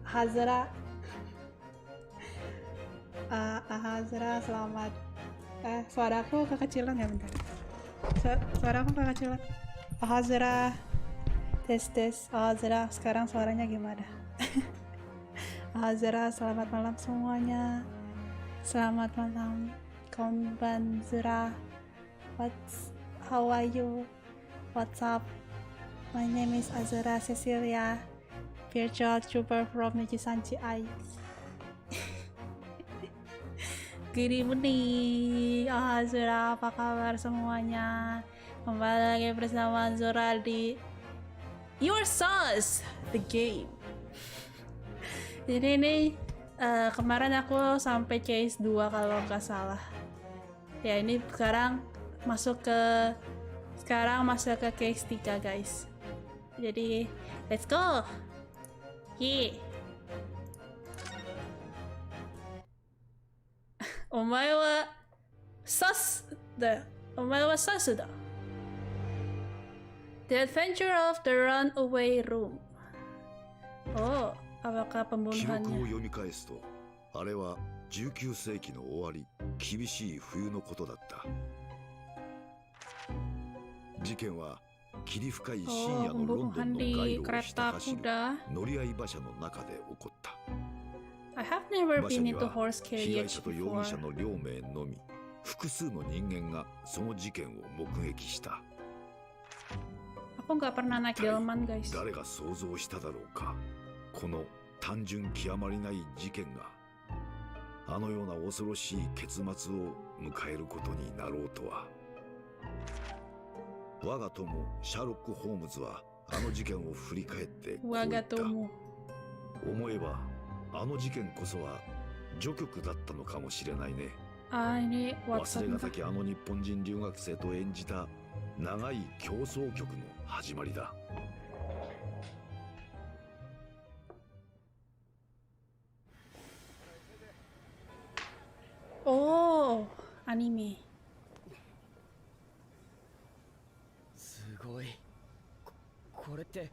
Ohazura. Ohazura, selamat. Suaraku kekecilan ya, bentar. Suaraku kekecilan. Ohazura. Tes. Ohazura, sekarang suaranya gimana? Ohazura, selamat malam semuanya. Selamat malam. Korbannya. How are you? What's up? My name is Azura Cecillia, virtual trooper from NIJISANJI ID. Good evening, Ohazura, apa kabar semuanya? Kembali lagi bersama Azura di Your Sauce, the game. Jadi ini kemarin aku sampai case 2 kalau nggak salah. Ya ini sekarang masuk ke case 3 guys. Jadi let's go. Omae wa sas da. Omae wa sasu da. The Adventure of the Runaway Room. Oh, apakah pembunuhannya? 記憶を読み返すと、あれは19世紀の終わり、厳しい冬のことだった。事件は霧深い深夜のロンドンの街路をひた走る乗り合い馬車の中で起こった。 I have never 馬車 been に into は horse 被害 carriage 者と容疑者 before. の両名のみ、複数の人間がその事件を目撃した。 Aku nggak pernah naik delman guys. 誰が想像しただろうか。この単純極まりない事件があのような恐ろしい結末を迎えることになろうとは。我が友シャーロック・ホームズはあの事件を振り返ってこう言った。 Wagatomo. 思えばあの事件こそは序曲だったのかもしれないね。 Ini 忘 WhatsApp れが entah. たきあの日本人留学生と演じた長い競争曲の始まりだ。 Oh, anime. すごい。これって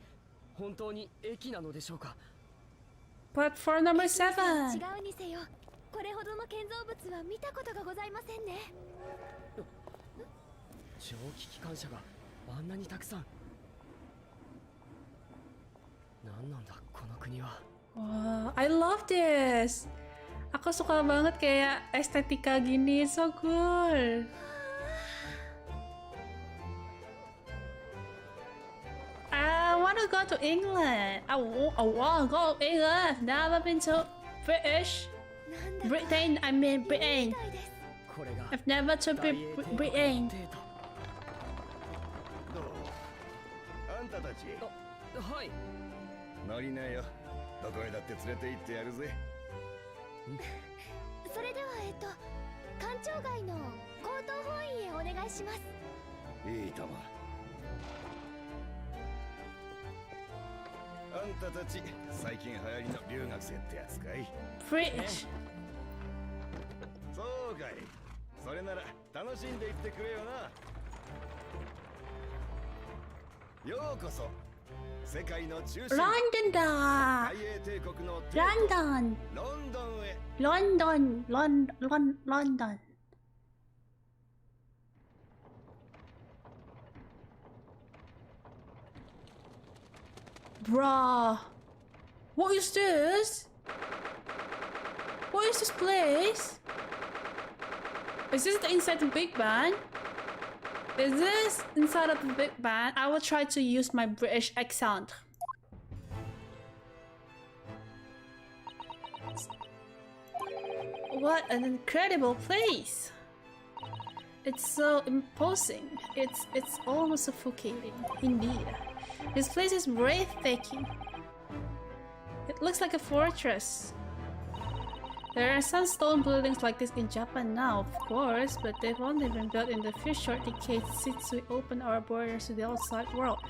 本当に駅なのでしょうか。 Platform number 違 7. うにせよ、これほどの建造物は見たことがございませんね。蒸気機関車があんなにたくさん。何なんだこの国は。 Wow, I love this. Aku suka banget kayak estetika gini, so cool. I want to go to England. I want to go to England. Never been to British. なんだか Britain, I mean 夢 Britain. みたいです。これが I've never to 大 be 英帝国の Britain. データ。どうあんたたちはい。乗りなよ。どこへだって連れて行ってやるぜ。それでは官庁街の高等法院へお願いします。いいとも。あんたたち最近流行りの留学生ってやつかい。 British. そうかい。それなら楽しんでいってくれよな。ようこそ世界の中心 London だ。大英帝国の帝国 London. ロンドンへ。 London. Bruh. What is this? What is this place? Is this the inside the Big Bang? Is this inside of the Big Bang? I will try to use my British accent. What an incredible place! It's so imposing. It's almost suffocating. Indeed, this place is breathtaking. It looks like a fortress. There are some stone buildings like this in Japan now, of course, but they've only been built in the few short decades since we opened our borders to the outside world.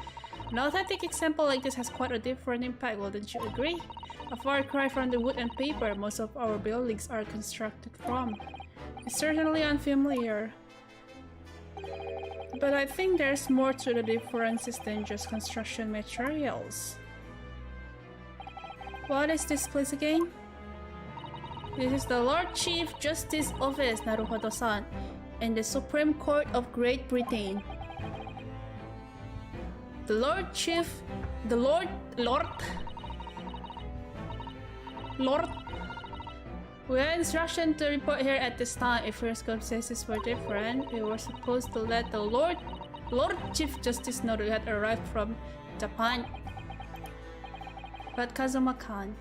An authentic example like this has quite a different impact, wouldn't you agree? A far cry from the wood and paper most of our buildings are constructed from. It's certainly unfamiliar. But I think there's more to the differences than just construction materials. What is this place again? This is the Lord Chief Justice Office, Naruhodo-san, in the Supreme Court of Great Britain. The Lord. We had instruction to report here at this time. If your circumstances were different, we were supposed to let the Lord Chief Justice know that we had arrived from Japan. But Kazuma-kan,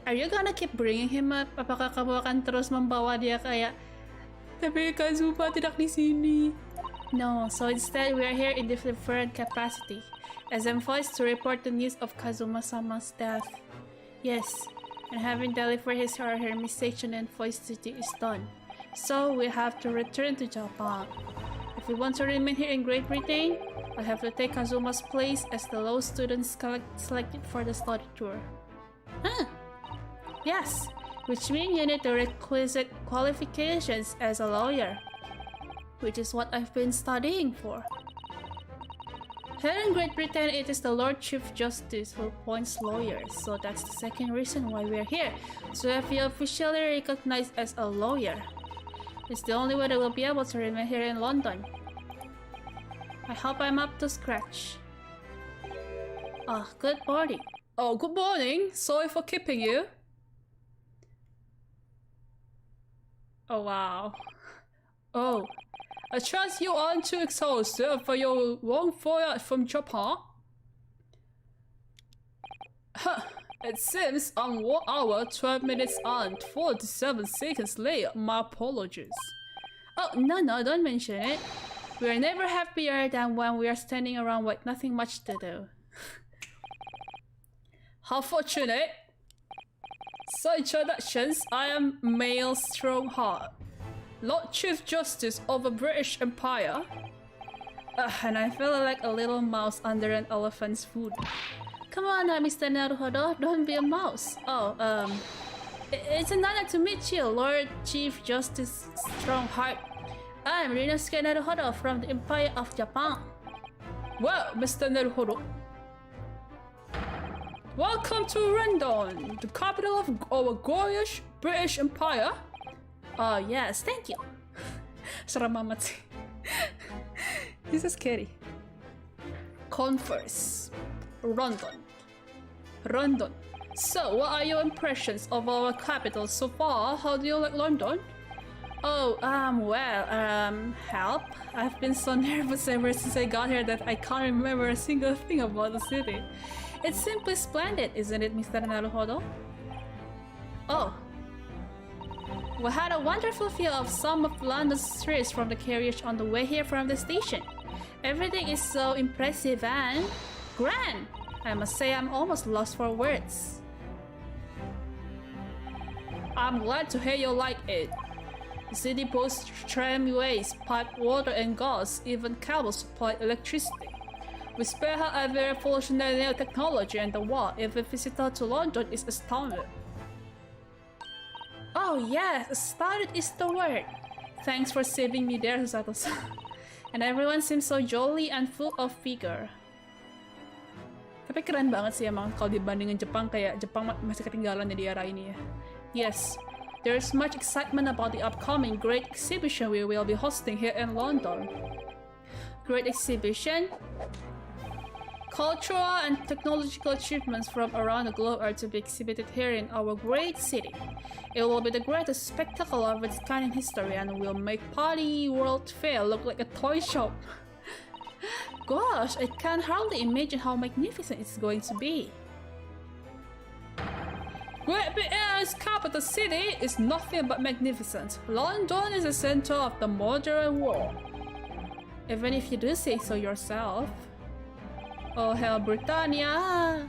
are you gonna keep bringing him up? Apakah kamu akan terus membawa dia kayak, tapi Kazuma tidak di sini? No, so instead we are here in different capacity, as envoys to report the news of Kazuma-sama's death. Yes, and having delivered his or her message and voice duty is done. So we have to return to Japan. If we want to remain here in Great Britain, I have to take Kazuma's place as the law student selected for the study tour. Huh? Yes, which means you need the requisite qualifications as a lawyer, which is what I've been studying for. Here in Great Britain, it is the Lord Chief Justice who appoints lawyers, so that's the second reason why we're here, to have you officially recognized as a lawyer. It's the only way that we'll be able to remain here in London. I hope I'm up to scratch. Good morning. Oh, good morning. Sorry for keeping you. Oh, wow. Oh, I trust you aren't too exhausted for your long voyage from Japan. Huh. It seems I'm 1 hour, 12 minutes and 47 seconds late. My apologies. Oh, no, don't mention it. We are never happier than when we are standing around with nothing much to do. How fortunate. So introductions, I am male Strongheart, Lord Chief Justice of the British Empire. And I feel like a little mouse under an elephant's foot. Come on now, Mr. Naruhodo, don't be a mouse. Oh, it's an honor to meet you, Lord Chief Justice Strongheart. I'm Rinosuke Naruhodo from the Empire of Japan. Well, Mr. Naruhodo, welcome to London, the capital of our glorious British Empire. Oh, yes, thank you. Serem amat sih. He's so scary. Converse. London. So, what are your impressions of our capital so far? How do you like London? Oh, help. I've been so nervous ever since I got here that I can't remember a single thing about the city. It's simply splendid, isn't it, Mr. Naruhodo? Oh. We had a wonderful view of some of London's streets from the carriage on the way here from the station. Everything is so impressive and grand. I must say I'm almost lost for words. I'm glad to hear you like it. The city boasts tramways, piped water and gas, even cables supply electricity. We spare her a very revolutionary technology, and the war, every visitor to London is astounded. Oh yes, astounded is the word. Thanks for saving me there, Sato-san. And everyone seems so jolly and full of vigor. Tapi keren banget sih emang kalau dibandingin Jepang, kayak Jepang masih ketinggalan di era ini ya. Yes, there is much excitement about the upcoming great exhibition we will be hosting here in London. Great exhibition? Cultural and technological achievements from around the globe are to be exhibited here in our great city. It will be the greatest spectacle of its kind in history and will make Party World Fair look like a toy shop. Gosh, I can hardly imagine how magnificent it's going to be. Great Britain's capital city is nothing but magnificent. London is the center of the modern world. Even if you do say so yourself. Oh, hail Britannia!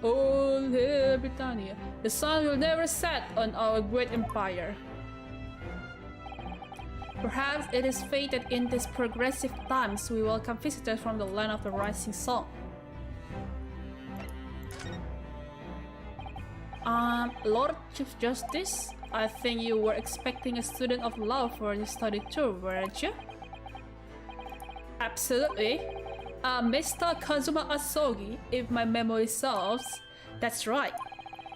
Oh, hail Britannia! The sun will never set on our great empire. Perhaps it is fated in these progressive times we welcome visitors from the land of the rising sun. Lord Chief Justice, I think you were expecting a student of law for this study tour, weren't you? Absolutely. Mr. Kazuma Asogi, if my memory serves. That's right.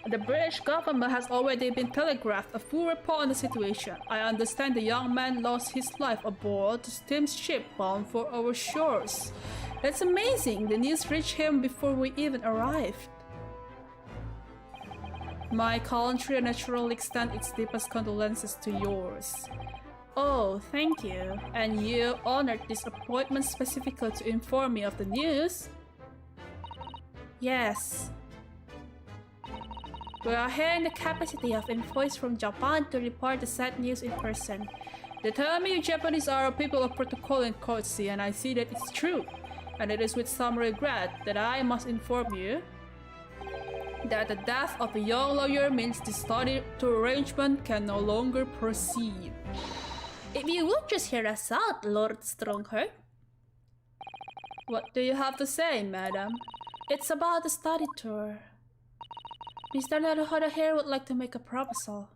The British government has already been telegraphed a full report on the situation. I understand the young man lost his life aboard the steamship bound for our shores. That's amazing. The news reached him before we even arrived. My country naturally extends its deepest condolences to yours. Oh, thank you. And you honored this appointment specifically to inform me of the news? Yes. We are here in the capacity of envoys from Japan to report the sad news in person. They tell me you Japanese are a people of protocol and courtesy, and I see that it's true. And it is with some regret that I must inform you that the death of a young lawyer means the study tour arrangement can no longer proceed. If you would just hear us out, Lord Strongheart. What do you have to say, madam? It's about the study tour. Mr. Naruhodo here would like to make a proposal.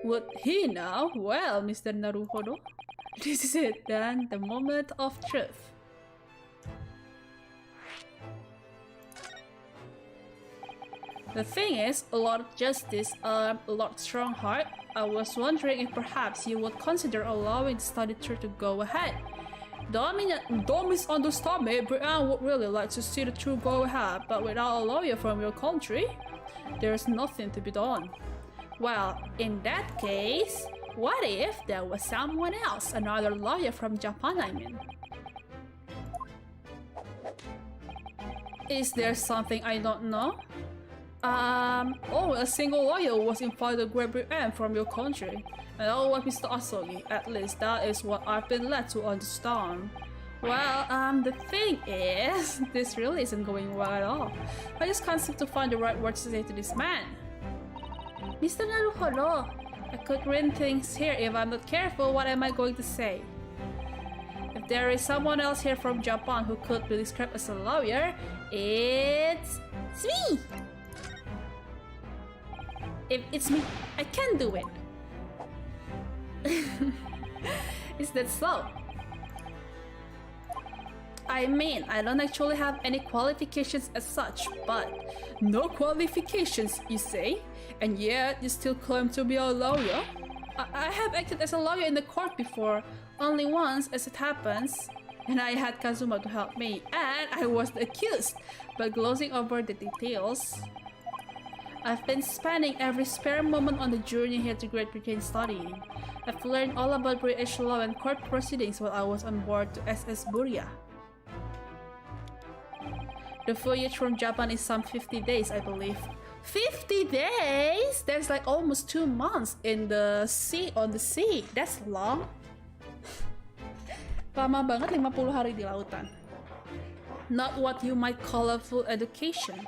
Would he now? Well, Mr. Naruhodo, this is it then, the moment of truth. The thing is, Lord Justice, Lord Strongheart, I was wondering if perhaps you would consider allowing the study tour to go ahead. Don't misunderstand me, Brienne would really like to see the tour go ahead, but without a lawyer from your country, there's nothing to be done. Well, in that case, what if there was someone else, another lawyer from Japan, I mean? Is there something I don't know? A single lawyer was invited to Great Britain from your country. And oh, what Mr. Asogi, at least that is what I've been led to understand. Well, the thing is, this really isn't going well at all. I just can't seem to find the right words to say to this man. Mr. Naruhodo, I could ruin things here if I'm not careful. What am I going to say? If there is someone else here from Japan who could be described as a lawyer, it's me! If it's me, I can do it. Is that so? I mean, I don't actually have any qualifications as such, but no qualifications, you say? And yet you still claim to be a lawyer? I have acted as a lawyer in the court before, only once as it happens, and I had Kazuma to help me, and I was the accused. But glossing over the details, I've been spending every spare moment on the journey here to Great Britain studying. I've learned all about British law and court proceedings while I was on board to SS Buria. The voyage from Japan is some 50 days, I believe. 50 days? That's like almost 2 months in the sea, on the sea. That's long. Lama banget 50 hari di lautan. Not what you might call a full education.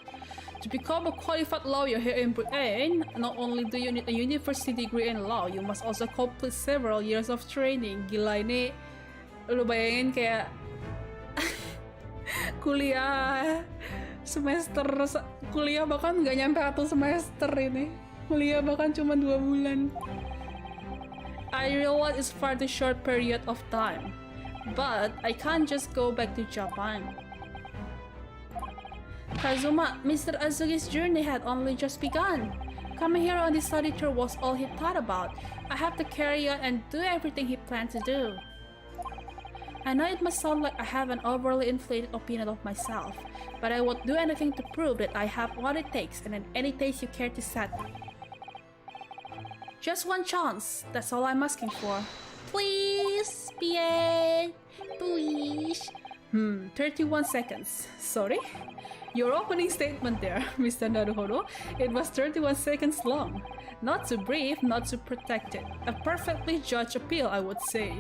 To become a qualified lawyer here in Britain, not only do you need a university degree in law, you must also complete several years of training. Gila, ini lu bayangin kayak kuliah semester, kuliah bahkan nggak nyampe 1 semester ini. Kuliah bahkan cuma 2 bulan. I realize it's far too short period of time, but I can't just go back to Japan. Kazuma, Mr. Azuki's journey had only just begun. Coming here on this study tour was all he thought about. I have to carry on and do everything he planned to do. I know it must sound like I have an overly inflated opinion of myself, but I would do anything to prove that I have what it takes and in any taste you care to set me. Just one chance, that's all I'm asking for. Please, Bien, please. 31 seconds. Sorry? Your opening statement there, Mr. Naruhodo, it was 31 seconds long. Not too brief, not too protected. A perfectly judged appeal, I would say.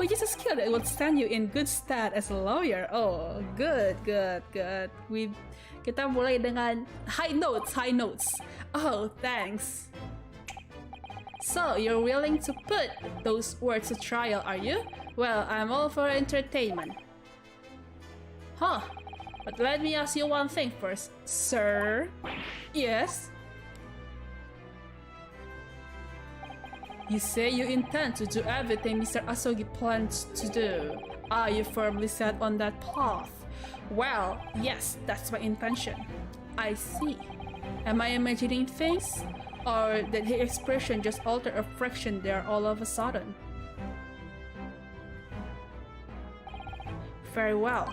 Which is a skill that would stand you in good stead as a lawyer. Oh, good. Kita mulai dengan high notes. Oh, thanks. So, you're willing to put those words to trial, are you? Well, I'm all for entertainment. Huh. But let me ask you one thing first, sir. Yes? You say you intend to do everything Mr. Asogi plans to do. Are you firmly set on that path? Well, yes, that's my intention. I see. Am I imagining things? Or did his expression just alter a fraction there all of a sudden? Very well.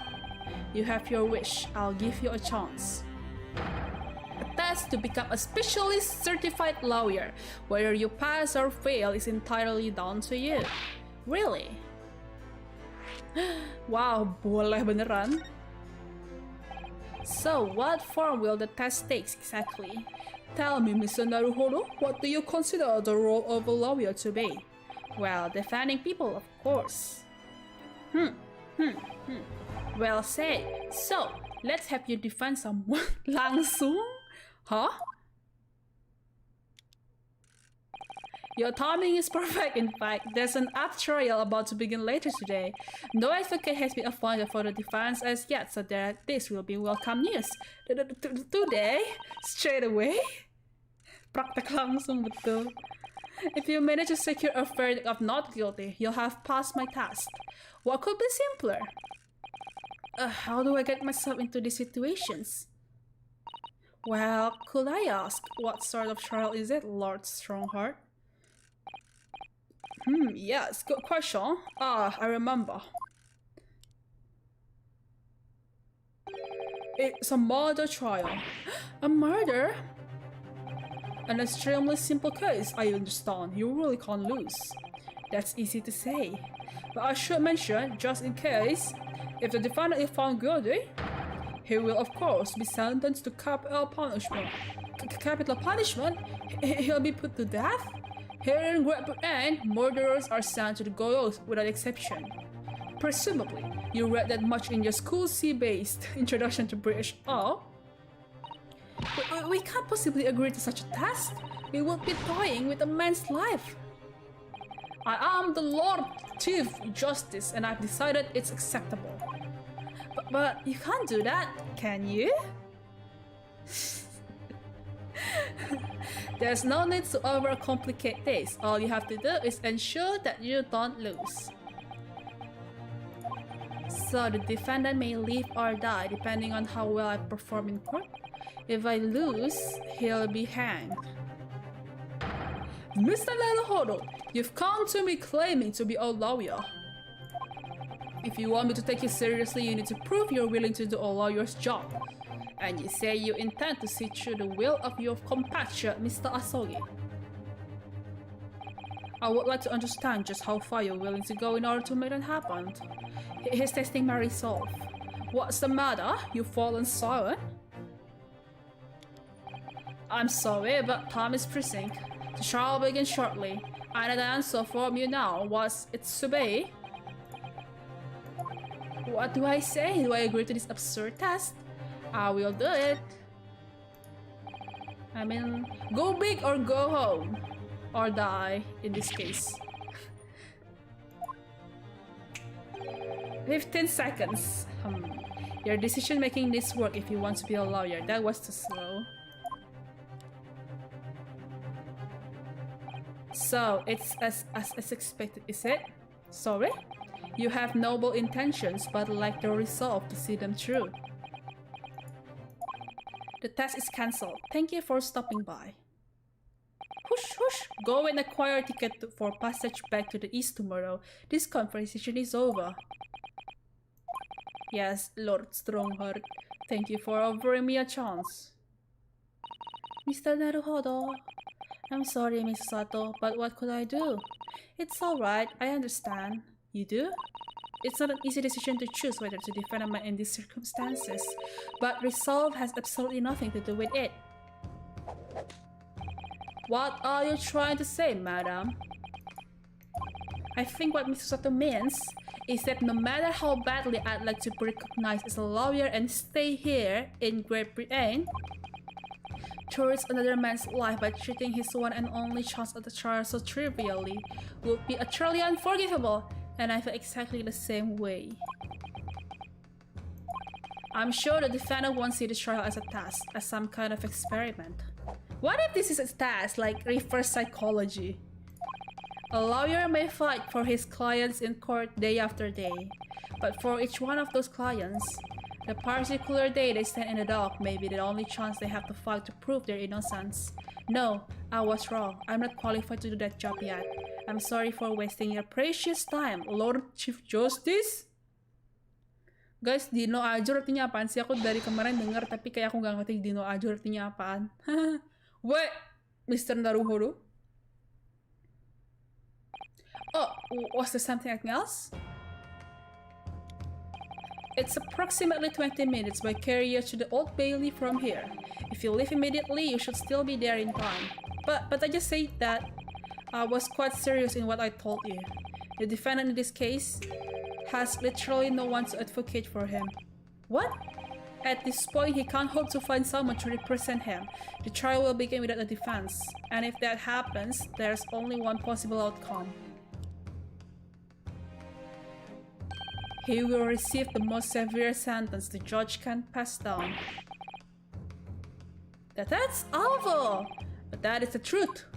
You have your wish. I'll give you a chance. A test to become a specialist certified lawyer. Whether you pass or fail is entirely down to you. Really? Wow, boleh beneran? So, what form will the test take exactly? Tell me, Mr. Naruhodo, what do you consider the role of a lawyer to be? Well, defending people, of course. Well said. So, let's have you defend someone. Langsung? Huh? Your timing is perfect, in fact. There's an art trial about to begin later today. No advocate has been appointed for the defense as yet, so that this will be welcome news. Today? Straight away? Praktek langsung betul. If you manage to secure a verdict of not guilty, you'll have passed my test. What could be simpler? How do I get myself into these situations? Well, could I ask, what sort of trial is it, Lord Strongheart? Yes, good question. I remember. It's a murder trial. A murder? An extremely simple case, I understand. You really can't lose. That's easy to say. But I should mention, just in case, if the defendant is found guilty, he will of course be sentenced to capital punishment. Capital punishment? He'll be put to death? Here in Great Britain, murderers are sent to the gallows without exception. Presumably, you read that much in your school C-based Introduction to British Law. We can't possibly agree to such a test. We would be toying with a man's life. I am the Lord Chief Justice and I've decided it's acceptable. But you can't do that, can you? There's no need to overcomplicate this. All you have to do is ensure that you don't lose. So the defendant may live or die depending on how well I perform in court. If I lose, he'll be hanged. Mr. Naruhodo, you've come to me claiming to be a lawyer. If you want me to take you seriously, you need to prove you're willing to do a lawyer's job. And you say you intend to see through the will of your compatriot, Mr. Asogi. I would like to understand just how far you're willing to go in order to make that happen. He's testing my resolve. What's the matter? You've fallen silent? I'm sorry, but time is pressing. The trial will begin shortly. And the answer from you now was it's to be. What do I say? Do I agree to this absurd test? I will do it. I mean, go big or go home. Or die, in this case. 15 seconds. Your decision making this work if you want to be a lawyer. That was too slow. So, it's as expected, is it? Sorry? You have noble intentions, but lack the resolve to see them through. The test is cancelled. Thank you for stopping by. Hush, hush! Go and acquire a ticket for passage back to the east tomorrow. This conversation is over. Yes, Lord Strongheart. Thank you for offering me a chance. Mr. Naruhodo. I'm sorry, Miss Sato, but what could I do? It's alright, I understand. You do? It's not an easy decision to choose whether to defend a man in these circumstances, but resolve has absolutely nothing to do with it. What are you trying to say, madam? I think what Mr. Sato means is that no matter how badly I'd like to be recognized as a lawyer and stay here in Great Britain, towards another man's life by treating his one and only chance at the trial so trivially would be utterly unforgivable, and I feel exactly the same way. I'm sure the defendant won't see the trial as a task, as some kind of experiment. What if this is a task, like reverse psychology? A lawyer may fight for his clients in court day after day, But for each one of those clients, the particular day they stand in the dock may be the only chance they have to fight to prove their innocence. No, I was wrong. I'm not qualified to do that job yet. I'm sorry for wasting your precious time, Lord Chief Justice. Guys, Dino Azura artinya apaan sih? Aku dari kemarin denger tapi kayak aku gak ngerti Dino Azura artinya apaan. Wait, Mr. Naruhodo? Oh, was there something else? It's approximately 20 minutes by carriage to the Old Bailey from here. If you leave immediately, you should still be there in time. But I just said that I was quite serious in what I told you. The defendant in this case has literally no one to advocate for him. What? At this point, he can't hope to find someone to represent him. The trial will begin without a defense. And if that happens, there's only one possible outcome. He will receive the most severe sentence the judge can pass down. That's awful! But that is the truth.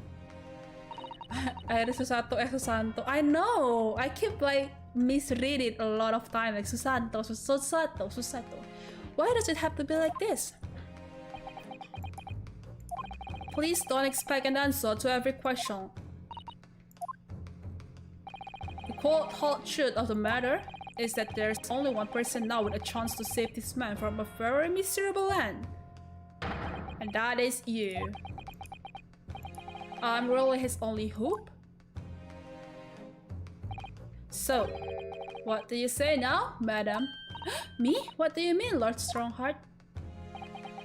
Susanto. I know! I keep like misread it a lot of time, like Susanto. Why does it have to be like this? Please don't expect an answer to every question. The cold hard truth of the matter is that there's only one person now with a chance to save this man from a very miserable end. And that is you. I'm really his only hope? So, what do you say now, madam? Me? What do you mean, Lord Strongheart?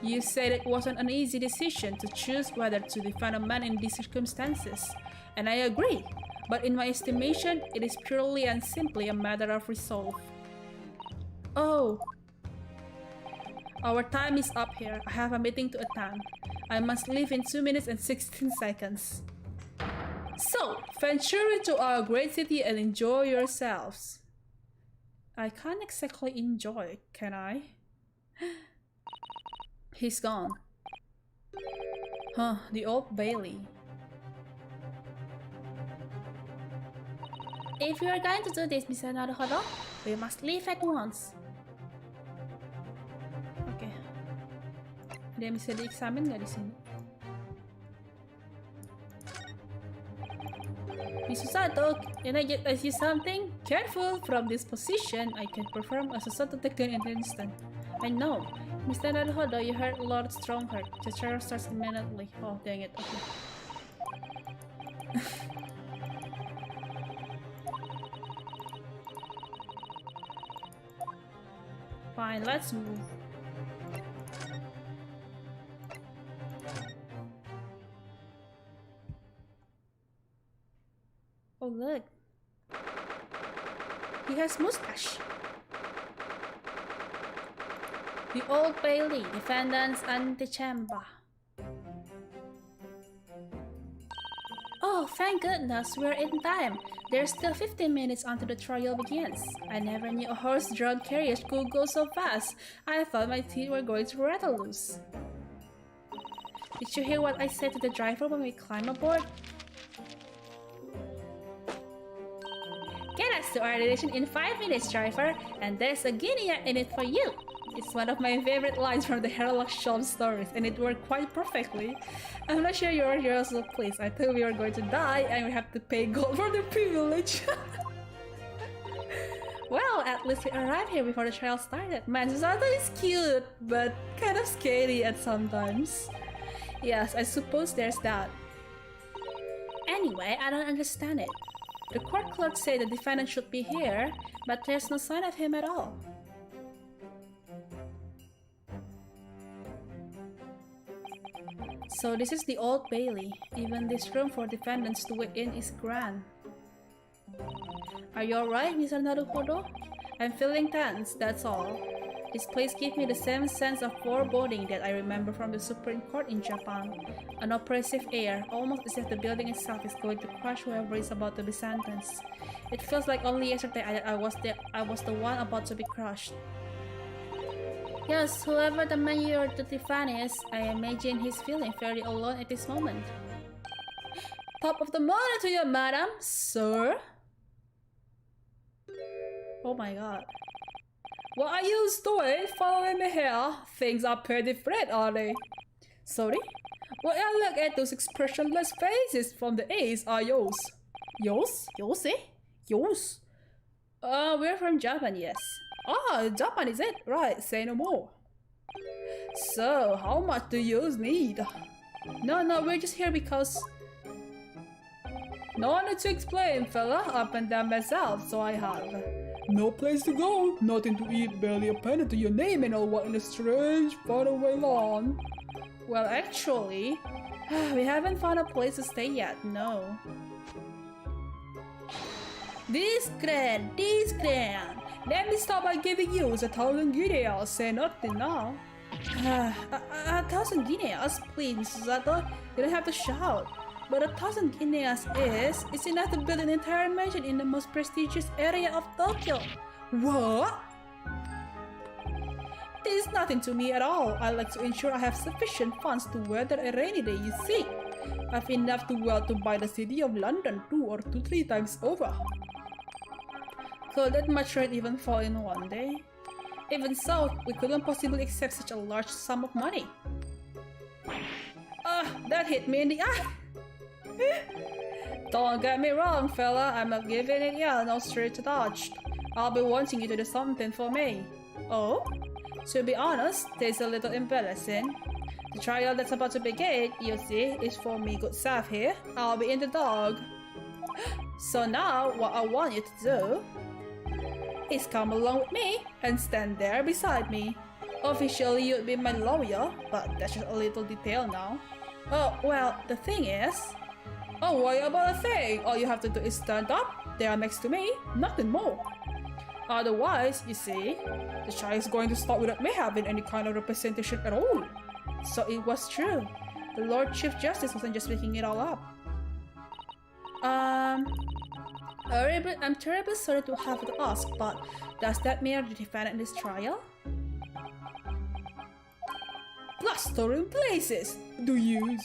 You said it wasn't an easy decision to choose whether to defend a man in these circumstances. And I agree. But in my estimation, it is purely and simply a matter of resolve. Oh. Our time is up here. I have a meeting to attend. I must leave in 2 minutes and 16 seconds. So, venture into our great city and enjoy yourselves. I can't exactly enjoy, can I? He's gone. Huh, the Old Bailey. If you are going to do this, Mr. Naruhodo, we must leave at once. Oke. Ada yang bisa dieksamin nggak di sini? Miss Susanto, can I get ask you something? Careful, from this position, I can perform a Susanto takedown in an instant. I know. Mr. Naruhodo, you heard Lord Strongheart. The trial starts immediately. Oh, dang it. Okay. Fine, let's move. Oh, look. He has mustache. The Old Bailey, defendant's antechamber. Oh, thank goodness, we're in time. There's still 15 minutes until the trial begins. I never knew a horse-drawn carriage could go so fast. I thought my teeth were going to rattle loose. Did you hear what I said to the driver when we climbed aboard? Get us to our destination in 5 minutes, driver, and there's a guinea in it for you. It's one of my favorite lines from the Herlock Sholmes stories, and it worked quite perfectly. I'm not sure you're here, so please. I thought we were going to die, and we have to pay gold for the privilege. Well, at least we arrived here before the trial started. Man, Susanto is cute, but kind of scary at sometimes. Yes, I suppose there's that. Anyway, I don't understand it. The court clerk said the defendant should be here, but there's no sign of him at all. So this is the Old Bailey. Even this room for defendants to wait in is grand. Are you alright, Mr. Naruhodo? I'm feeling tense, that's all. This place gives me the same sense of foreboding that I remember from the Supreme Court in Japan. An oppressive air, almost as if the building itself is going to crush whoever is about to be sentenced. It feels like only yesterday I was the one about to be crushed. Yes, whoever the man you're to define is, I imagine he's feeling fairly alone at this moment. Top of the morning to you, madam, sir. Oh my god. What are you doing following me here? Things are pretty different, are they? Sorry? When I look at those expressionless faces from the east are yours. Yours? Yours, eh? Yours? We're from Japan, yes. Ah, Japan is it? Right, say no more. So, how much do you need? No, we're just here because... No need to explain, fella. Up and down myself, so I have. No place to go, nothing to eat, barely a penny to your name, and all what in a strange, faraway land. Well, actually, we haven't found a place to stay yet, no. Discreet. Let me start by giving you 1,000 guineas. Say nothing now. 1,000 guineas, please, Mrs. Sato. You don't have to shout. But 1,000 guineas is enough to build an entire mansion in the most prestigious area of Tokyo. What? This is nothing to me at all. I like to ensure I have sufficient funds to weather a rainy day, you see. I've enough to buy the city of London 2 or 3 times over. Could that much rent even fall in one day? Even so, we couldn't possibly accept such a large sum of money. That hit me in the eye! Don't get me wrong, fella, I'm not giving it yet, no straight touched. I'll be wanting you to do something for me. Oh? To be honest, this is a little embarrassing. The trial that's about to begin, you see, is for me, good self here. I'll be in the dog. So now, what I want you to do is come along with me and stand there beside me. Officially, you'd be my lawyer, but that's just a little detail now. Oh, well, the thing is... Oh, why about a thing? All you have to do is stand up, there next to me, nothing more. Otherwise, you see, the trial is going to start without me having any kind of representation at all. So it was true. The Lord Chief Justice wasn't just making it all up. I'm terribly sorry to have to ask, but does that mean the defendant in this trial? Blustering places! Do you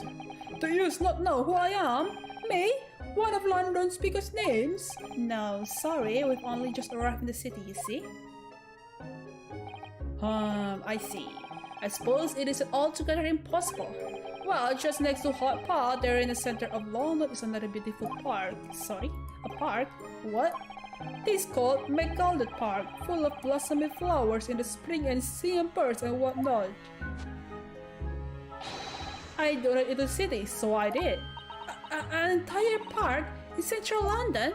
not know who I am? Me? One of London's biggest names? No, sorry, we've only just arrived in the city, you see? I see. I suppose it is altogether impossible. Well, just next to Hyde Park, there in the center of London is another beautiful park. Sorry? A park? What? This is called McGalded Park, full of blossoming flowers in the spring and singing birds and whatnot. I donated to the city, so I did. An entire park in central London?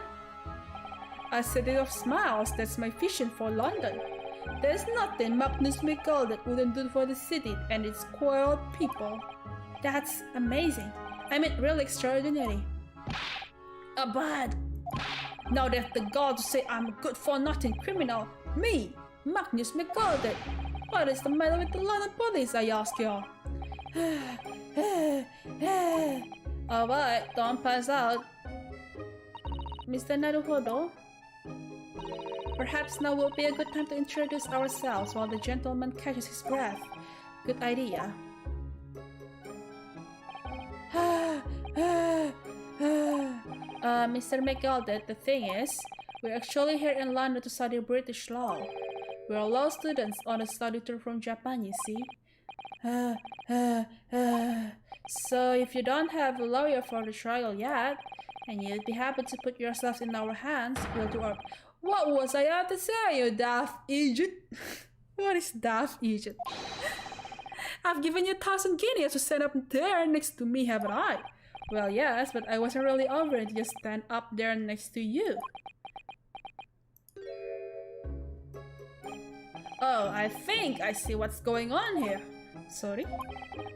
A city of smiles, that's my vision for London. There's nothing Magnus McGalded wouldn't do for the city and its quiet people. That's amazing. I mean, really extraordinary. But now they have the gall to say I'm a good-for-nothing criminal. Me, Magnus McGalded. What is the matter with the London police, I ask you? Alright, don't pass out. Mr. Naruhodo? Perhaps now will be a good time to introduce ourselves while the gentleman catches his breath. Good idea. Mr. McGalded, the thing is, we're actually here in London to study British law. We're law students on a study tour from Japan, you see. So if you don't have a lawyer for the trial yet, and you'd be happy to put yourself in our hands, we'll do our... What was I have to say, you daft idiot? What is daft idiot? I've given you 1,000 guineas to stand up there next to me, haven't I? Well, yes, but I wasn't really over it to just stand up there next to you. Oh, I think I see what's going on here. Sorry?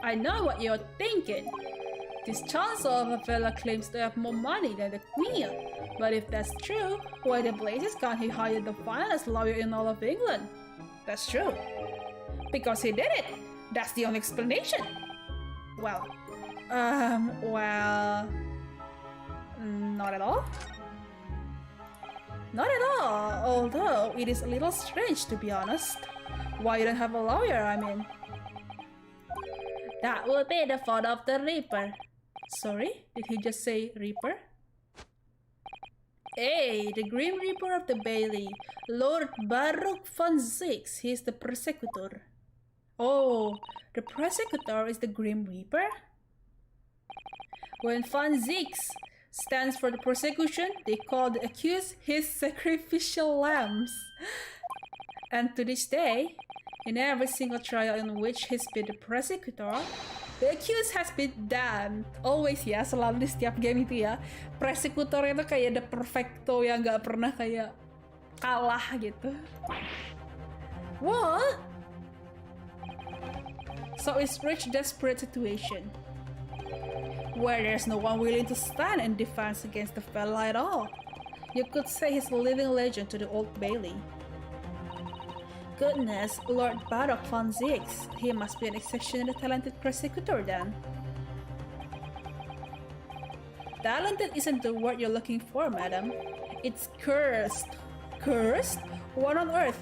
I know what you're thinking. This chancellor of a fella claims to have more money than the queen. But if that's true, why the blazes can't he hire the finest lawyer in all of England? That's true. Because he did it. That's the only explanation. Well, not at all. Not at all, although it is a little strange to be honest. Why you don't have a lawyer, I mean? That will be the fault of the Reaper. Sorry, did he just say Reaper? A. The Grim Reaper of the Bailey. Lord Baruch von Zix. He is the persecutor. Oh, the persecutor is the Grim Reaper? When von Zix stands for the persecution, they call the accused his sacrificial lambs. And to this day, in every single trial in which he's been the persecutor, the accused has been damned. Always ya, selalu di setiap game itu ya. Persekutor itu kayak the perfecto yang gak pernah kayak kalah gitu. What? So it's reached desperate situation where there's no one willing to stand in defense against the fella at all. You could say he's a living legend to the Old Bailey. Goodness, Lord Baruch von Zix. He must be an exceptionally talented persecutor then. Talented isn't the word you're looking for, madam. It's cursed. Cursed? What on earth?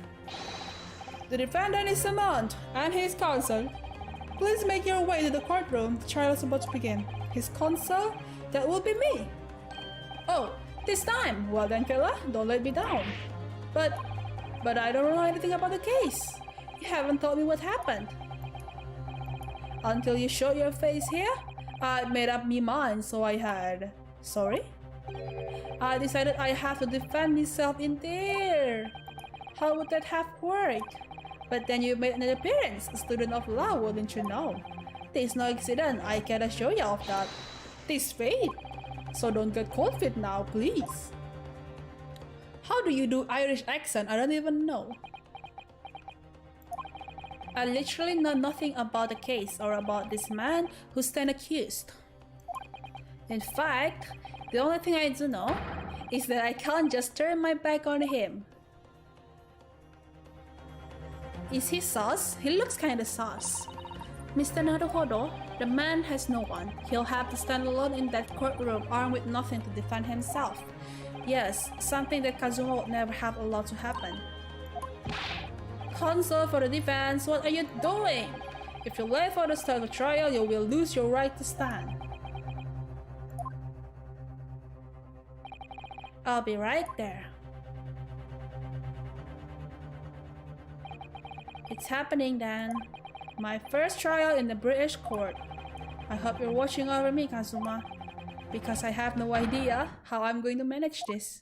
The defendant is summoned, and his counsel. Please make your way to the courtroom. The trial is about to begin. His counsel? That will be me. Oh, this time? Well then, fella, don't let me down. But I don't know anything about the case. You haven't told me what happened. Until you show your face here, I made up my mind, so I had... Sorry? I decided I have to defend myself in there. How would that have worked? But then you made an appearance, a student of law, wouldn't you know? There's no accident, I can assure you of that. This fate. So don't get cold feet now, please. How do you do Irish accent? I don't even know. I literally know nothing about the case or about this man who stands accused. In fact, the only thing I do know is that I can't just turn my back on him. Is he sus? He looks kinda sus. Mr. Naruhodo, the man has no one. He'll have to stand alone in that courtroom armed with nothing to defend himself. Yes, something that Kazuma would never have allowed to happen. Counsel for the defense, what are you doing? If you wait for the start of the trial, you will lose your right to stand. I'll be right there. It's happening then. My first trial in the British court. I hope you're watching over me, Kazuma. Because I have no idea how I'm going to manage this.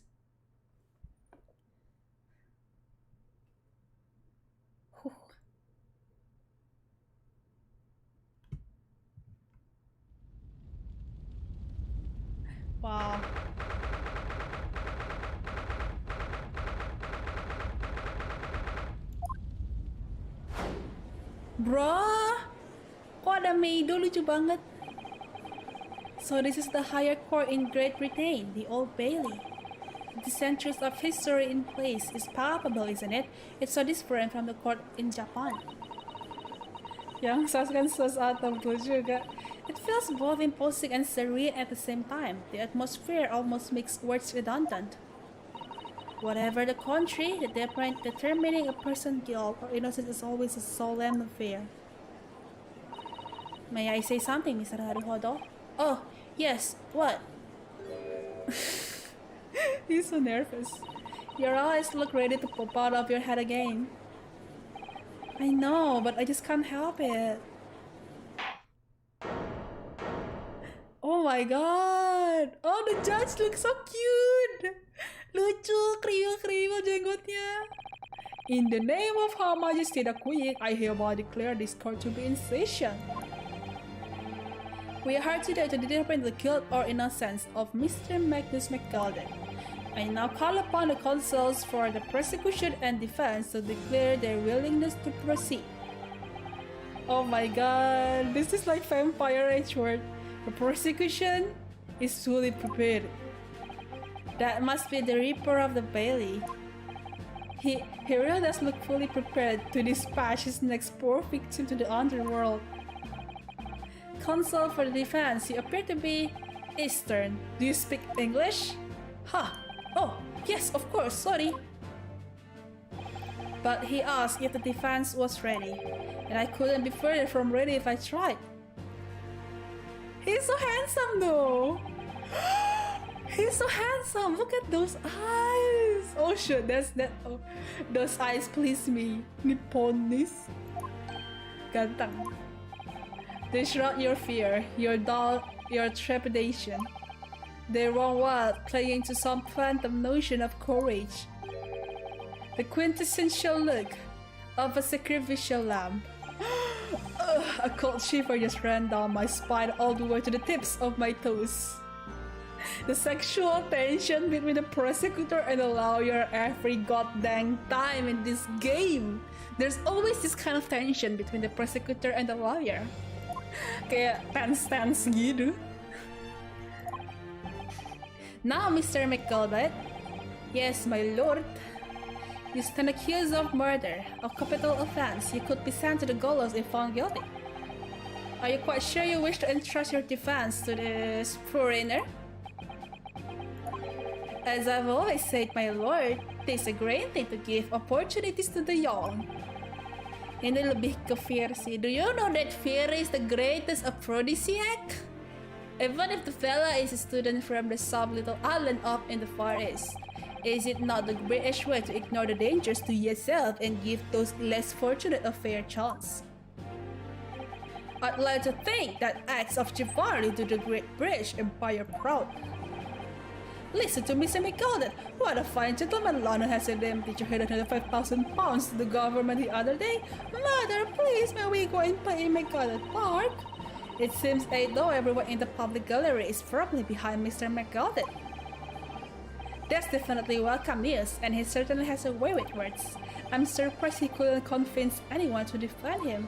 Whew. Wow. Bro, kok ada Meido, lucu banget. So this is the higher court in Great Britain, the Old Bailey. The centuries of history in place is palpable, isn't it? It's so different from the court in Japan. Yang sus kan sus atau betul juga. It feels both imposing and serene at the same time. The atmosphere almost makes words redundant. Whatever the country, determining a person's guilt or innocence is always a solemn affair. May I say something, Mr. Haruhodo? Oh, yes, what? He's so nervous. Your eyes look ready to pop out of your head again. I know, but I just can't help it. Oh my god! Oh, the judge looks so cute! Lucu, kriwil-kriwil jenggotnya. In the name of Her Majesty the Queen, I hereby declare this court to be in session. We are here today to determine the guilt or innocence of Mr. Magnus McGolden. I now call upon the counsels for the prosecution and defense to declare their willingness to proceed. Oh my god, this is like Vampire Edgeworth. The prosecution is fully prepared. That must be the Reaper of the Bailey. He really does look fully prepared to dispatch his next poor victim to the underworld. Counsel for the defense, you appear to be Eastern. Do you speak English? Huh. Oh, yes, of course, sorry. But he asked if the defense was ready, and I couldn't be further from ready if I tried. He's so handsome though! He He's so handsome. Look at those eyes. Oh shit, that's that. Oh, those eyes please me. Nipponis. Gantang. They shrug your fear, your doubt, your trepidation. They run wild, clinging to some phantom notion of courage. The quintessential look of a sacrificial lamb. A cold shiver just ran down my spine all the way to the tips of my toes. The sexual tension between the prosecutor and the lawyer every goddamn time in this game. There's always this kind of tension between the prosecutor and the lawyer. Kayak tense gitu. Now, Mr. McGilbert. Yes, my lord. You stand accused of murder, a capital offense. You could be sent to the gallows if found guilty. Are you quite sure you wish to entrust your defense to this foreigner? As I've always said, my lord, it is a great thing to give opportunities to the young. Ini lebih ke fear sih. Do you know that fear is the greatest aphrodisiac? Even if the fella is a student from the some little island up in the Far East, is it not the British way to ignore the dangers to yourself and give those less fortunate a fair chance? I'd like to think that acts of chivalry do the great British Empire proud. Listen to Mr. McGilden. What a fine gentleman. London has a damn teacher who donated £5,000 to the government the other day. Mother, please, may we go and play in McGilden Park? It seems as though everyone in the public gallery is firmly behind Mr. McGilden. That's definitely welcome news, and he certainly has a way with words. I'm surprised he couldn't convince anyone to defend him.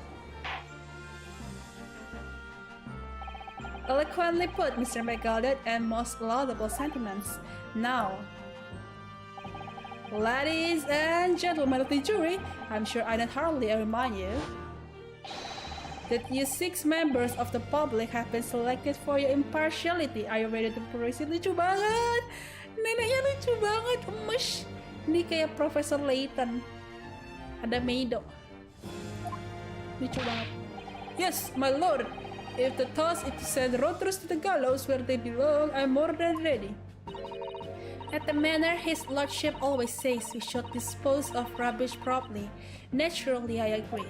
Eloquently put, Mr. McGilden, and most laudable sentiments. Now, ladies and gentlemen of the jury, I'm sure I don't hardly remind you that you 6 members of the public have been selected for your impartiality. Are you ready to proceed? Lucu banget! Neneknya lucu banget, emes. Ini kayak Profesor Layton. Ada Meido. Lucu banget. Yes, my lord. If the task is to send rotters to the gallows where they belong, I'm more than ready. At the manner his lordship always says we should dispose of rubbish properly. Naturally, I agree.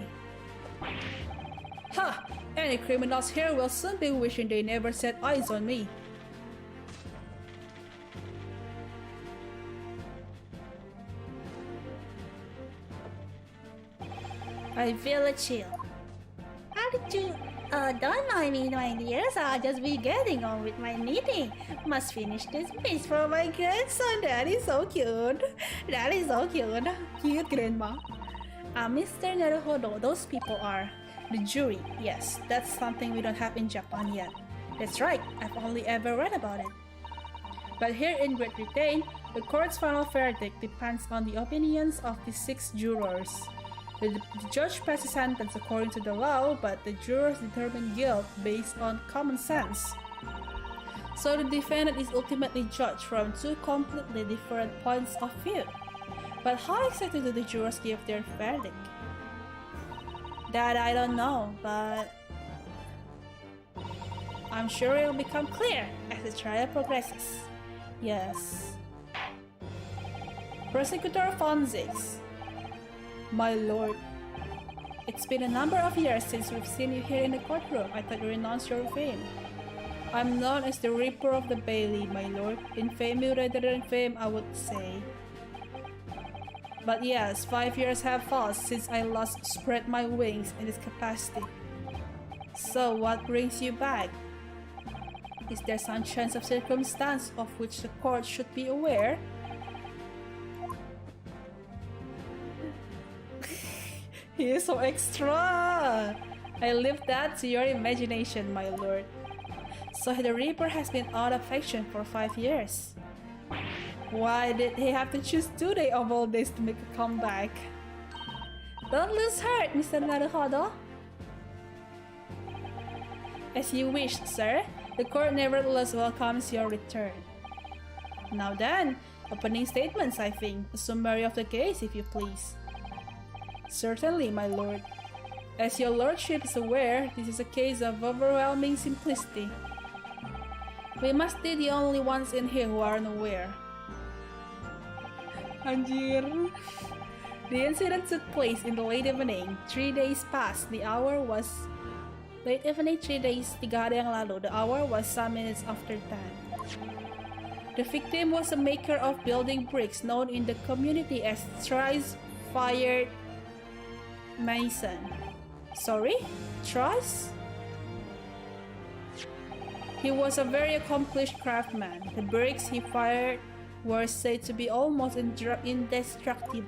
Ha! Any criminals here will soon be wishing they never set eyes on me. I feel a chill. How did you... don't mind me, my dears. I'll just be getting on with my knitting. Must finish this piece for my grandson. That is so cute. That is so cute. Cute grandma. Mr. Naruhodo, those people are the jury. Yes, that's something we don't have in Japan yet. That's right. I've only ever read about it. But here in Great Britain, the court's final verdict depends on the opinions of the 6 jurors. The judge passes sentence according to the law, but the jurors determine guilt based on common sense. So the defendant is ultimately judged from 2 completely different points of view. But how exactly do the jurors give their verdict? That I don't know, but I'm sure it will become clear as the trial progresses. Yes. Prosecutor Fonzix. My lord, it's been a number of years since we've seen you here in the courtroom. I thought you renounced your fame. I'm known as the Reaper of the Bailey, my lord. In fame rather than fame, I would say. But yes, 5 years have passed since I last spread my wings in this capacity. So what brings you back? Is there some chance of circumstance of which the court should be aware? He is so extra! I leave that to your imagination, my lord. So the Reaper has been out of action for 5 years. Why did he have to choose today of all days to make a comeback? Don't lose heart, Mr. Naruhodo. As you wish, sir. The court nevertheless welcomes your return. Now then, opening statements, I think. A summary of the case, if you please. Certainly, my lord. As your lordship is aware, this is a case of overwhelming simplicity. We must be the only ones in here who aren't aware. Anjir. The incident took place in the late evening. 3 days passed. The hour was... Late evening, 3 days, 3 hari yang lalu. The hour was some minutes after 10. The victim was a maker of building bricks known in the community as Trice-Fired Mason. Sorry? Trice? He was a very accomplished craftsman. The bricks he fired were said to be almost indestructible.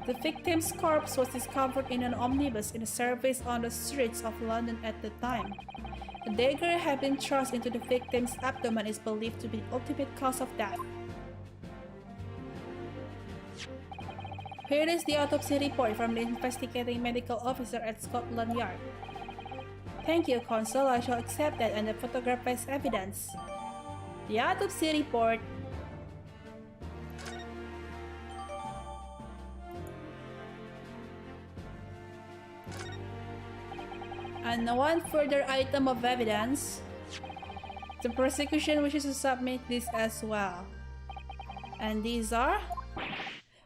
The victim's corpse was discovered in an omnibus in service on the streets of London at the time. A dagger had been thrust into the victim's abdomen is believed to be the ultimate cause of death. Here is the autopsy report from the investigating medical officer at Scotland Yard. Thank you, Consul. I shall accept that and the photograph as evidence. The autopsy report. And one further item of evidence. The prosecution wishes to submit this as well. And these are...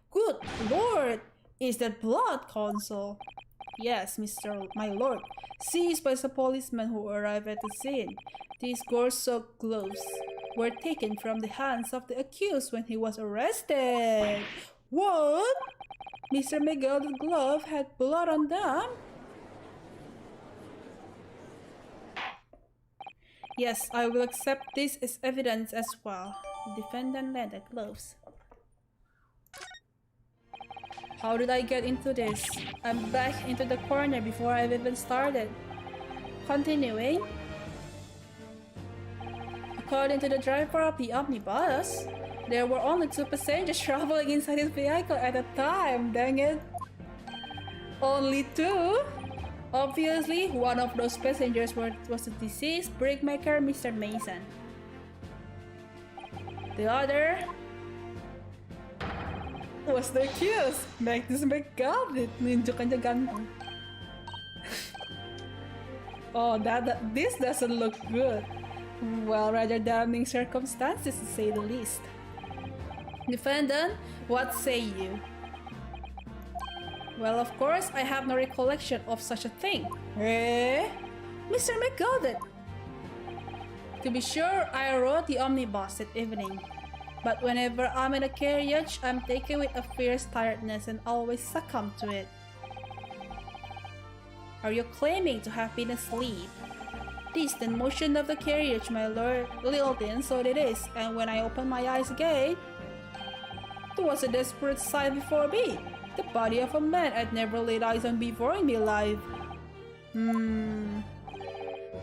Good Lord! Is that blood, Consul? Yes, my lord. Seized by the policeman who arrived at the scene. These gore-soaked gloves were taken from the hands of the accused when he was arrested. What? Mr. Miguel's glove had blood on them? Yes, I will accept this as evidence as well. The defendant led the gloves. How did I get into this? I'm back into the corner before I've even started. Continuing. According to the driver of the omnibus, there were only 2 passengers traveling inside his vehicle at a time. Dang it. Only 2? Obviously, one of those passengers was the deceased brickmaker, Mr. Mason. The other was the accused. Magnus McGovern. Nunjukan niya ganun. Oh, this doesn't look good. Well, rather damning circumstances to say the least. Defendant, what say you? Well, of course, I have no recollection of such a thing. Eh? Mr. McGovern! To be sure, I rode the omnibus that evening. But whenever I'm in a carriage, I'm taken with a fierce tiredness and always succumb to it. Are you claiming to have been asleep? Distant motion of the carriage, my lord, Lilton, so it is, and when I opened my eyes again, there was a desperate sight before me. The body of a man I'd never laid eyes on before in my life.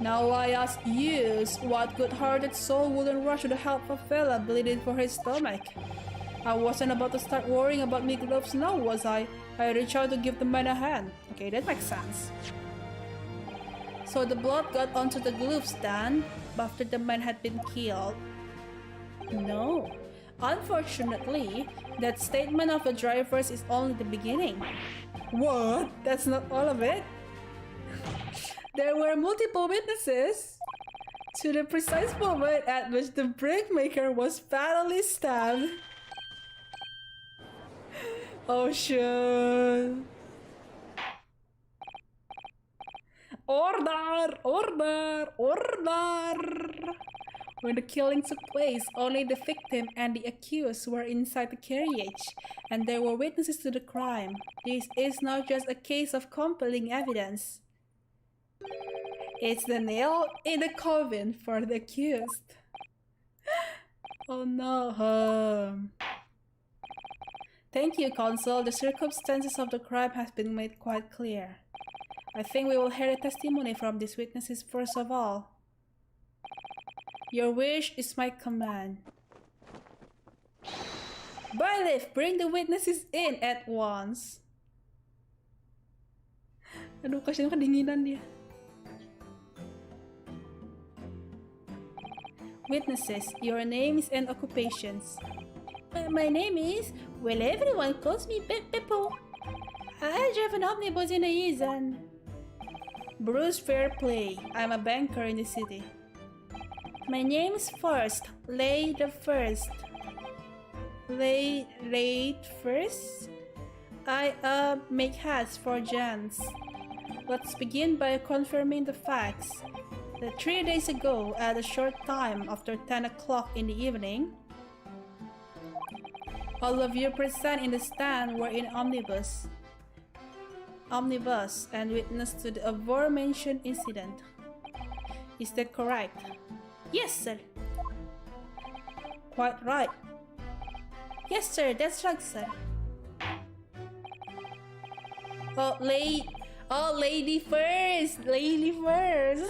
Now I ask you, what good-hearted soul wouldn't rush to the help of a fella bleeding for his stomach? I wasn't about to start worrying about me gloves now, was I? I reached out to give the man a hand. Okay, that makes sense. So the blood got onto the gloves then, after the man had been killed? No. Unfortunately, that statement of the drivers is only the beginning. What? That's not all of it? There were multiple witnesses to the precise moment at which the brickmaker was fatally stabbed. Oh shit. Order! Order! Order! When the killing took place, only the victim and the accused were inside the carriage, and there were witnesses to the crime. This is not just a case of compelling evidence. It's the nail in the coffin for the accused. Oh no. Thank you, Consul. The circumstances of the crime have been made quite clear. I think we will hear a testimony from these witnesses first of all. Your wish is my command. Bailiff, bring the witnesses in at once. Aduh, kasihan kedinginan dia. Witnesses, your names and occupations. My name is... Well, everyone calls me Peppo. I drive an omnibus in NIJISANJI. Bruce Fairplay. I'm a banker in the city. My name is First. Lay the First. Late First? I make hats for Jans. Let's begin by confirming the facts. That 3 days ago, at a short time after 10 o'clock in the evening, all of you present in the stand were in omnibus and witness to the aforementioned incident. Is that correct? Yes, sir. Quite right. Yes, sir, that's right, sir. Lady first! Lady first!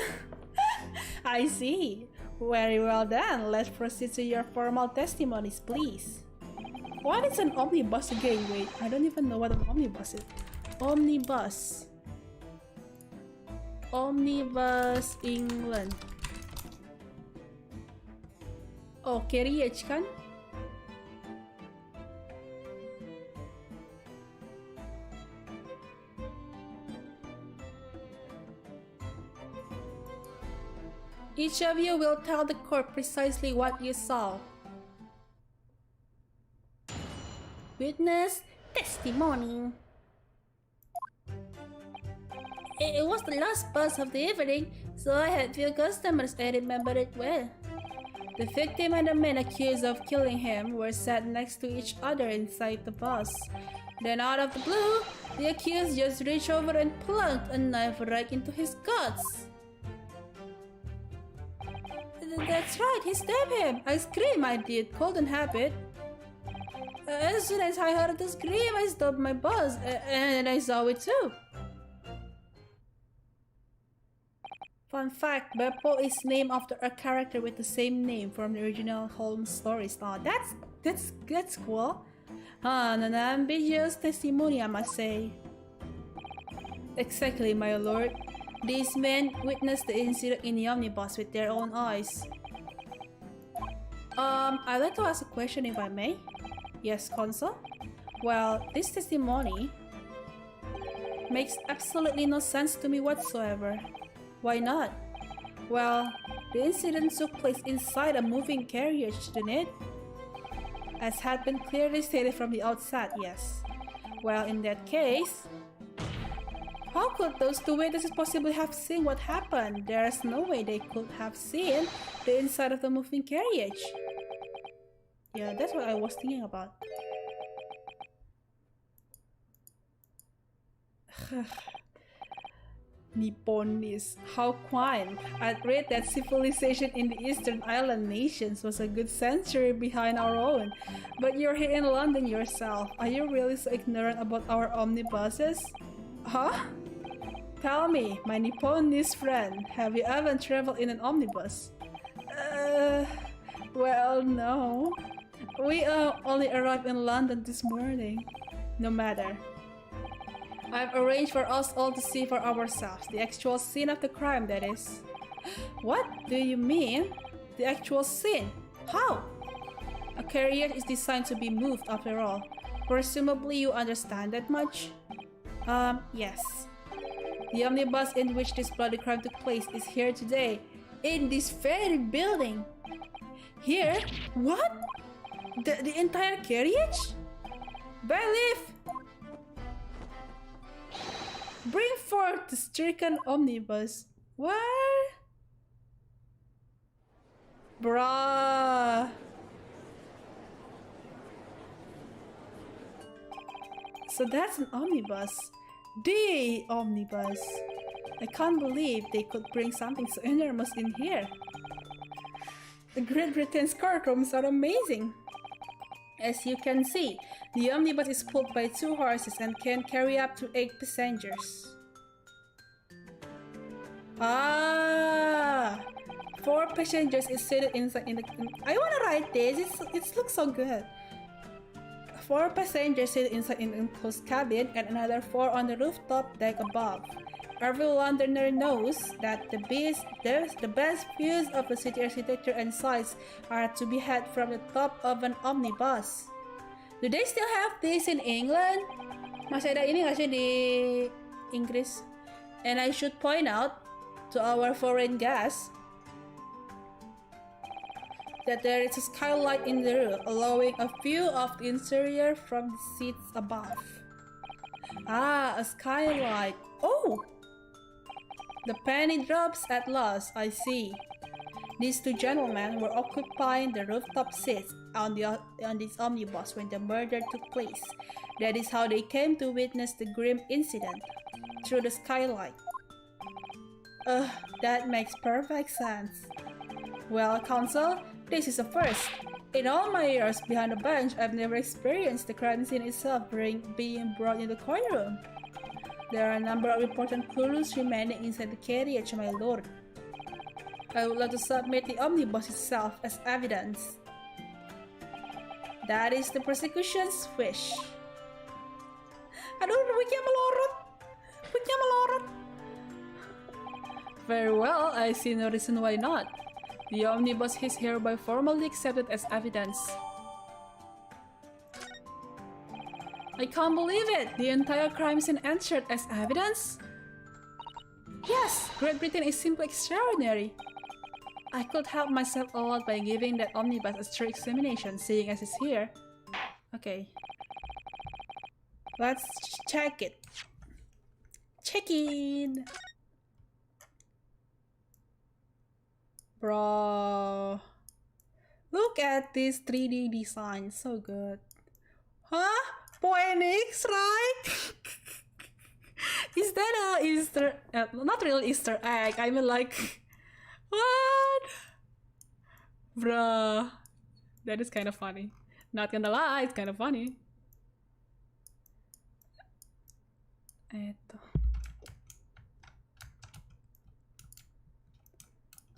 I see. Very well done. Let's proceed to your formal testimonies, please. What is an omnibus again? Wait, I don't even know what an omnibus is. Omnibus. Omnibus England. Oh, carriage kan? Each of you will tell the court precisely what you saw. Witness testimony. It was the last bus of the evening, so I had few customers. I remember it well. The victim and the man accused of killing him were sat next to each other inside the bus. Then out of the blue, the accused just reached over and plunked a knife right into his guts. That's right, he stabbed him. I screamed, I did. Couldn't help it. As soon as I heard the scream, I stopped my bus, and I saw it too. Fun fact, Beppo is named after a character with the same name from the original Holmes stories. Oh, that's cool. An ambiguous testimony, I must say. Exactly, my lord. These men witnessed the incident in the omnibus with their own eyes. I'd like to ask a question if I may. Yes, Consul? Well, this testimony makes absolutely no sense to me whatsoever. Why not? Well, the incident took place inside a moving carriage, didn't it? As had been clearly stated from the outset, yes. Well, in that case, how could those two witnesses possibly have seen what happened? There is no way they could have seen the inside of the moving carriage. Yeah, that's what I was thinking about. Nipponese, how quaint. I'd read that civilization in the Eastern Island nations was a good century behind our own. But you're here in London yourself. Are you really so ignorant about our omnibuses? Huh? Tell me, my Nipponese friend, have you ever traveled in an omnibus? Well, no. We only arrived in London this morning. No matter. I've arranged for us all to see for ourselves. The actual scene of the crime, that is. What do you mean? The actual scene? How? A carriage is designed to be moved after all. Presumably you understand that much? Yes. The omnibus in which this bloody crime took place is here today. In this very building. Here? What? The entire carriage? Bailiff! Bring forth the stricken omnibus. What? Bruh. So that's an omnibus. The omnibus. I can't believe they could bring something so enormous in here. The Great Britain's courtrooms are amazing. As you can see, the omnibus is pulled by 2 horses and can carry up to 8 passengers. 4 passengers is seated inside in the... I wanna write this, it looks so good. 4 passengers seated inside in the enclosed cabin and another 4 on the rooftop deck above. Every Londoner knows that the best views of the city architecture and sights are to be had from the top of an omnibus. Do they still have this in England? Masih ada ini nggak sih di Inggris? And I should point out to our foreign guests that there is a skylight in the room, allowing a view of the interior from the seats above. Ah, a skylight. Oh! The penny drops at last, I see. These two gentlemen were occupying the rooftop seats on this omnibus when the murder took place. That is how they came to witness the grim incident, through the skylight. That makes perfect sense. Well, counsel, this is a first. In all my years behind the bench, I've never experienced the crime scene itself being brought in the courtroom. There are a number of important clues remaining inside the carriage, my lord. I would like to submit the omnibus itself as evidence. That is the prosecution's wish. Aduh, wiknya melorot. Wiknya melorot. Very well, I see no reason why not. The omnibus is hereby formally accepted as evidence. I can't believe it! The entire crime scene entered as evidence? Yes! Great Britain is simply extraordinary! I could help myself a lot by giving that omnibus a thorough examination, seeing as it's here. Okay. Let's check it. Check in! Bro. Look at this 3D design, so good. Huh? Phoenix, right? Is that a Easter... not real Easter egg, I mean like... What? Bruh. That is kind of funny. Not gonna lie, it's kind of funny.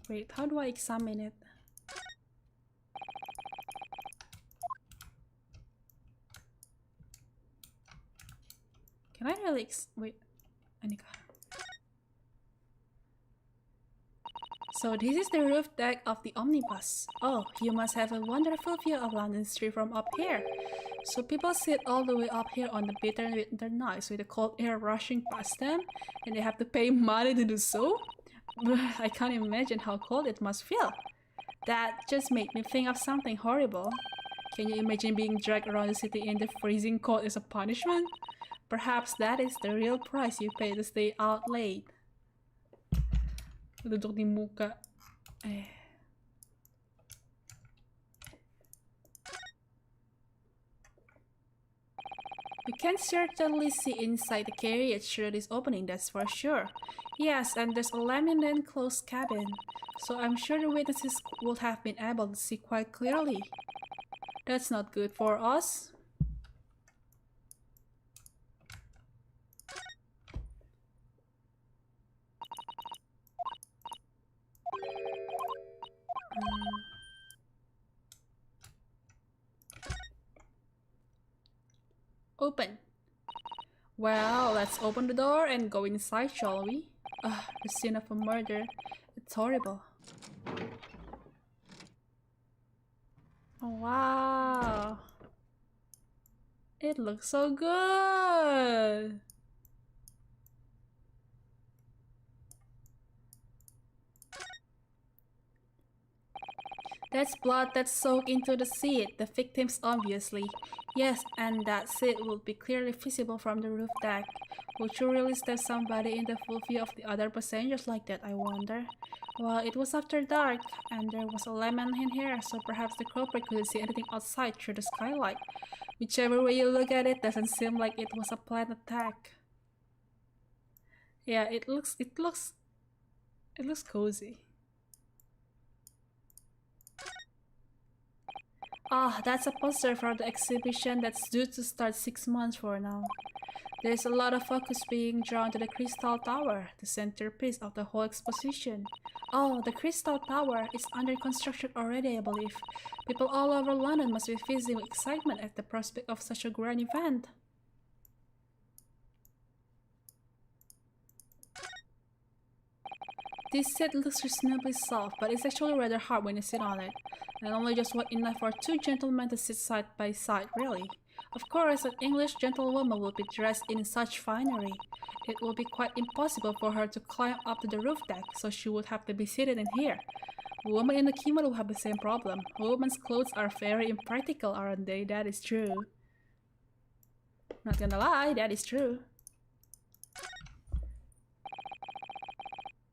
Wait, how do I examine it? Can I really wait, Anika. So this is the roof deck of the omnibus. Oh, you must have a wonderful view of London Street from up here. So people sit all the way up here on the bitter winter nights with the cold air rushing past them, and they have to pay money to do so? I can't imagine how cold it must feel. That just made me think of something horrible. Can you imagine being dragged around the city in the freezing cold as a punishment? Perhaps that is the real price you pay to stay out late. Duduk di muka. We can certainly see inside the carriage through this opening, that's for sure. Yes, and there's a lamp and closed cabin, so I'm sure the witnesses would have been able to see quite clearly. That's not good for us. Open. Well, let's open the door and go inside, shall we? The scene of a murder. It's horrible. Oh, wow. It looks so good. That's blood that's soaked into the seat, the victim's obviously. Yes, and that seat would be clearly visible from the roof deck. Would you really step somebody in the full view of the other passengers like that, I wonder? Well, it was after dark, and there was a lemon in here, so perhaps the culprit couldn't see anything outside through the skylight. Whichever way you look at it, doesn't seem like it was a planned attack. Yeah, it looks cozy. Ah, that's a poster for the exhibition that's due to start 6 months from now. There's a lot of focus being drawn to the Crystal Tower, the centerpiece of the whole exposition. Oh, the Crystal Tower is under construction already, I believe. People all over London must be fizzing with excitement at the prospect of such a grand event. This seat looks reasonably soft, but it's actually rather hard when you sit on it. And only just wide enough for two gentlemen to sit side by side, really. Of course, an English gentlewoman will be dressed in such finery. It will be quite impossible for her to climb up to the roof deck, so she would have to be seated in here. A woman in the kimono will have the same problem. Women's clothes are very impractical, aren't they? That is true. Not gonna lie, that is true.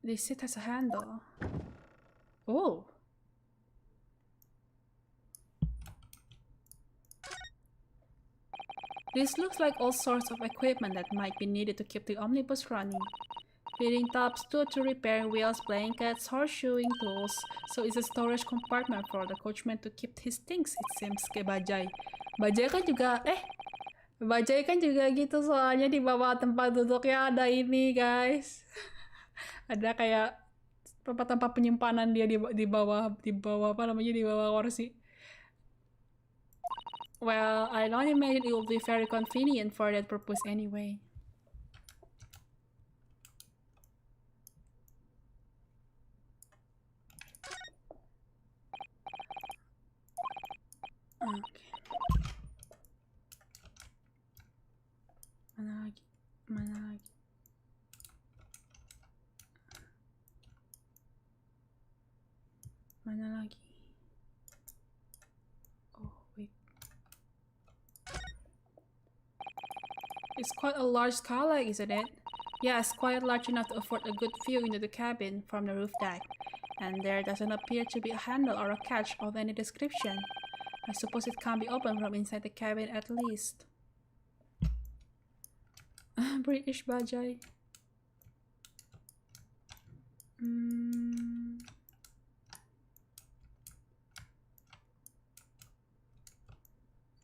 This seat has a handle. Oh. This looks like all sorts of equipment that might be needed to keep the omnibus running. Feeding tubs, tools to repair, wheels, blankets, horseshoeing tools. So it's a storage compartment for the coachman to keep his things, it seems. Kayak bajai. Bajai kan juga gitu, soalnya di bawah tempat duduknya ada ini, guys. Ada kayak tempat penyimpanan dia di bawah apa namanya, di bawah kursi. Well, I don't imagine it will be very convenient for that purpose anyway. Okay. Mana lagi? Oh, wait. It's quite a large skylight, isn't it? Yes, quite large enough to afford a good view into the cabin from the roof deck. And there doesn't appear to be a handle or a catch of any description. I suppose it can't be opened from inside the cabin at least. British bajai.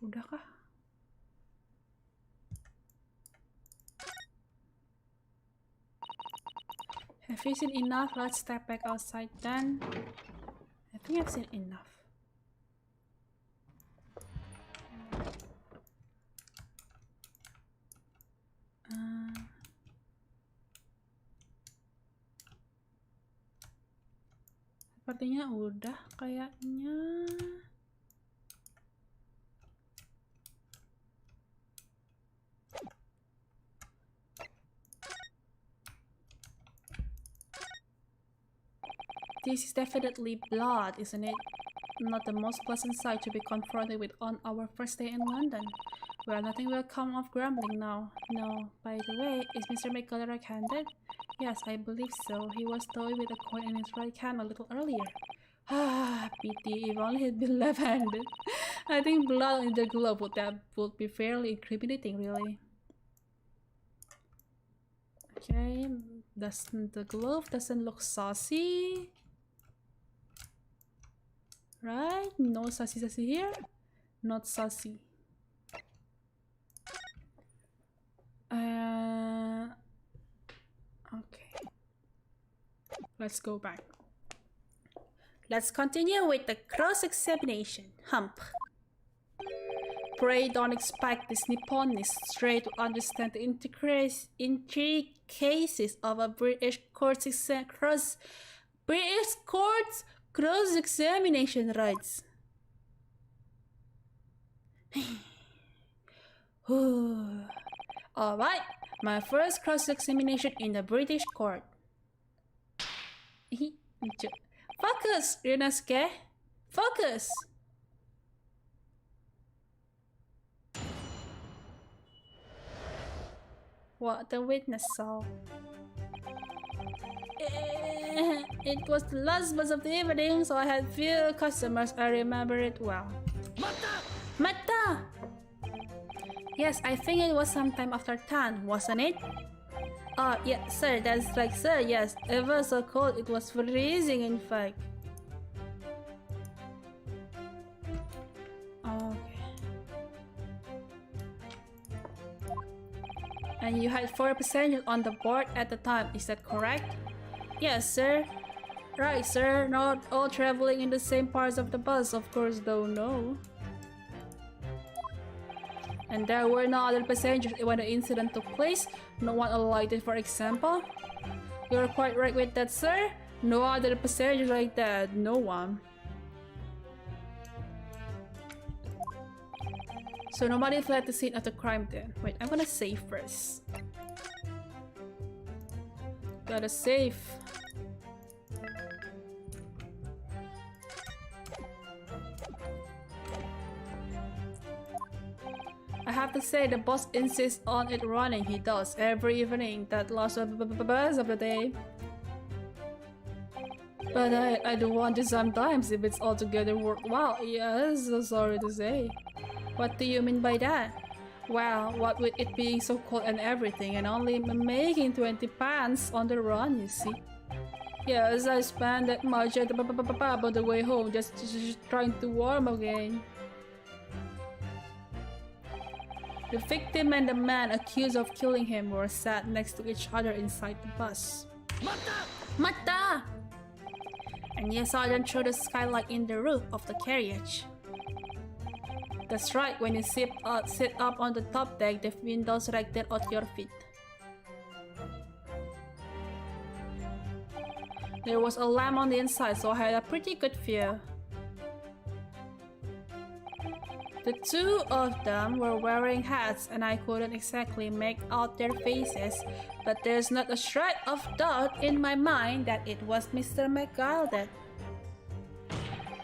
Udah kah? Have you seen enough? Let's step back outside then. I think I've seen enough. Sepertinya udah kayaknya. This is definitely blood, isn't it? Not the most pleasant sight to be confronted with on our first day in London. Well, nothing will come of grumbling now. No, by the way, is Mr. McCullough right-handed? Yes, I believe so. He was toying with a coin in his right hand a little earlier. Ah, pity. If only he'd been left-handed. I think blood in the glove would be fairly incriminating, really. Okay, the glove doesn't look saucy. Right? No sassy here. Not sassy. Okay. Let's go back. Let's continue with the cross-examination. Hump. Pray don't expect this Nipponist stray to understand the intricacies of a British court's cross-examination rights. Alright, my first cross-examination in the British court. Focus, Ryunosuke! Focus! What the witness saw. It was the last bus of the evening, so I had few customers. I remember it well. Mata! Yes, I think it was sometime after 10, wasn't it? Oh, yeah, sir, that's right, sir, yes. It was so cold, it was freezing, in fact. Okay. And you had 4 passengers on the board at the time, is that correct? Yes, sir. Right, sir. Not all traveling in the same parts of the bus, of course, though, no. And there were no other passengers when the incident took place? No one alighted, for example? You're quite right with that, sir. No other passengers like that. No one. So nobody fled the scene of the crime then. Wait, I'm gonna save first. Gotta save. I have to say, the boss insists on it running. He does every evening. That last of the day. But I do wonder sometimes if it's altogether worthwhile. Yes, so sorry to say. What do you mean by that? Well, what with it being so cold and everything, and only making 20 pounds on the run, you see. Yes, I spent that much at on the way home just trying to warm again. The victim and the man accused of killing him were sat next to each other inside the bus. Mata! And you saw them through the skylight in the roof of the carriage. That's right, when you sit up on the top deck, the windows right there at your feet. There was a lamp on the inside, so I had a pretty good view. The two of them were wearing hats, and I couldn't exactly make out their faces, but there's not a shred of doubt in my mind that it was Mr. McGaldet.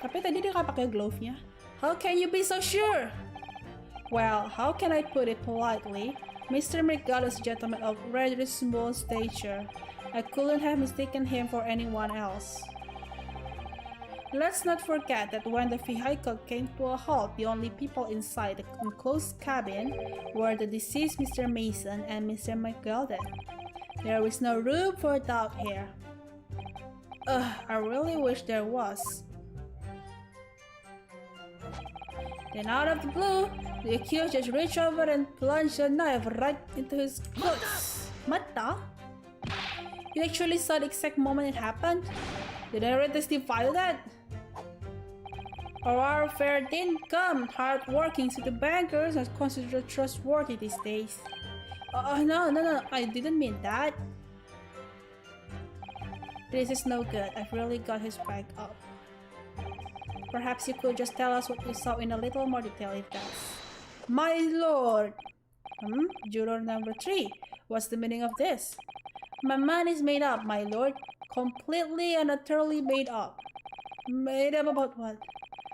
Tapi tadi dia nggak pakai glove-nya. How can you be so sure? Well, how can I put it politely? Mr. McGallet is a gentleman of rather small stature. I couldn't have mistaken him for anyone else. Let's not forget that when the vehicle came to a halt, the only people inside the enclosed cabin were the deceased Mr. Mason and Mr. McGaldet. There is no room for doubt here. I really wish there was. Then out of the blue, the accused just reached over and plunged a knife right into his clothes. Mata? You actually saw the exact moment it happened? Did I really testify that? Our fair income, hard-working city bankers are considered trustworthy these days. No, I didn't mean that. This is no good. I've really got his back up. Perhaps you could just tell us what you saw in a little more detail if that's... My lord! Juror number 3. What's the meaning of this? My mind is made up, my lord. Completely and utterly made up. Made up about what?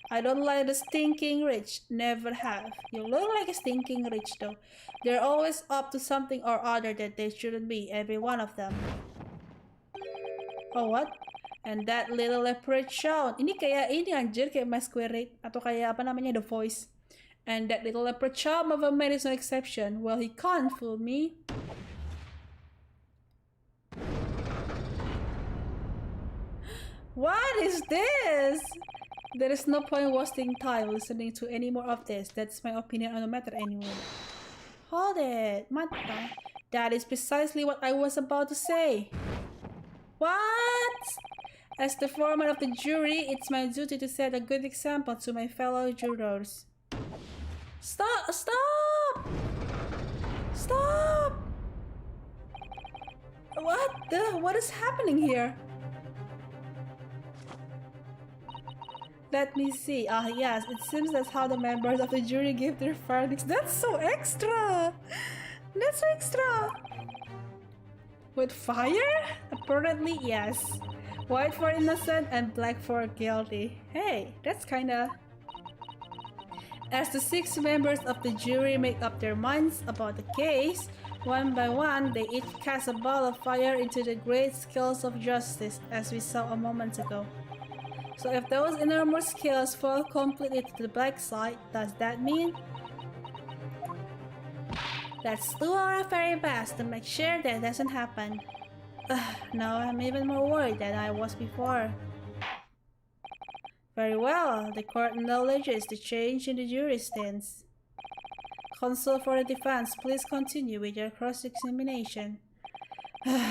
I don't like the stinking rich. Never have. You look like a stinking rich though. They're always up to something or other that they shouldn't be, every one of them. Oh, what? And that little leprechaun. Ini kayak ini anjir, kayak Masquerade. Atau kayak apa namanya, The Voice. And that little leprechaun of a man is no exception. Well, he can't fool me. What is this? There is no point wasting time listening to any more of this. That's my opinion on the matter anyway. Hold it, Mata. That is precisely what I was about to say. What? As the foreman of the jury, it's my duty to set a good example to my fellow jurors. Stop! Stop! Stop! What is happening here? Let me see. Yes, it seems that's how the members of the jury give their verdicts. That's so extra! That's so extra! With fire? Apparently, yes. White for innocent and black for guilty. Hey, that's kinda... As the 6 members of the jury make up their minds about the case, one by one, they each cast a ball of fire into the great scales of justice, as we saw a moment ago. So if those enormous scales fall completely to the black side, does that mean? Let's do our very best to make sure that doesn't happen. Now I'm even more worried than I was before. Very well, the court acknowledges the change in the jury stance. Counsel for the defense, please continue with your cross-examination.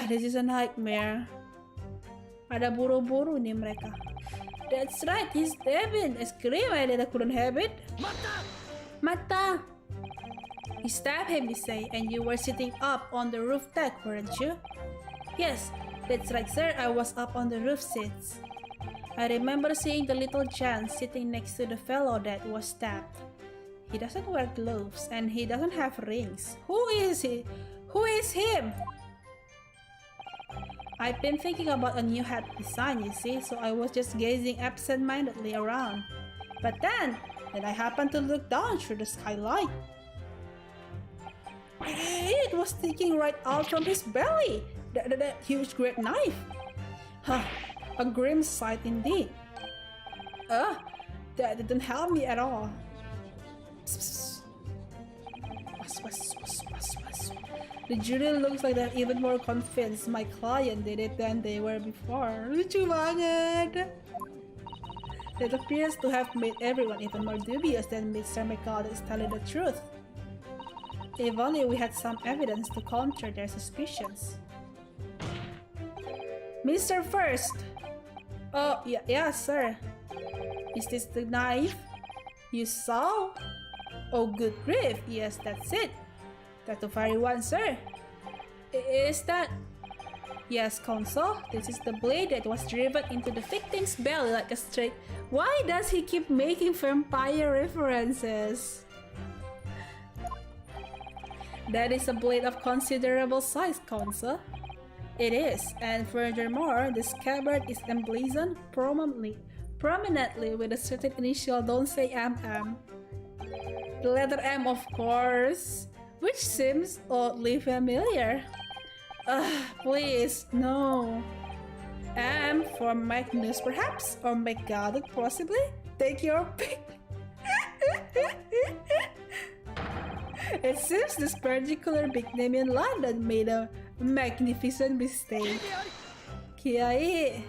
This is a nightmare. Ada buru-buru nih mereka. That's right, he's Devin. Scream that I couldn't have it. Mata! Mata! You stabbed him, you say, and you were sitting up on the roof deck, weren't you? Yes, that's right, sir. I was up on the roof seats. I remember seeing the little Jan sitting next to the fellow that was stabbed. He doesn't wear gloves and he doesn't have rings. Who is he? Who is him? I've been thinking about a new hat design, you see, so I was just gazing absent-mindedly around. But then I happened to look down through the skylight. It was sticking right out from his belly! That huge great knife! Huh, a grim sight indeed. That didn't help me at all. The jury looks like they're even more convinced my client did it than they were before. Lucu banget! It appears to have made everyone even more dubious than Mr. McCall is telling the truth. If only we had some evidence to counter their suspicions. Mr. First! Oh, yeah, sir. Is this the knife you saw? Oh, good grief, yes, that's it. That's the very one, sir. Is that... Yes, Counsel, this is the blade that was driven into the victim's belly like a straight... Why does he keep making vampire references? That is a blade of considerable size, Counsel. It is, and furthermore, the scabbard is emblazoned prominently with a certain initial, don't say MM. The letter M, of course, which seems oddly familiar. Please, no. M for Magnus, perhaps? Or McGoddard, possibly? Take your pick. It seems this particular big name in London made a magnificent mistake. Kiai.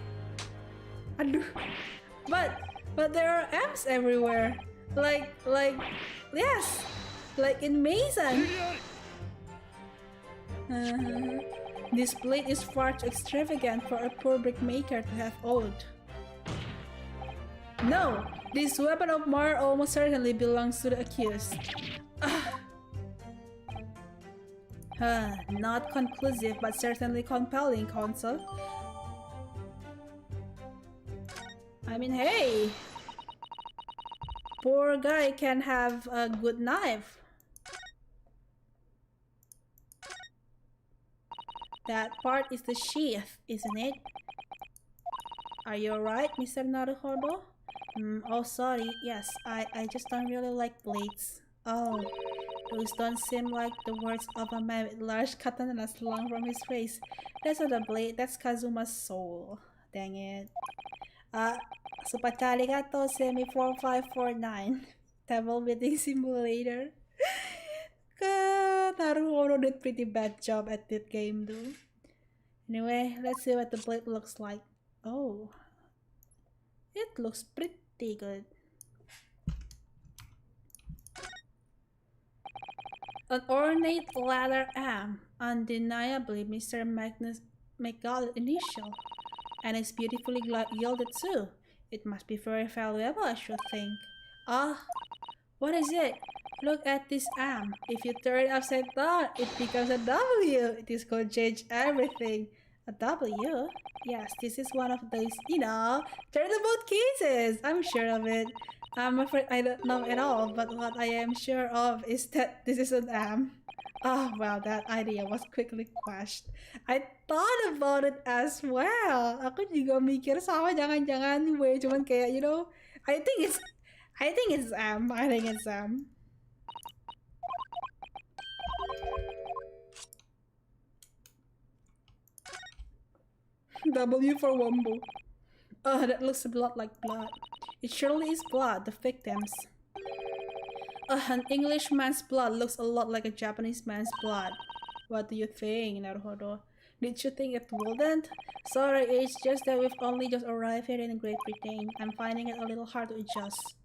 Aduh. But there are M's everywhere. Yes. Like in Mason. This blade is far too extravagant for a poor brickmaker to have owned. No, this weapon of murder almost certainly belongs to the accused. Not conclusive, but certainly compelling, Counsel. I mean, hey! Poor guy can have a good knife. That part is the sheath, isn't it? Are you alright, Mr. Naruhodo? Oh, sorry. Yes, I just don't really like blades. Oh, those don't seem like the words of a man with large katana slung from his face. That's not a blade, that's Kazuma's soul. Dang it. Super arigato semi4549. Table meeting simulator. Naruhodo did pretty bad job at that game though. Anyway, let's see what the blade looks like. Oh, it looks pretty good. An ornate leather M, undeniably Mr. Magnus McGoll's initial, and it's beautifully gilded too. It must be very valuable, I should think. What is it? Look at this M. If you turn it upside down, it becomes a W. It is going to change everything. A W? Yes, this is one of those, turnabout cases. I'm sure of it. I'm afraid I don't know at all, but what I am sure of is that this is an M. Oh, well, that idea was quickly quashed. I thought about it as well. Aku juga mikir sama, jangan-jangan gue cuman kayak, I think it's M. I think it's M. W for Wombo. Oh, that looks a lot like blood. It surely is blood, the victim's. An Englishman's blood looks a lot like a Japanese man's blood. What do you think, Naruhodo? Did you think it wouldn't? Sorry, it's just that we've only just arrived here in Great Britain. I'm finding it a little hard to adjust.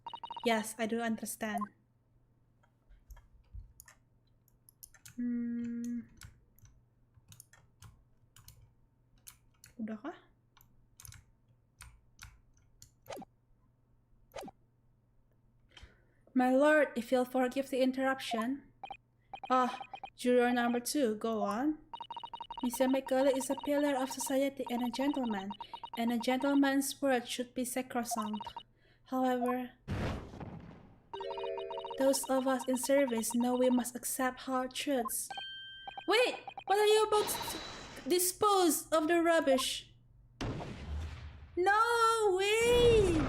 Yes, I do understand. Udah kah? My lord, if you'll forgive the interruption. Juror number 2, go on. Mr. McCullough is a pillar of society and a gentleman's word should be sacrosanct. However, those of us in service know we must accept hard truths. Wait! What are you about to dispose of the rubbish? No! Wait!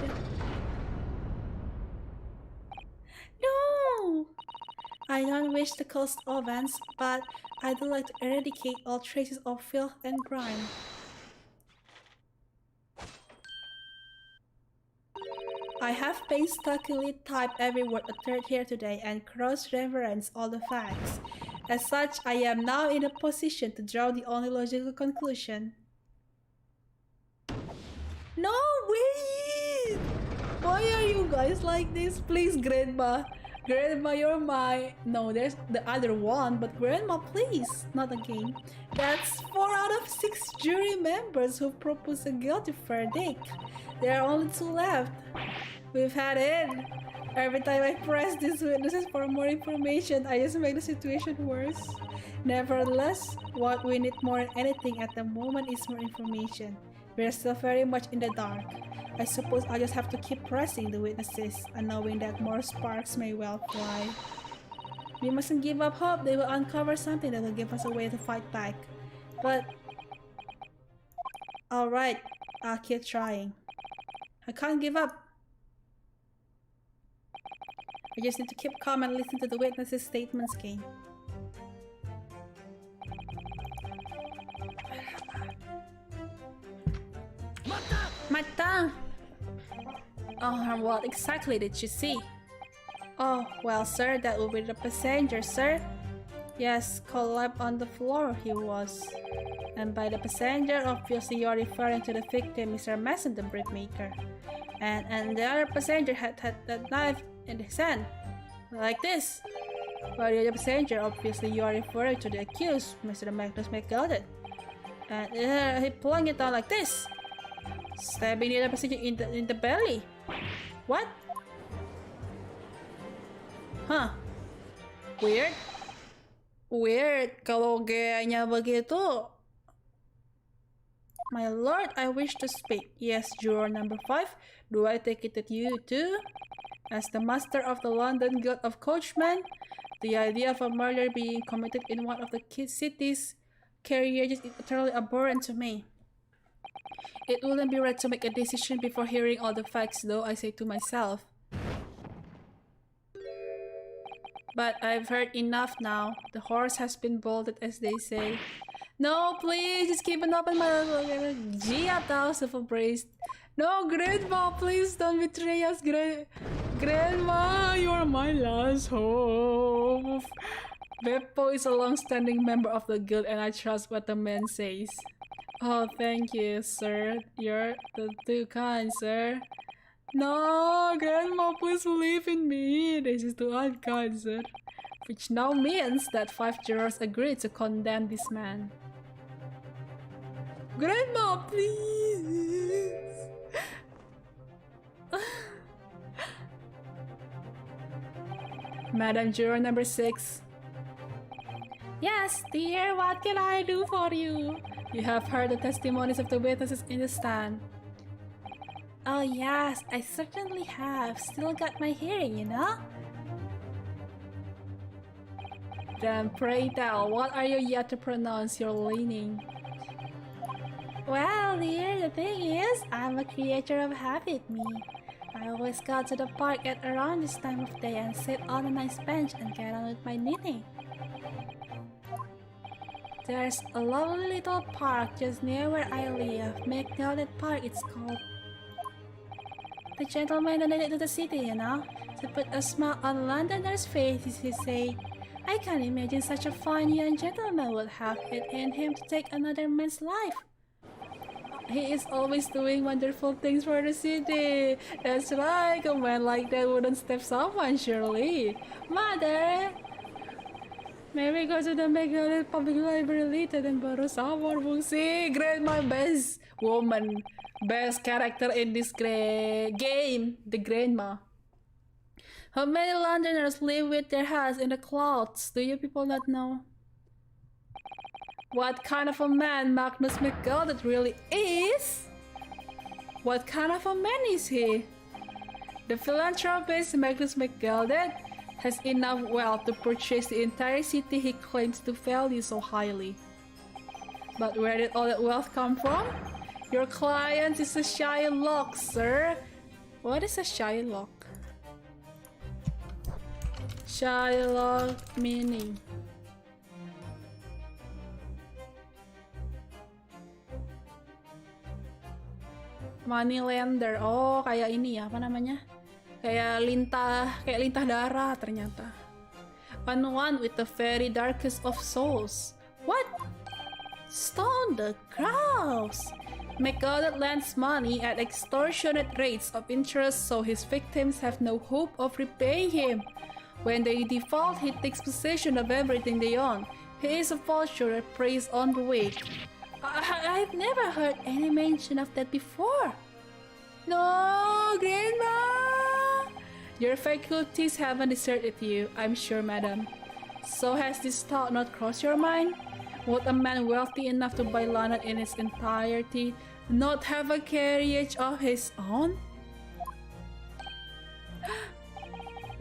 No! I don't wish to cause offense, but I do like to eradicate all traces of filth and grime. I have painstakingly typed every word uttered here today and cross-referenced all the facts. As such, I am now in a position to draw the only logical conclusion. No, wait! Why are you guys like this? Please, Grandma. Grandma, you're my... No, there's the other one, but Grandma, please. Not again. That's 4 out of 6 jury members who proposed a guilty verdict. There are only 2 left. We've had it. Every time I press these witnesses for more information, I just make the situation worse. Nevertheless, what we need more than anything at the moment is more information. We're still very much in the dark. I suppose I'll just have to keep pressing the witnesses, and knowing that more sparks may well fly. We mustn't give up hope they will uncover something that will give us a way to fight back. But... alright, I'll keep trying. I can't give up. I just need to keep calm and listen to the witnesses' statements again. Mata! Oh, what exactly did you see? Oh, well, sir, that would be the passenger, sir. Yes, collapsed on the floor he was. And by the passenger, obviously you're referring to the victim, Mr. Mason, the brickmaker. And the other passenger had that knife in his hand, like this. By the other passenger, obviously you are referring to the accused, Mr. Magnus McGilded. And he plunged it down like this, stabbing the other passenger in the belly. What? Huh? Weird. Weird kalau gayanya begitu. My lord, I wish to speak. Yes, juror number 5. Do I take it that you too? As the master of the London Guild of Coachmen, the idea of a murder being committed in one of the city's carriages is utterly abhorrent to me. It wouldn't be right to make a decision before hearing all the facts, though, I say to myself. But I've heard enough now. The horse has been bolted, as they say. No, please, just keep an open mind. Atau self-praised. No, Grandma, please don't betray us, Grandma, you're my last hope. Beppo is a long-standing member of the guild, and I trust what the man says. Oh, thank you, sir. You're too kind, sir. No, Grandma, please believe in me. This is too unkind, sir. Which now means that 5 jurors agreed to condemn this man. Grandma, please. Madam Juror number 6. Yes, dear, what can I do for you? You have heard the testimonies of the witnesses in the stand. Oh yes, I certainly have. Still got my hearing, you know? Then pray tell, what are you yet to pronounce your leaning? Well, dear, the thing is, I'm a creature of habit, me. I always go to the park at around this time of day and sit on a nice bench and get on with my knitting. There's a lovely little park just near where I live. Magnolia Park it's called. The gentleman donated to the city, you know, to put a smile on Londoners' faces, he said. I can't imagine such a fine young gentleman would have it in him to take another man's life. He is always doing wonderful things for the city. That's right, a man like that wouldn't stab someone, surely. Mother! May we go to the Magnolia Public Library later and borrow some more books? See, Grandma, best woman, best character in this game, the Grandma. How many Londoners live with their heads in the clouds? Do you people not know? What kind of a man Magnus McGilded really is? What kind of a man is he? The philanthropist Magnus McGilded has enough wealth to purchase the entire city he claims to value so highly. But where did all that wealth come from? Your client is a Shylock, sir. What is a Shylock? Shylock meaning. Moneylender. Oh, kayak ini ya, apa namanya? Kayak lintah darah ternyata. And one with the very darkest of souls. What? Stone the crows. McGoddard lends money at extortionate rates of interest so his victims have no hope of repaying him. When they default, he takes possession of everything they own. He is a vulture that preys on the weak. I've never heard any mention of that before. No, Grandma! Your faculties haven't deserted you, I'm sure, madam. So has this thought not crossed your mind? Would a man wealthy enough to buy London in its entirety not have a carriage of his own?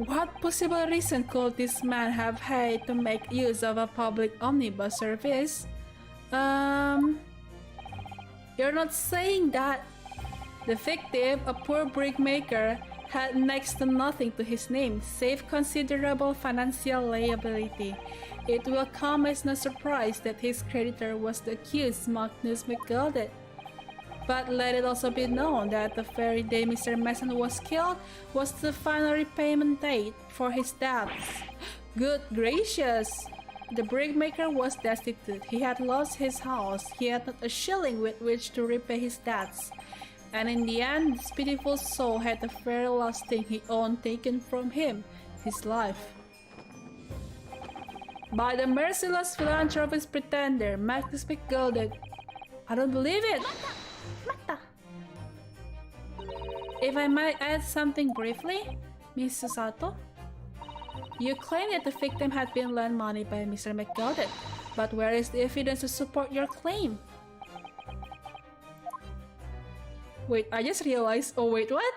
What possible reason could this man have had to make use of a public omnibus service? You're not saying that. The victim, a poor brickmaker, had next to nothing to his name, save considerable financial liability. It will come as no surprise that his creditor was the accused Magnus McGoddard. But let it also be known that the very day Mr. Mason was killed was the final repayment date for his debts. Good gracious! The brickmaker was destitute. He had lost his house. He had not a shilling with which to repay his debts. And in the end, this pitiful soul had the very last thing he owned taken from him, his life. By the merciless philanthropist pretender, Magnus McGoddard. I don't believe it! If I might add something briefly, Miss Susato? You claim that the victim had been lent money by Mr. McGoddard, but where is the evidence to support your claim? Wait, I just realized. Oh, wait, what?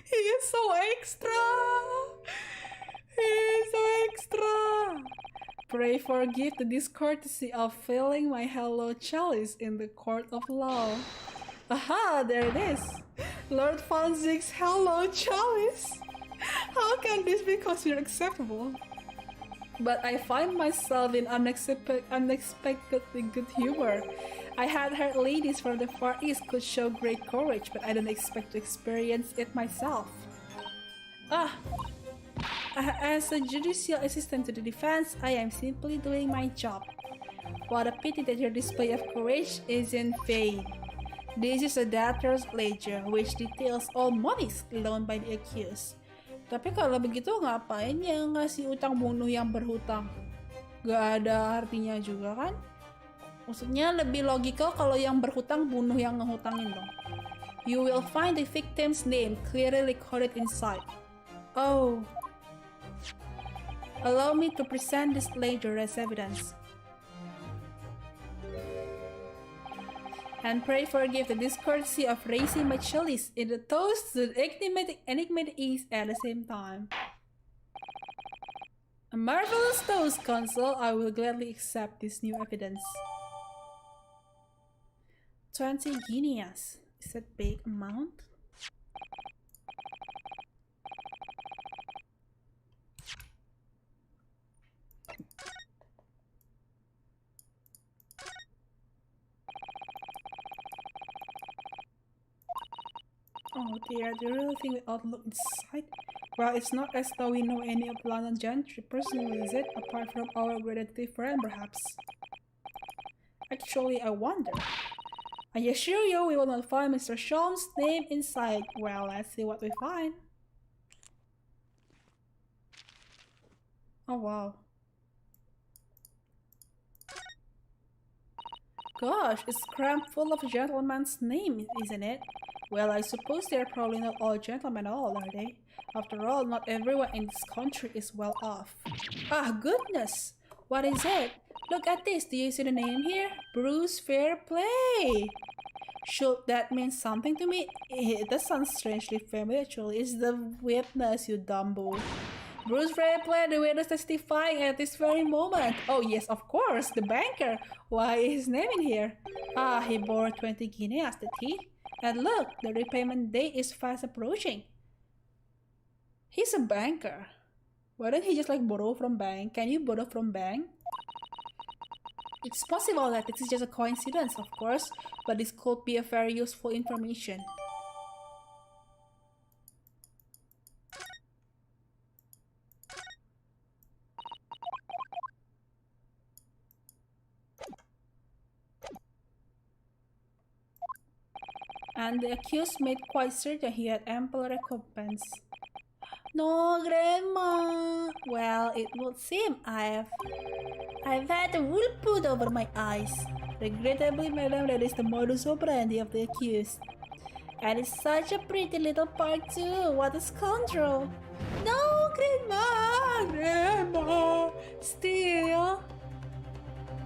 He is so extra! He is so extra! Pray forgive the discourtesy of filling my hello chalice in the court of law. Aha, there it is! Lord Fonzig's hello chalice! How can this be considered acceptable? But I find myself in unexpectedly good humor. I had heard ladies from the Far East could show great courage, but I didn't expect to experience it myself. As a judicial assistant to the defense, I am simply doing my job. What a pity that your display of courage is in vain. This is a debtor's ledger which details all monies loaned by the accused. Tapi kalau begitu ngapain ya ngasih utang bunuh yang berhutang? Gak ada artinya juga kan? Maksudnya lebih logikal kalau yang berhutang bunuh yang ngehutangin dong. You will find the victim's name clearly recorded inside. Oh. Allow me to present this ledger as evidence. And pray forgive the discourtesy of raising my chalice in the toast to the enigmatic ease at the same time. A marvelous toast, Consul. I will gladly accept this new evidence. 20 guineas. Is that big amount? Oh dear, do you really think we ought to look inside? Well, it's not as though we know any of London gentry personally, is it? Apart from our relative friend, perhaps. Actually, I wonder. I assure you we will not find Mr. Sholmes' name inside. Well, let's see what we find. Oh wow. Gosh, it's crammed full of gentlemen's names, isn't it? Well, I suppose they're probably not all gentlemen at all, are they? After all, not everyone in this country is well off. Ah, goodness! What is it? Look at this, do you see the name here? Bruce Fairplay! Should that mean something to me? That sounds strangely familiar, actually. It's the witness, you dumbo. Bruce replayed the witness testifying at this very moment. Oh yes, of course, the banker. Why is his name in here? Ah, he borrowed 20 guineas, did he? And look, the repayment date is fast approaching. He's a banker. Why don't he just like borrow from bank? Can you borrow from bank? It's possible that this is just a coincidence, of course, but this could be a very useful information. And the accused made quite certain he had ample recompense. No, Grandma. Well, it would seem I've had a wool put over my eyes. Regrettably, madam, that is the modus operandi of the accused. And it's such a pretty little part too. What a scoundrel. No, Grandma. Grandma. Still.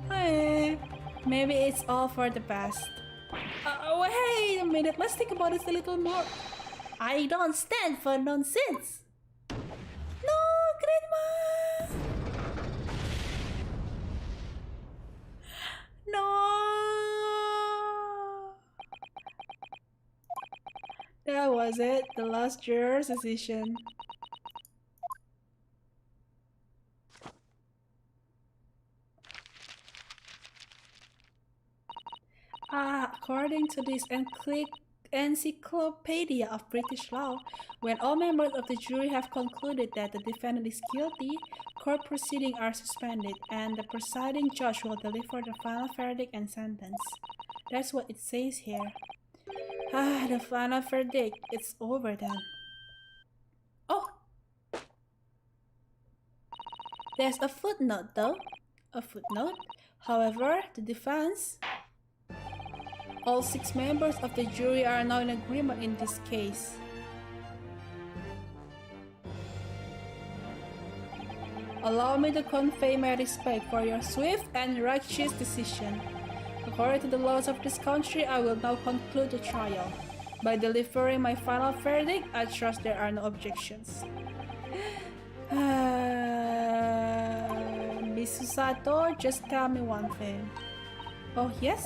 Maybe it's all for the best. Wait a minute. Let's think about this a little more. I don't stand for nonsense. No, Grandma! No! That was it, the last juror's decision. According to this Encyclopedia of British Law, when all members of the jury have concluded that the defendant is guilty, court proceedings are suspended and the presiding judge will deliver the final verdict and sentence. That's what it says here. The final verdict. It's over then. Oh! There's a footnote though. A footnote. However, the defense... All 6 members of the jury are now in agreement in this case. Allow me to convey my respect for your swift and righteous decision. According to the laws of this country, I will now conclude the trial. By delivering my final verdict, I trust there are no objections. Miss Susato, just tell me one thing. Oh yes?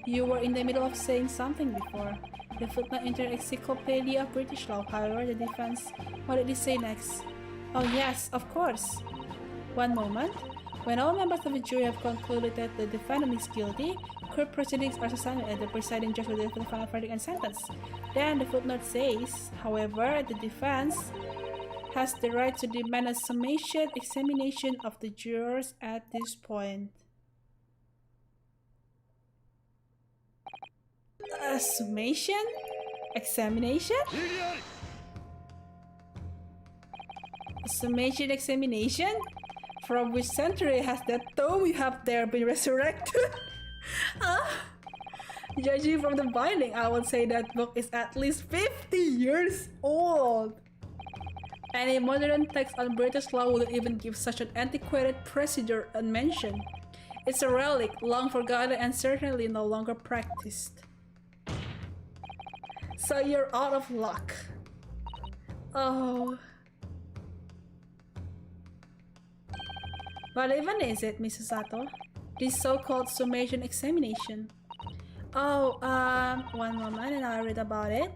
You were in the middle of saying something before. The footnote in the Encyclopedia of British Law, however, the defense... What did he say next? Oh yes, of course. One moment. When all members of the jury have concluded that the defendant is guilty, court proceedings are suspended and the presiding judge will deliver the final verdict and sentence. Then the footnote says, however, the defense has the right to demand a summation examination of the jurors at this point. A summation? Examination? A summation examination? From which century has that tome you have there been resurrected? Judging from the binding, I would say that book is at least 50 years old. Any modern text on British law wouldn't even give such an antiquated procedure a mention. It's a relic, long forgotten and certainly no longer practiced. So you're out of luck. Oh. What even is it, Mrs. Sato? This so-called summation examination. Oh, one moment and I'll read about it.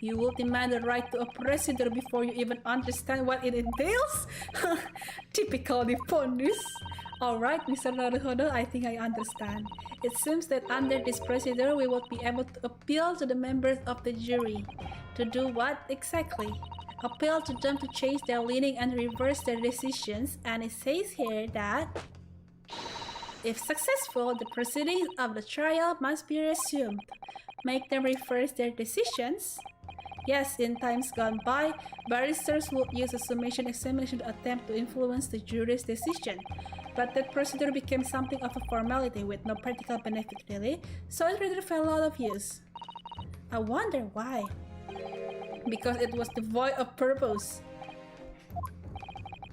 You will demand the right to a procedure before you even understand what it entails? Typical Nipponese. Alright, Mr. Naruhodo, I think I understand. It seems that under this procedure, we will be able to appeal to the members of the jury. To do what exactly? Appeal to them to change their leaning and reverse their decisions, and it says here that if successful, the proceedings of the trial must be resumed. Make them reverse their decisions. Yes, in times gone by, barristers would use a summation examination to attempt to influence the jury's decision. But that procedure became something of a formality with no practical benefit really, so it rather fell out of use. I wonder why. Because it was devoid of purpose.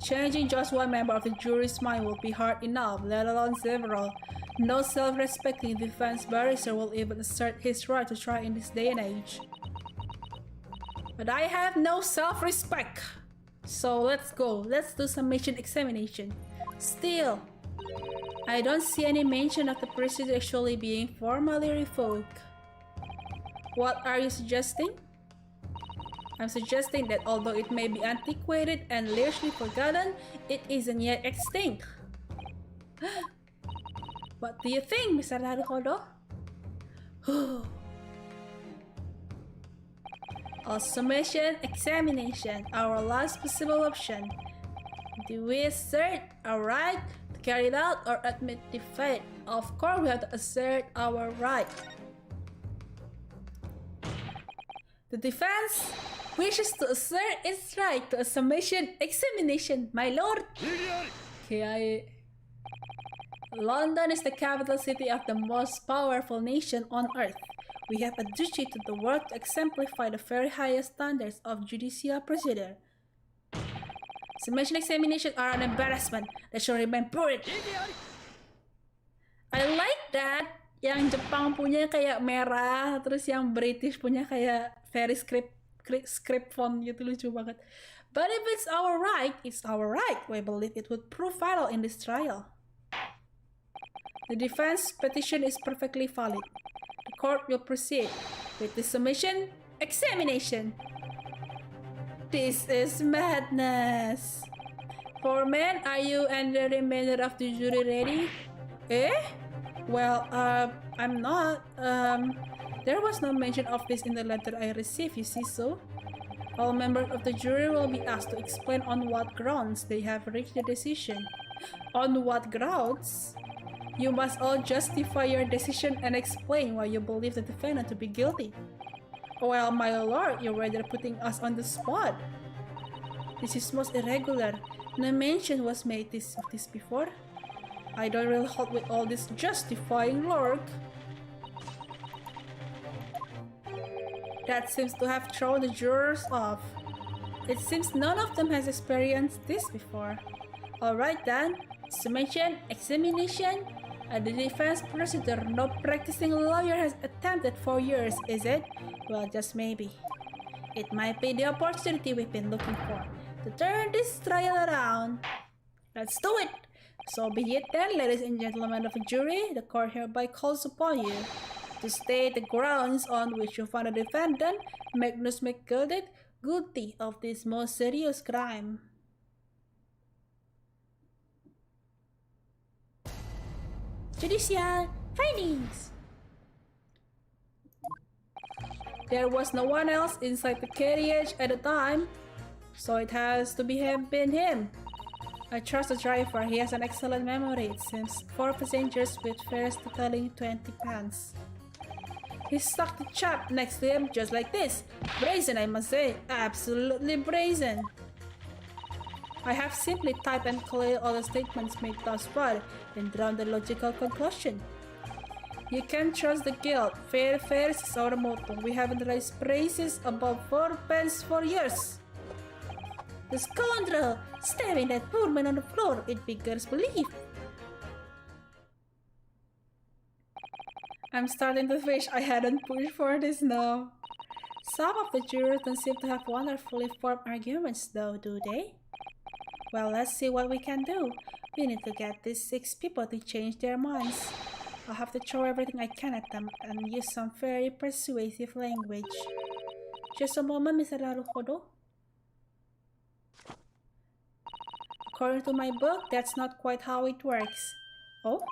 Changing just one member of the jury's mind will be hard enough, let alone several. No self-respecting defense barrister will even assert his right to try in this day and age. But I have no self-respect. So let's go. Let's do summation examination. Still, I don't see any mention of the procedure actually being formally revoked. What are you suggesting? I'm suggesting that although it may be antiquated and largely forgotten, it isn't yet extinct. What do you think, Mr. Naruhodo? A summation examination, our last possible option. Do we assert our right to carry it out or admit defeat? Of course, we have to assert our right. The defense wishes to assert its right to a summation examination, my lord. London is the capital city of the most powerful nation on earth. We have a duty to the world to exemplify the very highest standards of judicial procedure. Summation examinations are an embarrassment that should remain buried. I like that. Yang Jepang punya kayak merah, terus yang British punya kayak very script font gitu, lucu banget. But if it's our right, it's our right. We believe it would prove vital in this trial. The defense petition is perfectly valid. The court will proceed with the summation examination. This is madness. Foreman, are you and the remainder of the jury ready? Eh? Well, I'm not. There was no mention of this in the letter I received, you see so? All members of the jury will be asked to explain on what grounds they have reached the decision. On what grounds? You must all justify your decision and explain why you believe the defendant to be guilty. Well, my lord, you're rather putting us on the spot. This is most irregular. No mention was made of this before. I don't really hold with all this justifying work. That seems to have thrown the jurors off. It seems none of them has experienced this before. Alright then, summation examination. The defense procedure no practicing lawyer has attempted for years, is it? Well, just maybe. It might be the opportunity we've been looking for to turn this trial around. Let's do it! So be it then, ladies and gentlemen of the jury, the court hereby calls upon you to state the grounds on which you find the defendant, Magnus McGirded, guilty of this most serious crime. Judicial findings. There was no one else inside the carriage at the time, so it has to have been him. I trust the driver, he has an excellent memory, it seems. 4 passengers with fares totaling 20 pounds. He stuck the chap next to him just like this. Brazen, I must say. Absolutely brazen. I have simply typed and cleared all the statements made thus far and drawn the logical conclusion. You can't trust the guilt. Fair fares is our motto. We haven't raised prices above 4 pence for years. The scoundrel stabbing that poor man on the floor, it beggars belief. I'm starting to wish I hadn't pushed for this now. Some of the jurors don't seem to have wonderfully formed arguments though, do they? Well, let's see what we can do. We need to get these 6 people to change their minds. I'll have to throw everything I can at them and use some very persuasive language. Just a moment, Mr. Naruhodo. According to my book, that's not quite how it works. Oh?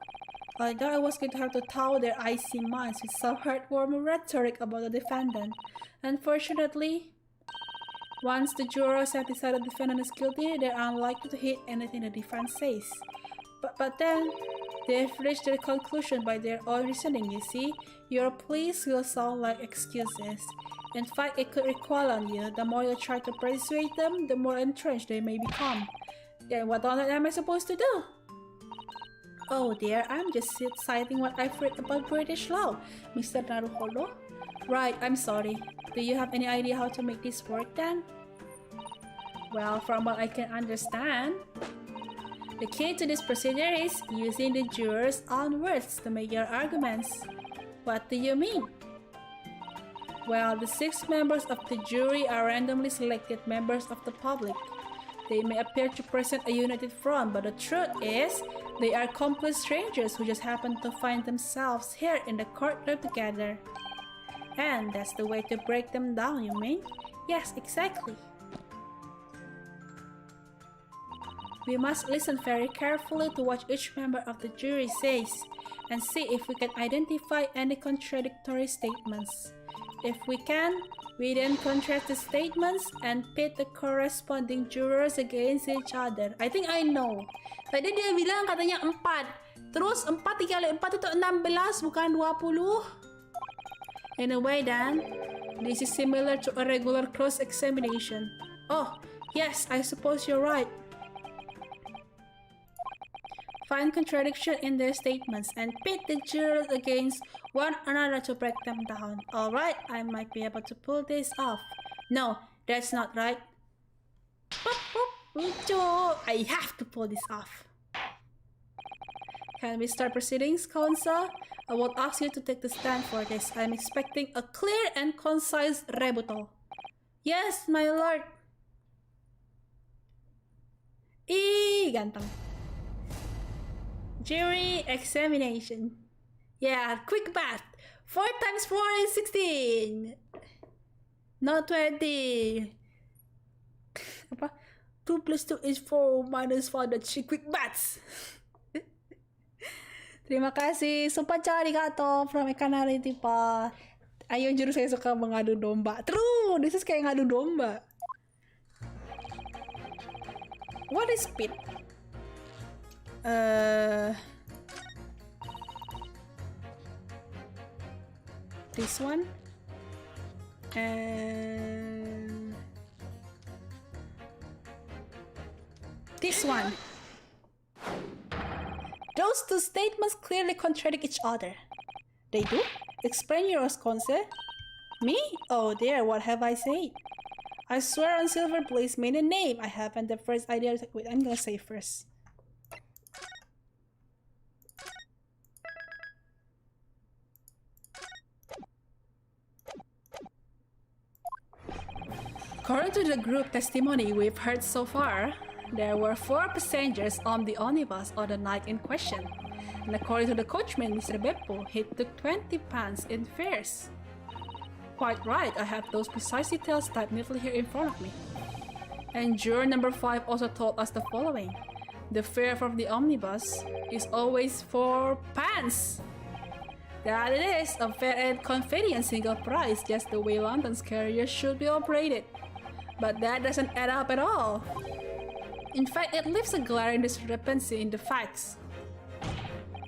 I thought I was going to have to tow their icy minds with some heartwarming rhetoric about the defendant. Unfortunately, once the jurors have decided the defendant is guilty, they're unlikely to hit anything the defense says. But then, they've reached their conclusion by their own reasoning, you see. Your pleas will sound like excuses. In fact, it could recoil on you. The more you try to persuade them, the more entrenched they may become. Then what on earth am I supposed to do? Oh dear, I'm just citing what I've read about British law, Mr. Naruhodo. Right, I'm sorry. Do you have any idea how to make this work then? Well, from what I can understand, the key to this procedure is using the jurors' own words to make your arguments. What do you mean? Well, the 6 members of the jury are randomly selected members of the public. They may appear to present a united front, but the truth is, they are complete strangers who just happen to find themselves here in the courtroom together. And that's the way to break them down, you mean? Yes, exactly. We must listen very carefully to what each member of the jury says and see if we can identify any contradictory statements. If we can, we then contrast the statements and pit the corresponding jurors against each other. I think I know. Tadi dia bilang katanya 4. Terus 4 dikali 4 itu 16 bukan 20. In a way then, this is similar to a regular cross-examination. Oh, yes, I suppose you're right. Find contradiction in their statements and pit the jurors against one another to break them down. Alright, I might be able to pull this off. No, that's not right. I have to pull this off. Can we start proceedings, counsel? I won't ask you to take the stand for this. I'm expecting a clear and concise rebuttal. Yes, my lord. Ganteng. Jury examination. Yeah, quick math. 4 times 4 is 16. Not 20. Apa? 2 plus 2 is 4 minus 4. That's quick maths. Terima kasih. Sumpah cari kato from Ekanarity pa. Ayo juru saya suka mengadu domba. True, this is kayak ngadu domba. What is pit? This one and this one. Those 2 statements clearly contradict each other. They do? Explain yours, Conce. Me? Oh dear, what have I said? I swear on Silver Blaze maiden name, I haven't the first idea. Wait, I'm gonna say first. According to the group testimony we've heard so far, there were 4 passengers on the omnibus on the night in question. And according to the coachman, Mr. Beppo, he took 20 pounds in fares. Quite right, I have those precise details typed neatly here in front of me. And juror number 5 also told us the following. The fare from the omnibus is always 4 pounds. That it is, a fair and convenient single price, just the way London's carriers should be operated. But that doesn't add up at all. In fact, it leaves a glaring discrepancy in the facts.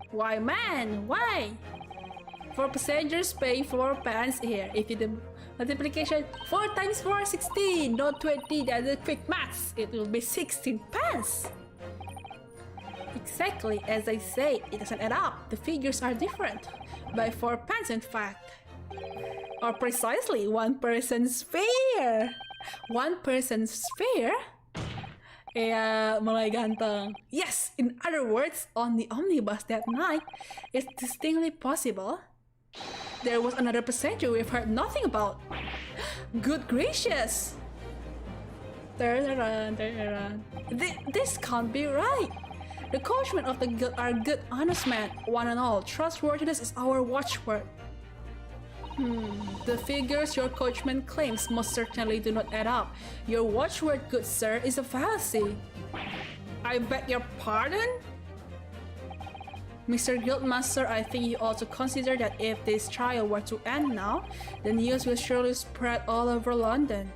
Why man, why? 4 passengers paying 4 pounds here. If you do multiplication, 4 times 4 is 16, not 20, that's a quick maths. It will be 16 pounds. Exactly as I say, it doesn't add up. The figures are different. By 4 pounds in fact. Or precisely 1 person's fare. 1 person's fare? Mulai ganteng. Yes, in other words, on the omnibus that night, it's distinctly possible there was another passenger we've heard nothing about. Good gracious! Turn around. This can't be right. The coachmen of the guild are good, honest men, one and all. Trustworthiness is our watchword. The figures your coachman claims most certainly do not add up. Your watchword, good sir, is a fallacy. I beg your pardon? Mr. Guildmaster, I think you ought to consider that if this trial were to end now, the news will surely spread all over London.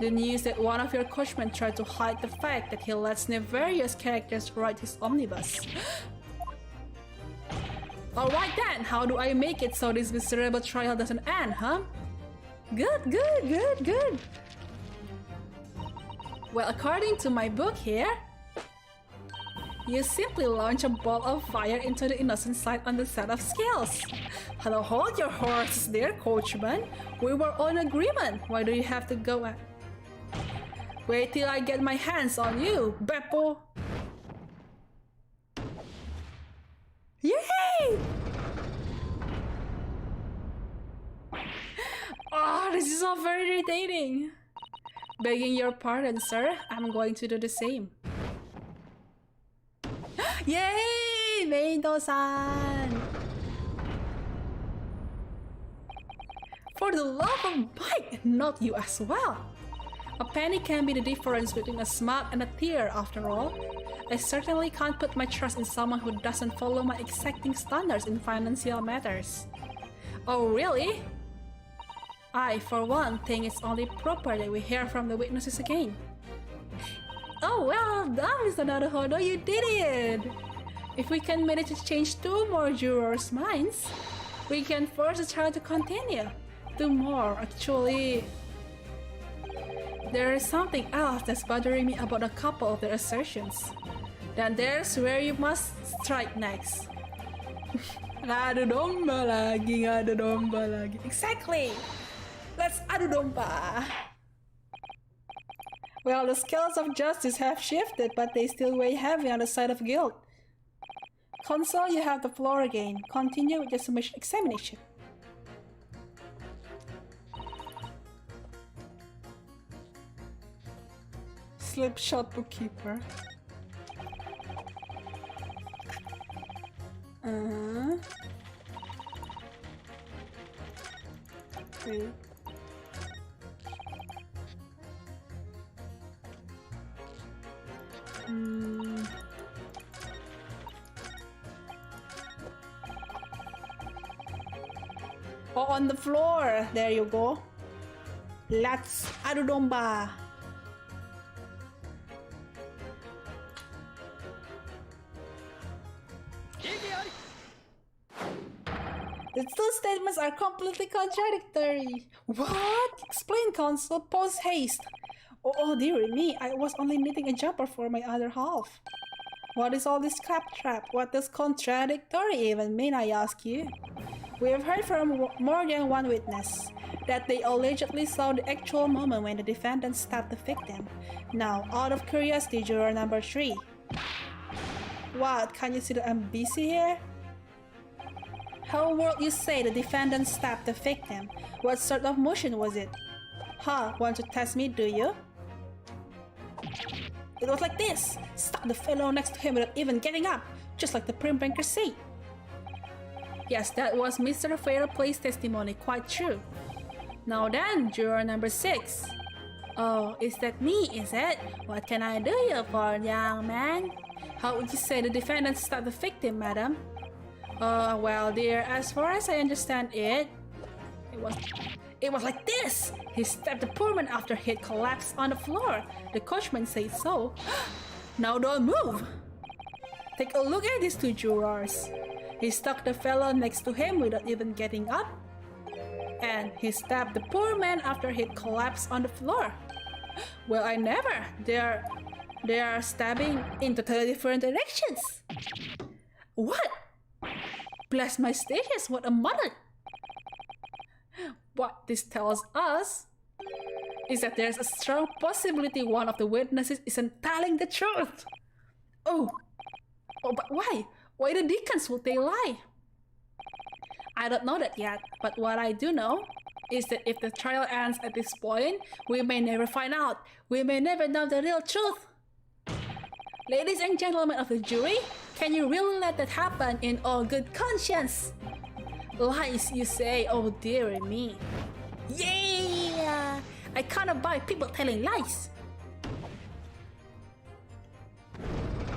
The news that one of your coachmen tried to hide the fact that he lets nefarious characters ride his omnibus. Alright then, how do I make it so this miserable trial doesn't end, huh? Good. Well, according to my book here, you simply launch a ball of fire into the innocent side on the set of scales. Hello, hold your horses there, coachman. We were on agreement. Why do you have to go at... Wait till I get my hands on you, Beppo! Yay! Oh, this is all very irritating. Begging your pardon, sir. I'm going to do the same. Yay! Meido-san! For the love of Mike, not you as well. A penny can be the difference between a smile and a tear, after all. I certainly can't put my trust in someone who doesn't follow my exacting standards in financial matters. Oh, really? I, for one, think it's only proper that we hear from the witnesses again. Oh, well done, Mr. Naruhodo, you did it! If we can manage to change 2 more jurors' minds, we can force the trial to continue. 2 more, actually. There is something else that's bothering me about a couple of their assertions. Then there's where you must strike next. Adu domba lagi. Exactly! Let's adu domba! Well, the scales of justice have shifted, but they still weigh heavy on the side of guilt. Consul, you have the floor again. Continue with the Summation Examination. Slipshot bookkeeper. Wait. Oh, on the floor. There you go. Let's adu domba. The 2 statements are completely contradictory. What? Explain, Consul. Post haste. Oh, dear me. I was only knitting a jumper for my other half. What is all this claptrap? What does contradictory even mean, I ask you? We have heard from more than one witness that they allegedly saw the actual moment when the defendant stabbed the victim. Now, out of curiosity, juror number 3. What? Can you see that I'm busy here? How would you say the defendant stabbed the victim? What sort of motion was it? Huh, want to test me, do you? It was like this! Stuck the fellow next to him without even getting up, just like the prim banker said. Yes, that was Mr. Fairplay's testimony, quite true. Now then, juror number 6. Oh, is that me, is it? What can I do you for, young man? How would you say the defendant stabbed the victim, madam? Well, dear, as far as I understand it was like this! He stabbed the poor man after he had collapsed on the floor. The coachman said so. Now don't move! Take a look at these 2 jurors. He stuck the fellow next to him without even getting up. And he stabbed the poor man after he had collapsed on the floor. Well, I never! They are stabbing in totally different directions! What? Bless my statues, what a muddle! What this tells us is that there's a strong possibility one of the witnesses isn't telling the truth. Oh, but why? Why the deacons would they lie? I don't know that yet, but what I do know is that if the trial ends at this point, we may never find out. We may never know the real truth. Ladies and gentlemen of the jury, can you really let that happen in all good conscience? Lies, you say? Oh dear me. Yeah! I can't abide people telling lies.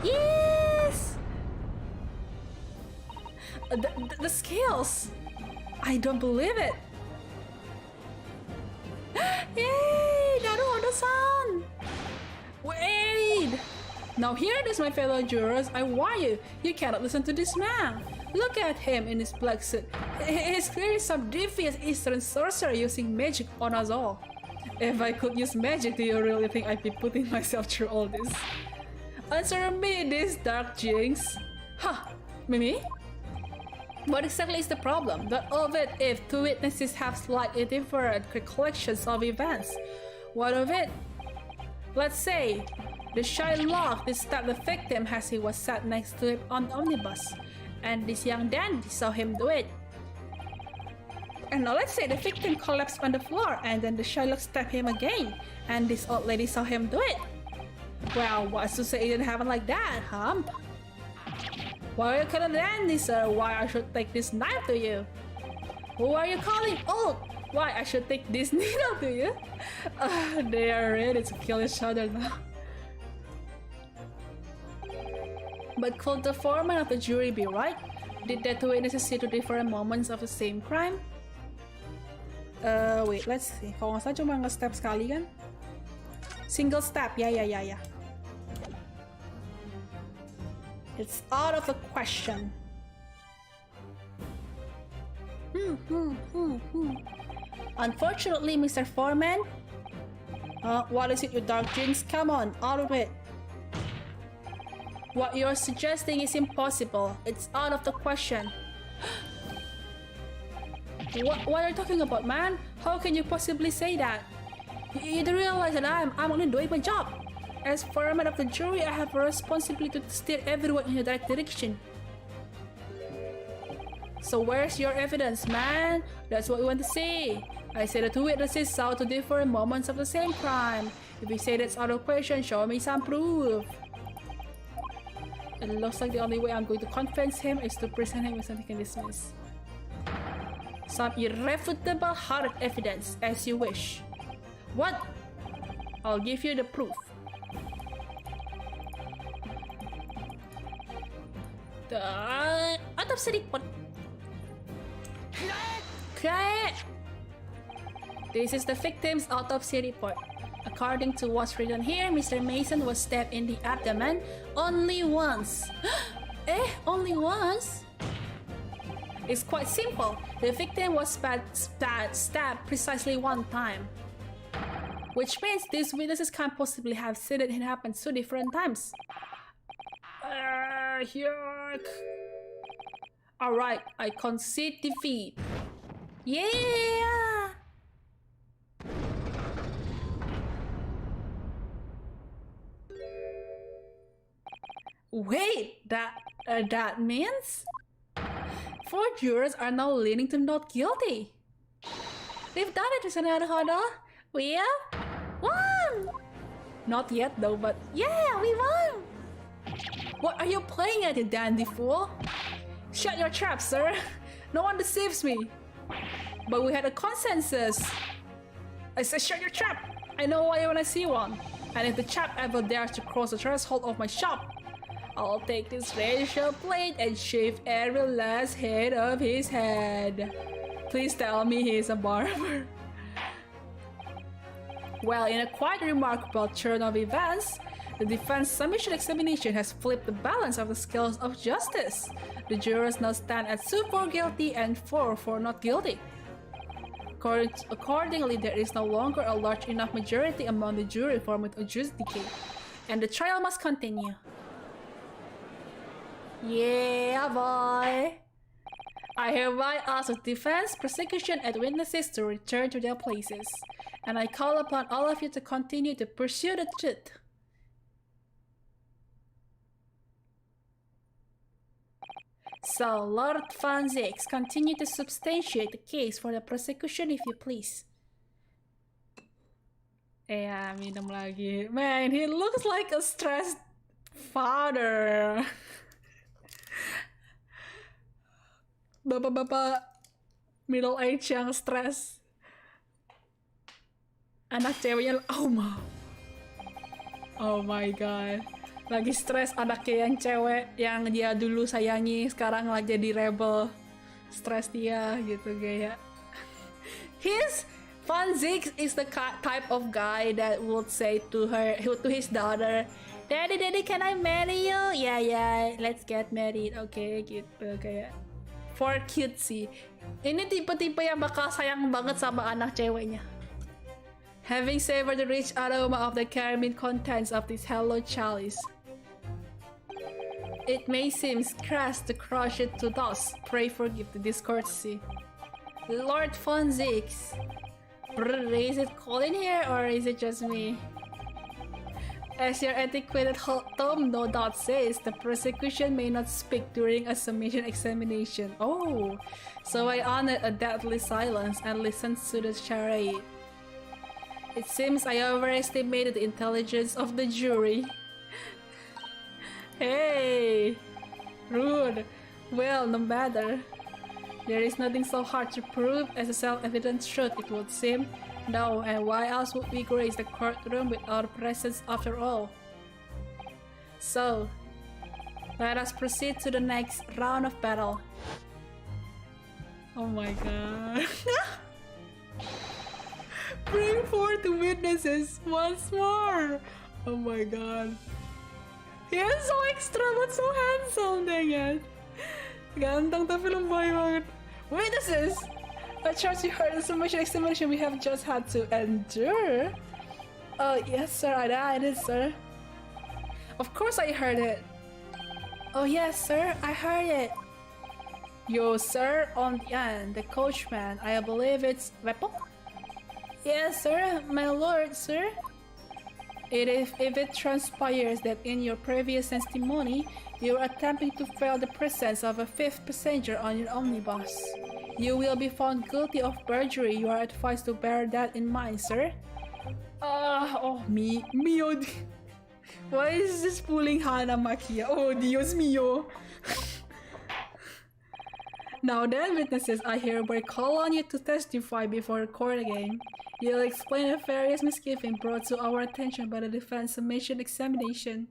Yes! The scales! I don't believe it! Yay! Naruhodo-san! Wait! Now here it is, my fellow jurors. I warn you, you cannot listen to this man. Look at him in his black suit. He is clearly some devious Eastern sorcerer using magic on us all. If I could use magic, do you really think I'd be putting myself through all this? Answer me this, dark jinx. Huh, Mimi? What exactly is the problem? Not of it if 2 witnesses have slightly different recollections of events. What of it Let's say the Shylock disturbed the victim as he was sat next to him on the omnibus, and this young dandy saw him do it. And now let's say the victim collapsed on the floor, and then the Shylock stabbed him again, and this old lady saw him do it. Well, what's to say it didn't happen like that, huh? Why are you calling dandy, sir? Why I should take this knife to you? Who are you calling old? Why I should take this needle to you? They are ready to kill each other now. But could the foreman of the jury be right? Did the two witnesses see two different moments of the same crime? Wait, let's see. Kalau nggak salah cuma nge-step sekali kan? Single step, ya. It's out of the question. Unfortunately, Mr. Foreman. What is it, you dark jeans? Come on, out of it. What you're suggesting is impossible. It's out of the question. What are you talking about, man? How can you possibly say that? You don't realize that I'm only doing my job. As foreman of the jury, I have a responsibility to steer everyone in the right direction. So where's your evidence, man? That's what we want to see. I said the two witnesses saw two different moments of the same crime. If you say that's out of question, show me some proof. It looks like the only way I'm going to convince him is to present him with something he can dismiss. Some irrefutable hard evidence, as you wish. What? I'll give you the proof. The autopsy report. This is the victim's autopsy report. According to what's written here, Mr. Mason was stabbed in the abdomen only once. Only once? It's quite simple. The victim was stabbed precisely one time. Which means these witnesses can't possibly have said it happened two different times. Yuck. Alright, I concede defeat. Yeah! Wait, that means 4 jurors are now leaning to not guilty. They've done it, Mr. Naruhodo. We have won! Not yet though, but yeah, we won! What are you playing at, you dandy fool? Shut your trap, sir. No one deceives me. But we had a consensus. I said shut your trap. I know why when I see one. And if the chap ever dares to cross the threshold of my shop, I'll take this razor blade and shave every last hair of his head. Please tell me he's a barber. Well, in a quite remarkable turn of events, the defense summation examination has flipped the balance of the scales of justice. The jurors now stand at 2 for guilty and 4 for not guilty. Accordingly, there is no longer a large enough majority among the jury for me to adjudicate, and the trial must continue. Yeah, boy! I hereby ask the defense, prosecution, and witnesses to return to their places, and I call upon all of you to continue to pursue the truth. So, Lord Van Zix, continue to substantiate the case for the prosecution if you please. Minum lagi. Man, he looks like a stressed father. Bapak-bapak middle age yang stres. Anak ceweknya, oh my god. Lagi stres anaknya yang cewek yang dia dulu sayangi sekarang lagi jadi rebel. Stres dia gitu kayak. Van Zix is the type of guy that would say to his daughter, Daddy, can I marry you? Yeah, let's get married. Okay, gitu kayak. For cutesy. Ini tipe-tipe yang bakal sayang banget sama anak ceweknya. Having savored the rich aroma of the caramel contents of this hello chalice, it may seem crass to crush it to dust. Pray forgive the discourtesy. Lord Van Zix. Is it cold in here or is it just me? As your antiquated tome no doubt says, the prosecution may not speak during a summation examination. Oh, so I honored a deadly silence and listened to the charade. It seems I overestimated the intelligence of the jury. Hey, rude. Well, no matter. There is nothing so hard to prove as a self-evident truth, it would seem. No, and why else would we grace the courtroom with our presence after all? So, let us proceed to the next round of battle. Oh my god. Bring forth the witnesses once more! Oh my god. He is so extra but so handsome, dang it. Ganteng tapi lembay banget. Witnesses! I trust you heard the summation examination we have just had to endure. Oh, yes, sir, I did, sir. Of course I heard it. Oh, yes, sir, I heard it. Yo, sir, on the end, the coachman, I believe it's Wepo? Yes, sir, my lord, sir. If it transpires that in your previous testimony, you are attempting to fail the presence of a fifth passenger on your omnibus, you will be found guilty of perjury. You are advised to bear that in mind, sir. Mio. Why is this pulling Hana Makia? Oh, Dios mío. Now then, witnesses, I hereby call on you to testify before the court again. You'll explain the various misgivings brought to our attention by the defense summation examination.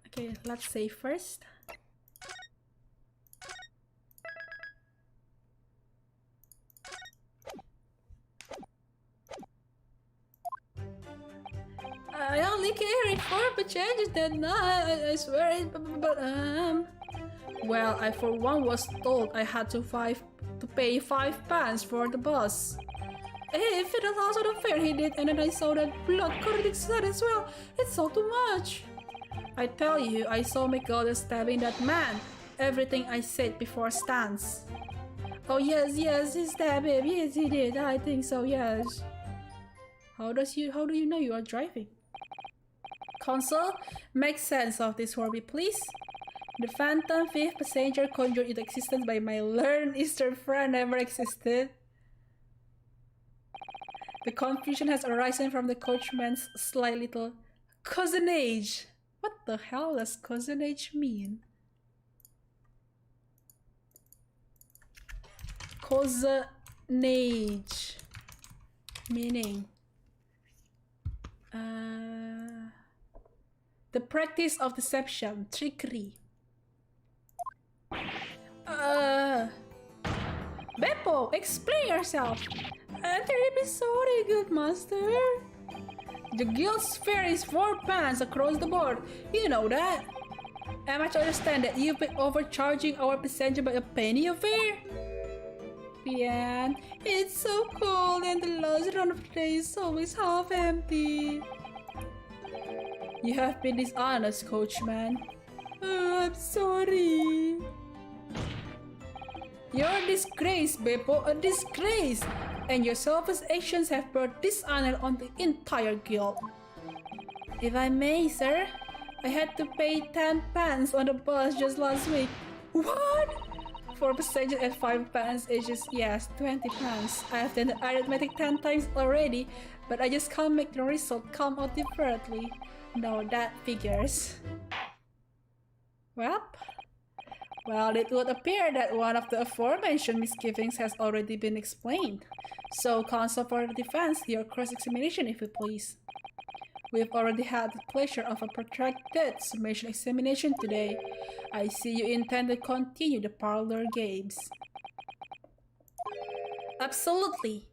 Okay, let's say first. I only carried 4 changes that night, I swear it, but well, I for one was told I had to pay £5 for the bus. If it was also the fare he did, and then I saw that blood curdling blood as well. It's all too much. I tell you, I saw McGolden stabbing that man. Everything I said before stands. Oh yes, he stabbed him. Yes, he did. I think so. Yes. How do you know you are driving? Counsel, make sense of this for me, please. The phantom fifth passenger conjured into existence by my learned Eastern friend never existed. The confusion has arisen from the coachman's slight little cousinage. What the hell does cousinage mean? Cousinage. Meaning. The practice of deception, trickery. Beppo, explain yourself. I'm terribly sorry, good master. The guild's fare is £4 across the board. You know that. Am I to understand that you've been overcharging our passenger by a penny a fare? Pian, it's so cold and the last round of the day is always half empty. You have been dishonest, coachman. Oh, I'm sorry. You're a disgrace, Beppo, a disgrace! And your selfish actions have brought dishonor on the entire guild. If I may, sir, I had to pay £10 on the bus just last week. What? For passengers at £5 is just, yes, £20. I have done the arithmetic 10 times already, but I just can't make the result come out differently. No, that figures. Well, it would appear that one of the aforementioned misgivings has already been explained. So, counsel for the defense, your cross-examination if you please. We've already had the pleasure of a protracted summation examination today. I see you intend to continue the parlor games. Absolutely.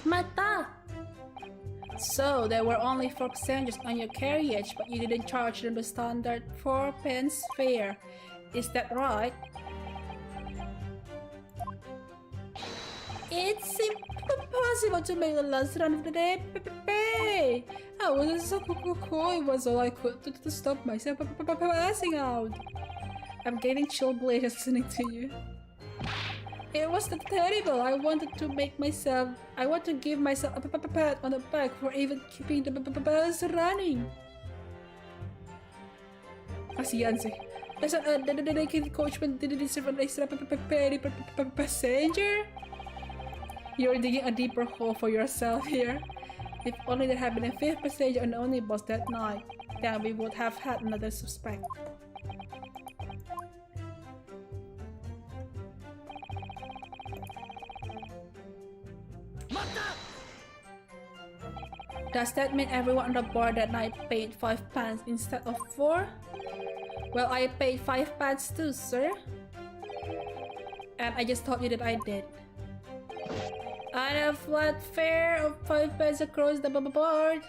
Mata! So, there were only 4 passengers on your carriage, but you didn't charge them the standard 4p fare. Is that right? It's possible to make the last run of the day. I wasn't so cool. It was all I could do to stop myself passing out. I'm getting chill blades listening to you. It was terrible. I want to give myself a pat on the back for even keeping the bus running. Kasihan sih. As a dedicated coachman didn't deserve an extra passenger. You're digging a deeper hole for yourself here. If only there had been a fifth passenger on the only bus that night, then we would have had another suspect. Does that mean everyone on the board that night paid 5 pounds instead of 4? Well, I paid 5 pounds too, sir. And I just told you that I did. And a flat fare of 5 pounds across the board.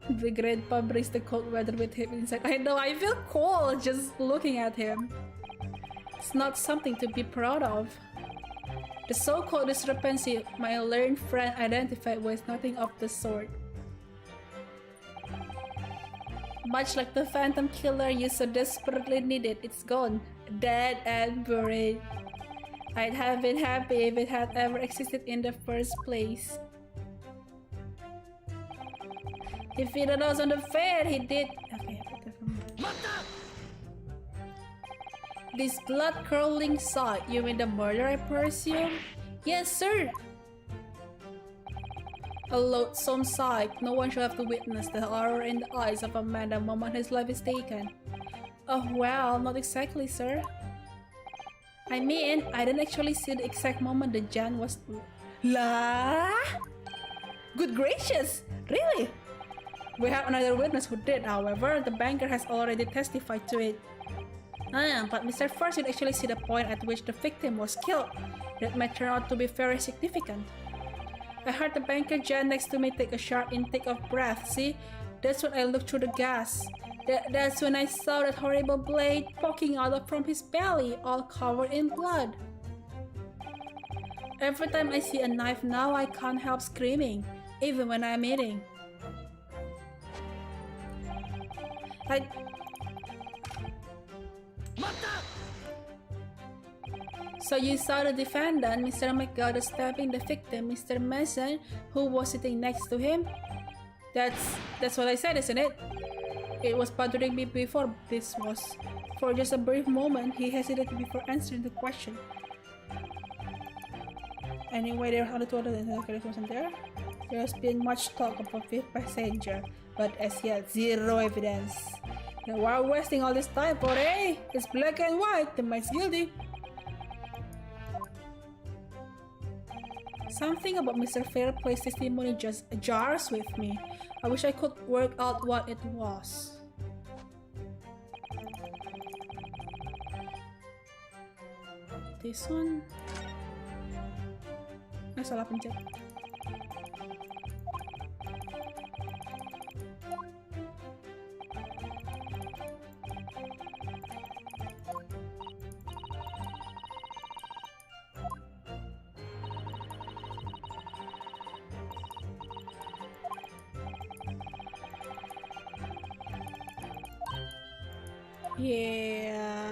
The grandpa brings the cold weather with him inside. I know, I feel cold just looking at him. It's not something to be proud of. The so-called discrepancy my learned friend identified was nothing of the sort. Much like the phantom killer you so desperately needed, it's gone, dead and buried. I'd have been happy if it had ever existed in the first place. If he was on the fair, he did. Okay, this blood-curdling sight, you mean the murder, I presume? Yes, sir! A loathsome sight. No one should have to witness the horror in the eyes of a man the moment his life is taken. Oh well, not exactly, sir. I mean, I didn't actually see the exact moment the Jan was... La? Good gracious! Really? We have another witness who did, however. The banker has already testified to it. But Mr. First did actually see the point at which the victim was killed. That might turn out to be very significant. I heard the banker Jan next to me take a sharp intake of breath. See? That's when I looked through the gas. That's when I saw that horrible blade poking out from his belly, all covered in blood. Every time I see a knife now, I can't help screaming, even when I'm eating. So you saw the defendant, Mr. McGuire, stabbing the victim, Mr. Mason, who was sitting next to him? That's what I said, isn't it? It was bothering me before this was. For just a brief moment, he hesitated before answering the question. Anyway, there are only 2 other wasn't there? There has been much talk about fifth passenger, but as yet, zero evidence. Now why are we wasting all this time for, eh? It's black and white, the man's guilty. Something about Mr. Fairplay's testimony just jars with me. I wish I could work out what it was. This one? Salah pencet. Yeah,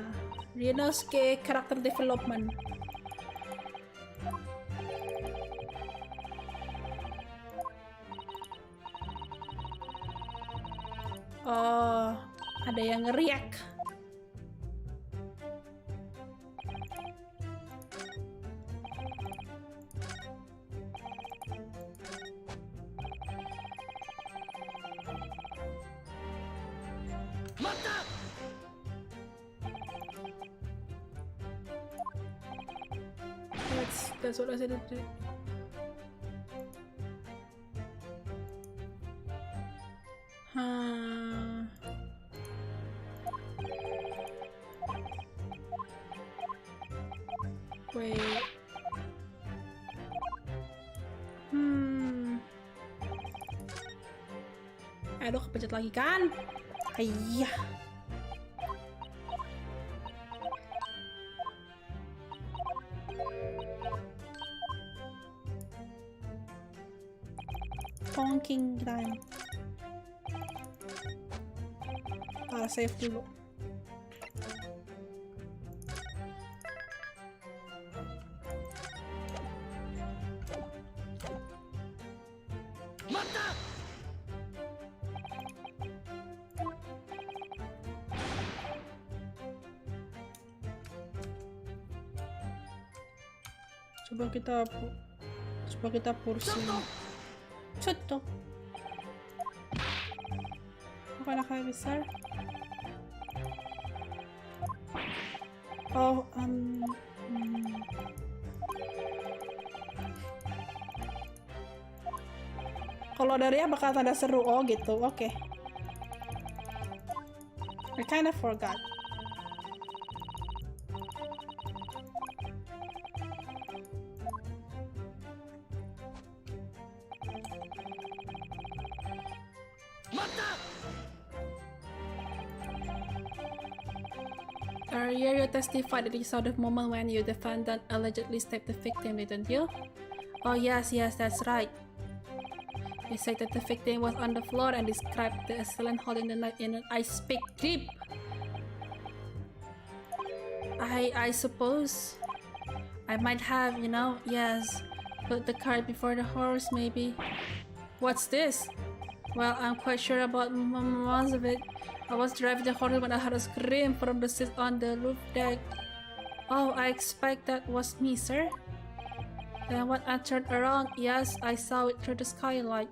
Rinosuke character development. Oh, ada yang ngeriak. That's what I said. Wait. Aduh, kepencet lagi kan? Iya. Honking time. Save dulu. Coba kita pusing. Cotto. Apa nakaya besar? Oh, kalau dari ya bakal tanda seru. Oh gitu, oke. I kinda forgot. Earlier you testified that you saw the moment when your defendant allegedly stabbed the victim, didn't you? Oh yes, that's right. You said that the victim was on the floor and described the assailant holding the knife in an ice pick grip. I suppose I might have, yes, put the cart before the horse, maybe. What's this? Well, I'm quite sure about most of it. I was driving the horse when I heard a scream from the seat on the roof deck. Oh, I expect that was me, sir. Then when I turned around, yes, I saw it through the skylight.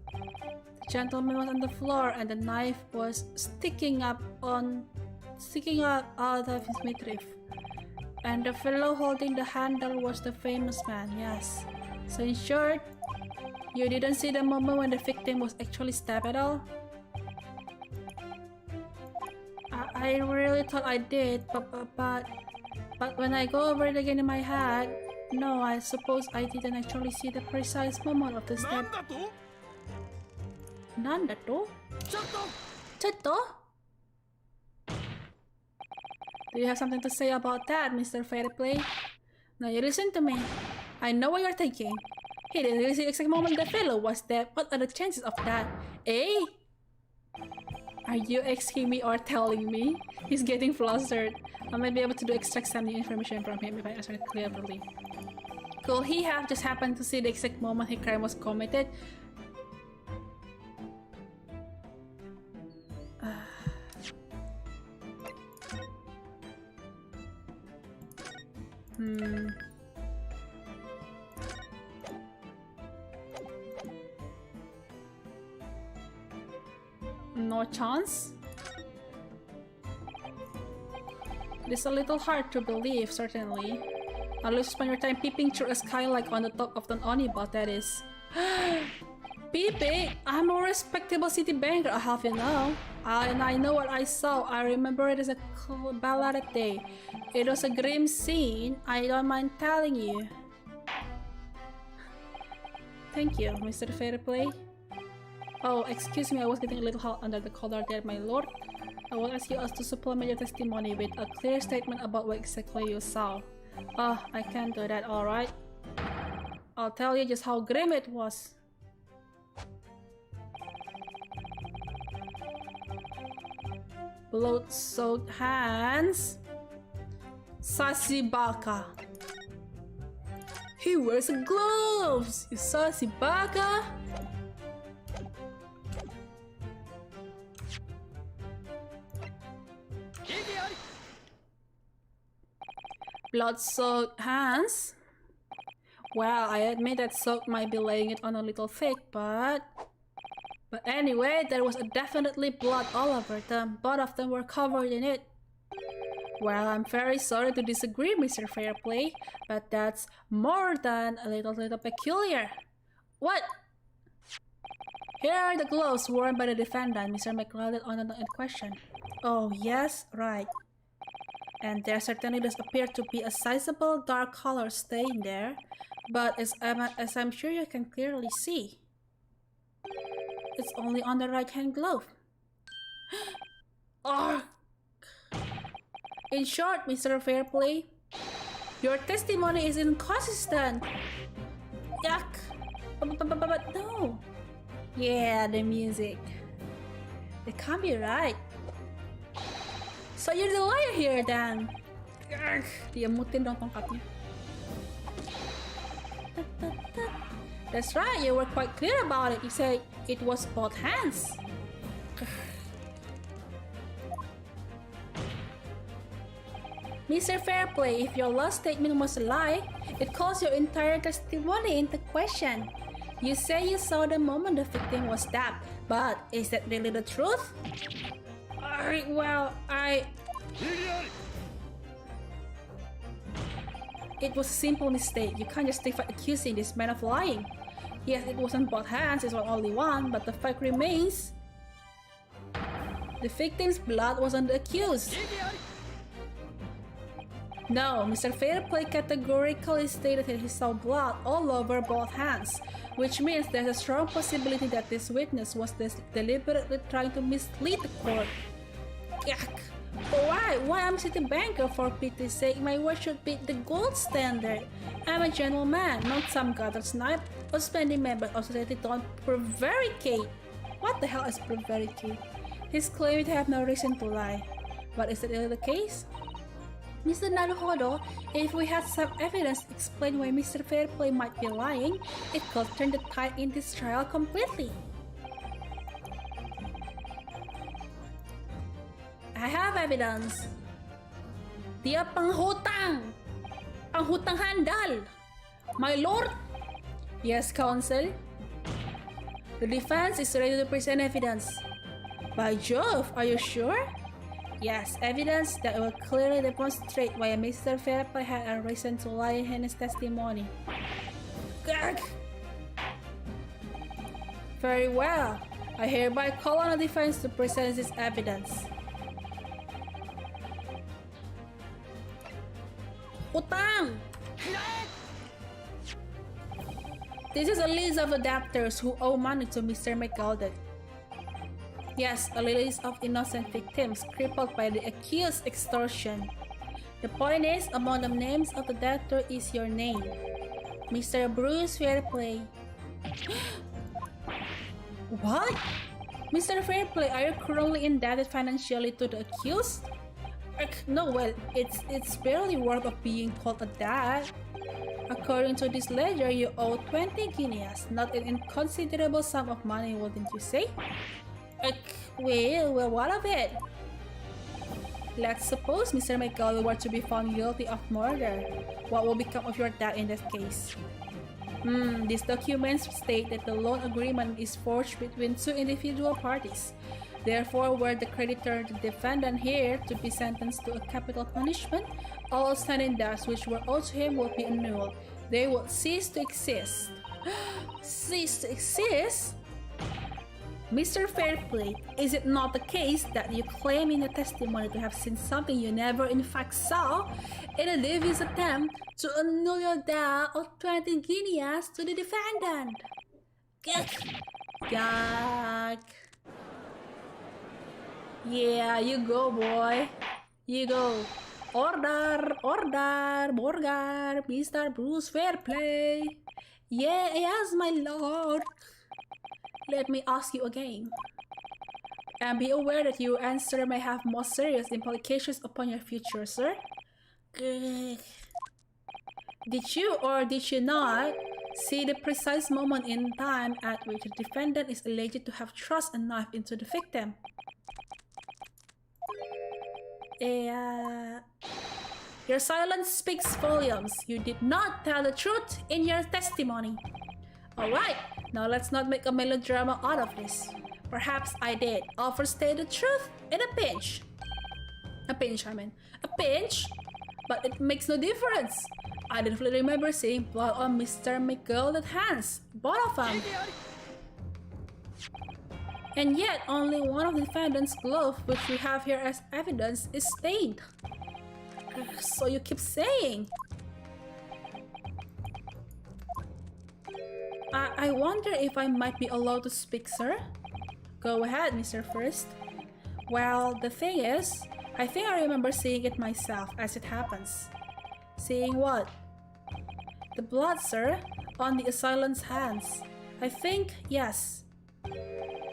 The gentleman was on the floor and the knife was sticking up out of his midriff. And the fellow holding the handle was the famous man, yes. So in short, you didn't see the moment when the victim was actually stabbed at all? I really thought I did, but when I go over it again in my head, no, I suppose I didn't actually see the precise moment of the stab. Nanda to? Chatto? Do you have something to say about that, Mr. Fairplay? Now you listen to me. I know what you're thinking. He didn't really see the exact moment the fellow was dead. What are the chances of that? Eh? Are you asking me or telling me? He's getting flustered. I might be able to extract some new information from him if I answer it cleverly. Could he have just happened to see the exact moment his crime was committed? No chance? It's a little hard to believe, certainly. At least spend your time peeping through a skylight on the top of an onibot, that is. Peeping? I'm a respectable city banker, I have you know. And I know what I saw. I remember it as a ballad day. It was a grim scene. I don't mind telling you. Thank you, Mr. Fairplay. Oh, excuse me, I was getting a little hot under the collar there, my lord. I will ask you to supplement your testimony with a clear statement about what exactly you saw. Oh, I can't do that, alright? I'll tell you just how grim it was. Blood-soaked hands. Sassy baka. He wears gloves! You sassy baka! Blood-soaked hands? Well, I admit that soak might be laying it on a little thick, but anyway, there was definitely blood all over them. Both of them were covered in it. Well, I'm very sorry to disagree, Mr. Fairplay, but that's more than a little peculiar. What? Here are the gloves worn by the defendant, Mr. McLeod, on the question. Oh, yes, right. And there certainly does appear to be a sizable dark color stain there, but as I'm sure you can clearly see, it's only on the right-hand glove. Oh. In short, Mr. Fairplay, your testimony is inconsistent. Yuck. But no, Yeah, the music. It can't be right. So you're the liar here then. Ugh, diamutin dong tongkatnya. That's right, you were quite clear about it. You said it was both hands. Mr. Fairplay, if your last statement was a lie, it calls your entire testimony into question. You say you saw the moment the victim was stabbed, but is that really the truth? It was a simple mistake. You can't justify accusing this man of lying. Yes, it wasn't both hands, it was only one, but the fact remains the victim's blood was on the accused. No, Mr. Fairplay categorically stated that he saw blood all over both hands, which means there's a strong possibility that this witness was deliberately trying to mislead the court. Yuck! Why I'm Citibanker, for pity's sake? My word should be the gold standard. I'm a gentleman, not some gutter snipe or spending member of society don't prevaricate. What the hell is prevaricate? He's claiming to have no reason to lie. But is that really the case? Mr. Naruhodo, if we had some evidence to explain why Mr. Fairplay might be lying, it could turn the tide in this trial completely. I have evidence. Dia penghutang. Penghutang handal. My lord. Yes, counsel. The defense is ready to present evidence. By Jove, are you sure? Yes, evidence that will clearly demonstrate why Mr. Fairplay had a reason to lie in his testimony. Gag. Very well. I hereby call on the defense to present this evidence. Utang! This is a list of the debtors who owe money to Mr. McGoldrick. Yes, a list of innocent victims crippled by the accused's extortion. The point is, among the names of the debtor is your name, Mr. Bruce Fairplay. What? Mr. Fairplay, are you currently indebted financially to the accused? No, well, it's barely worth of being called a debt. According to this ledger, you owe 20 guineas, not an inconsiderable sum of money, wouldn't you say? Well, what of it? Let's suppose Mr. McGoldrick were to be found guilty of murder. What will become of your debt in that case? These documents state that the loan agreement is forged between two individual parties. Therefore, were the creditor, the defendant here, to be sentenced to a capital punishment, all outstanding debts which were owed to him will be annulled. They will cease to exist. Cease to exist? Mr. Fairplay, is it not the case that you claim in your testimony to have seen something you never in fact saw in a devious attempt to annul your debt of 20 guineas to the defendant? Gag. Yeah, you go, boy. You go. Order, Borgar, Mr. Bruce Fairplay. Yes, my lord. Let me ask you again. And be aware that your answer may have more serious implications upon your future, sir. Did you or did you not see the precise moment in time at which the defendant is alleged to have thrust a knife into the victim? Your silence speaks volumes. You did not tell the truth in your testimony. Alright, now let's not make a melodrama out of this. Perhaps I did overstate the truth in a pinch. A pinch? But it makes no difference. I definitely remember seeing blood on Mr. McGoldrick's hands. Both of them. And yet, only one of the defendant's glove, which we have here as evidence, is stained. So you keep saying. I wonder if I might be allowed to speak, sir? Go ahead, Mr. First. Well, the thing is, I think I remember seeing it myself as it happens. Seeing what? The blood, sir, on the assailant's hands. I think, yes.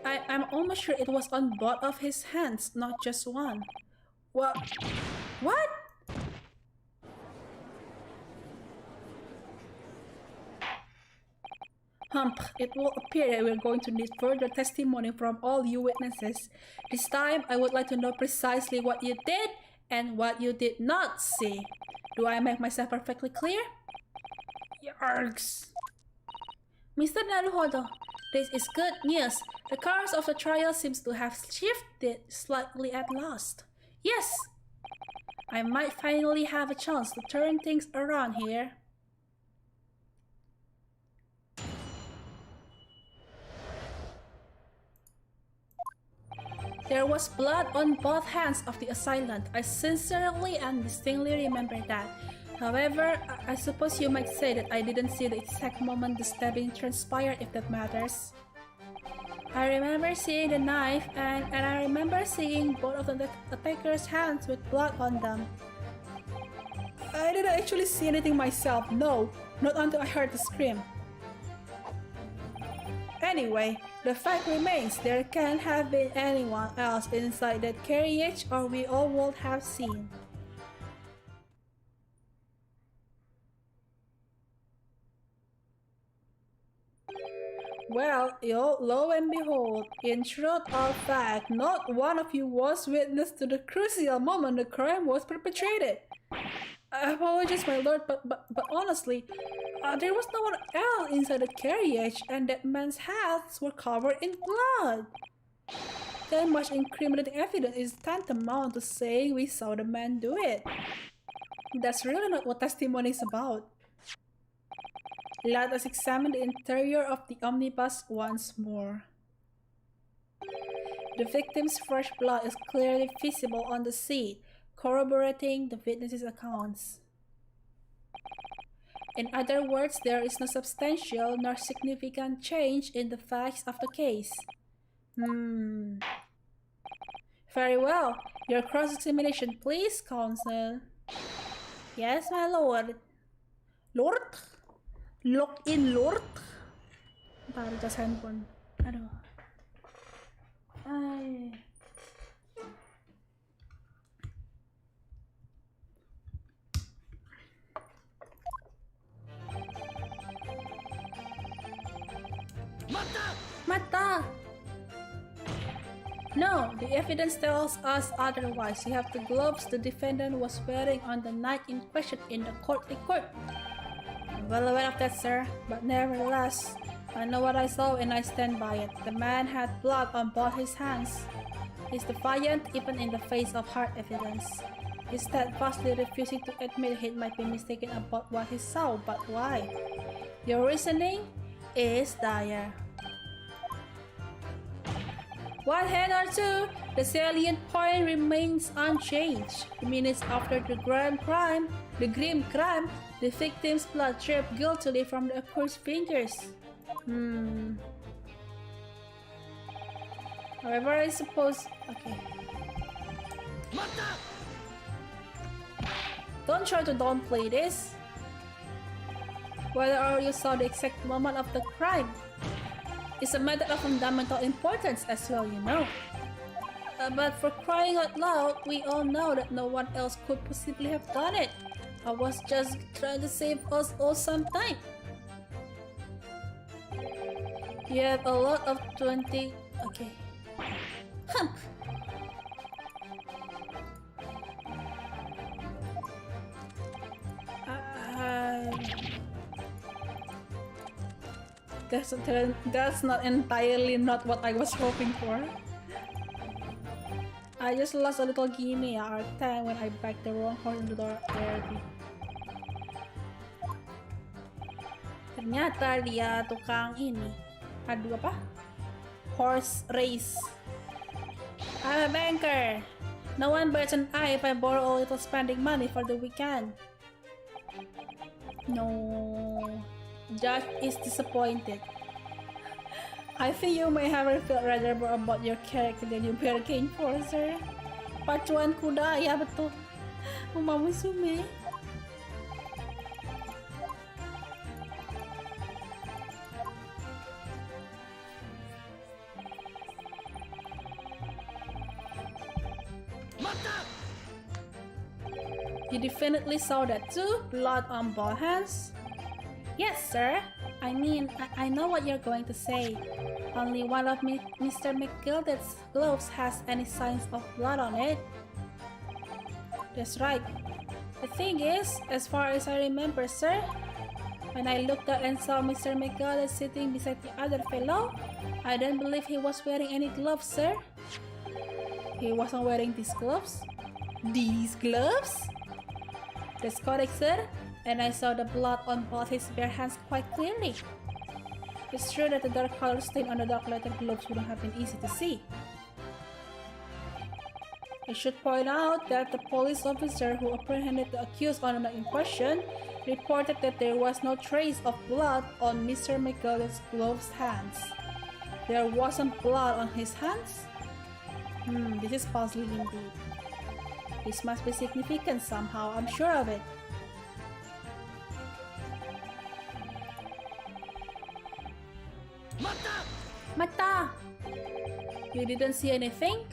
I'm almost sure it was on both of his hands, not just one. What? What? It will appear that we're going to need further testimony from all you witnesses. This time, I would like to know precisely what you did and what you did not see. Do I make myself perfectly clear? Yargs. Mr. Naruhodo, this is good news. The course of the trial seems to have shifted slightly at last. Yes! I might finally have a chance to turn things around here. There was blood on both hands of the assailant. I sincerely and distinctly remember that. However, I suppose you might say that I didn't see the exact moment the stabbing transpired, if that matters. I remember seeing the knife and I remember seeing both of the attacker's hands with blood on them. I didn't actually see anything myself, no, not until I heard the scream. Anyway, the fact remains there can't have been anyone else inside that carriage or we all would have seen. Well, lo and behold, in truth or fact, not one of you was witness to the crucial moment the crime was perpetrated. I apologize, my lord, but honestly, there was no one else inside the carriage, and that man's hands were covered in blood. That much incriminating evidence is tantamount to saying we saw the man do it. That's really not what testimony is about. Let us examine the interior of the omnibus once more. The victim's fresh blood is clearly visible on the seat, corroborating the witnesses' accounts. In other words, there is no substantial nor significant change in the facts of the case. Very well. Your cross-examination, please, counsel. Yes, my lord. Lord? Lock in, lord? Taruh cas handphone. Aduh. Ay. Mata! No, the evidence tells us otherwise. You have the gloves the defendant was wearing on the night in question in the court record. I'm well aware of that, sir, but nevertheless, I know what I saw and I stand by it. The man had blood on both his hands. He's defiant even in the face of hard evidence. He's steadfastly refusing to admit he might be mistaken about what he saw, but why? Your reasoning is dire. One hand or two, the salient point remains unchanged. Minutes after the grim crime, the victim's blood dripped guiltily from the accused fingers. However, I suppose... Okay. Don't try to downplay this. Whether or you saw the exact moment of the crime, it's a matter of fundamental importance as well, you know. But for crying out loud, we all know that no one else could possibly have done it. I was just trying to save us all some time. You have a lot of 20... Okay. Hump! That's not entirely not what I was hoping for. I just lost a little guinea or 10 when I backed the wrong horse into the derby. Ternyata dia tukang ini. Aduh apa? Horse race. I'm a banker. No one bets an eye if I borrow a little spending money for the weekend. No. Judge is disappointed. I think you may have felt rather more about your character than you bargained for, sir. Pacuan kuda, ya betul. Umamu sume. You definitely saw that too? Blood on both hands? Yes, sir. I mean, I know what you're going to say. Only one of Mr. McGilder's gloves has any signs of blood on it. That's right. The thing is, as far as I remember, sir, when I looked up and saw Mr. McGilder sitting beside the other fellow, I don't believe he was wearing any gloves, sir. He wasn't wearing these gloves? These gloves? That's correct, sir. And I saw the blood on both his bare hands quite clearly. It's true that the dark color stain on the dark leather gloves wouldn't have been easy to see. I should point out that the police officer who apprehended the accused on the night in question reported that there was no trace of blood on Mr. McGilder's gloves hands. There wasn't blood on his hands? This is puzzling indeed. This must be significant somehow, I'm sure of it. Mata! You didn't see anything?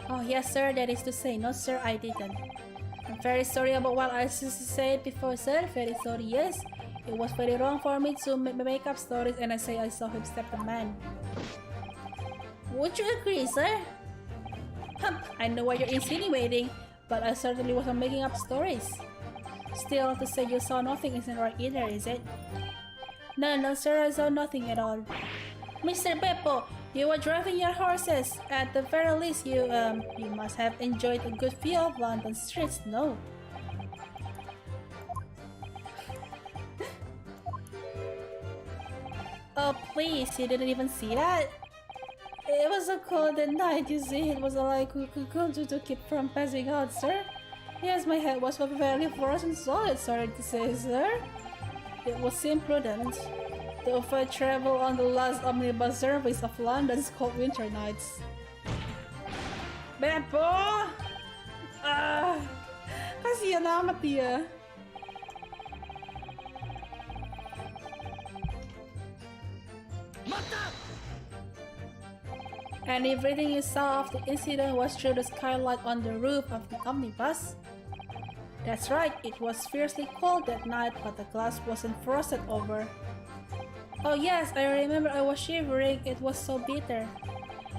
Oh yes sir, that is to say, no sir, I didn't. I'm very sorry about what I said before sir, very sorry, yes. It was very wrong for me to make up stories and I say I saw him stab the man. Would you agree sir? I know what you're insinuating, but I certainly wasn't making up stories. Still, to say you saw nothing isn't right either, is it? No sir, I saw nothing at all. Mr. Beppo, you were driving your horses. At the very least, you must have enjoyed a good view of London streets, no? Oh please, you didn't even see that? It was a cold night, you see. It was all I could do to keep from passing out, sir. Yes, my head was very frozen solid, sorry to say, sir. It was imprudent to travel on the last omnibus service of London's cold winter nights. Beppo! Kasihan amat dia. And everything you saw of the incident was through the skylight on the roof of the omnibus? That's right, it was fiercely cold that night, but the glass wasn't frosted over. Oh yes, I remember I was shivering, it was so bitter.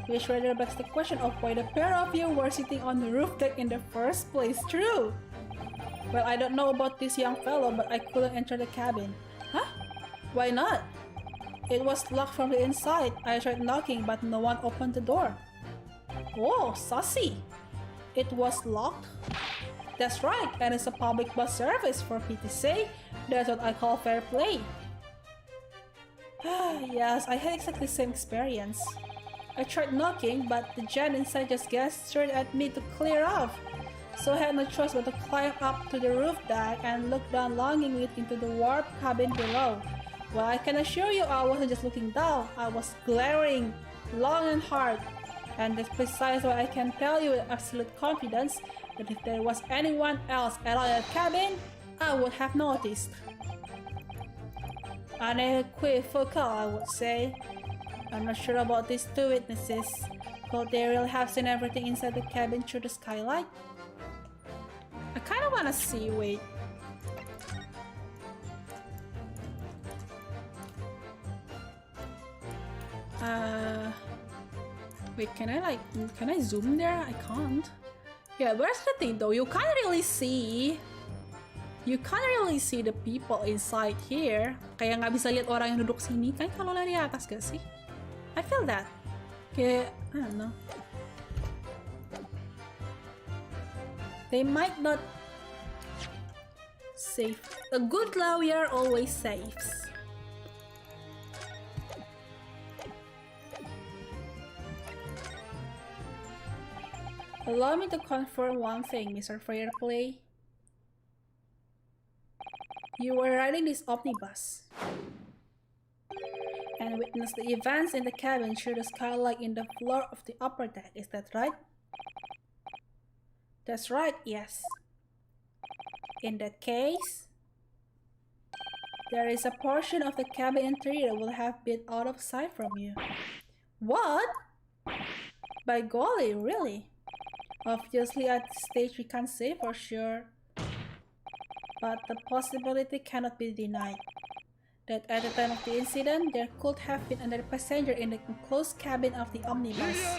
Which rather begs the question of why the pair of you were sitting on the roof deck in the first place, true? Well, I don't know about this young fellow, but I couldn't enter the cabin. Huh? Why not? It was locked from the inside. I tried knocking, but no one opened the door. Oh, saucy! It was locked? That's right, and it's a public bus service, for pity's sake. That's what I call fair play. Yes, I had exactly the same experience. I tried knocking, but the gent inside just gestured at me to clear off. So I had no choice but to climb up to the roof deck and look down longingly into the warped cabin below. Well, I can assure you I wasn't just looking down, I was glaring long and hard. And that's precisely why I can tell you with absolute confidence that if there was anyone else at that cabin, I would have noticed. Unequivocal, I would say. I'm not sure about these two witnesses. Could they really have seen everything inside the cabin through the skylight? I kinda wanna see, wait. Wait, can I zoom there? I can't. Yeah, where's the thing though? You can't really see the people inside here. Kayak nggak bisa lihat orang yang duduk sini kan kalau dari atas gak sih? I feel that. Kayak, I don't know. They might not save. A good lawyer always saves. Allow me to confirm one thing, Mr. Fairplay. You were riding this omnibus and witnessed the events in the cabin through the skylight in the floor of the upper deck, is that right? That's right, yes. In that case, there is a portion of the cabin interior that will have been out of sight from you. What? By golly, really? Obviously at this stage we can't say for sure. but the possibility cannot be denied that at the time of the incident, there could have been another passenger in the enclosed cabin of the omnibus.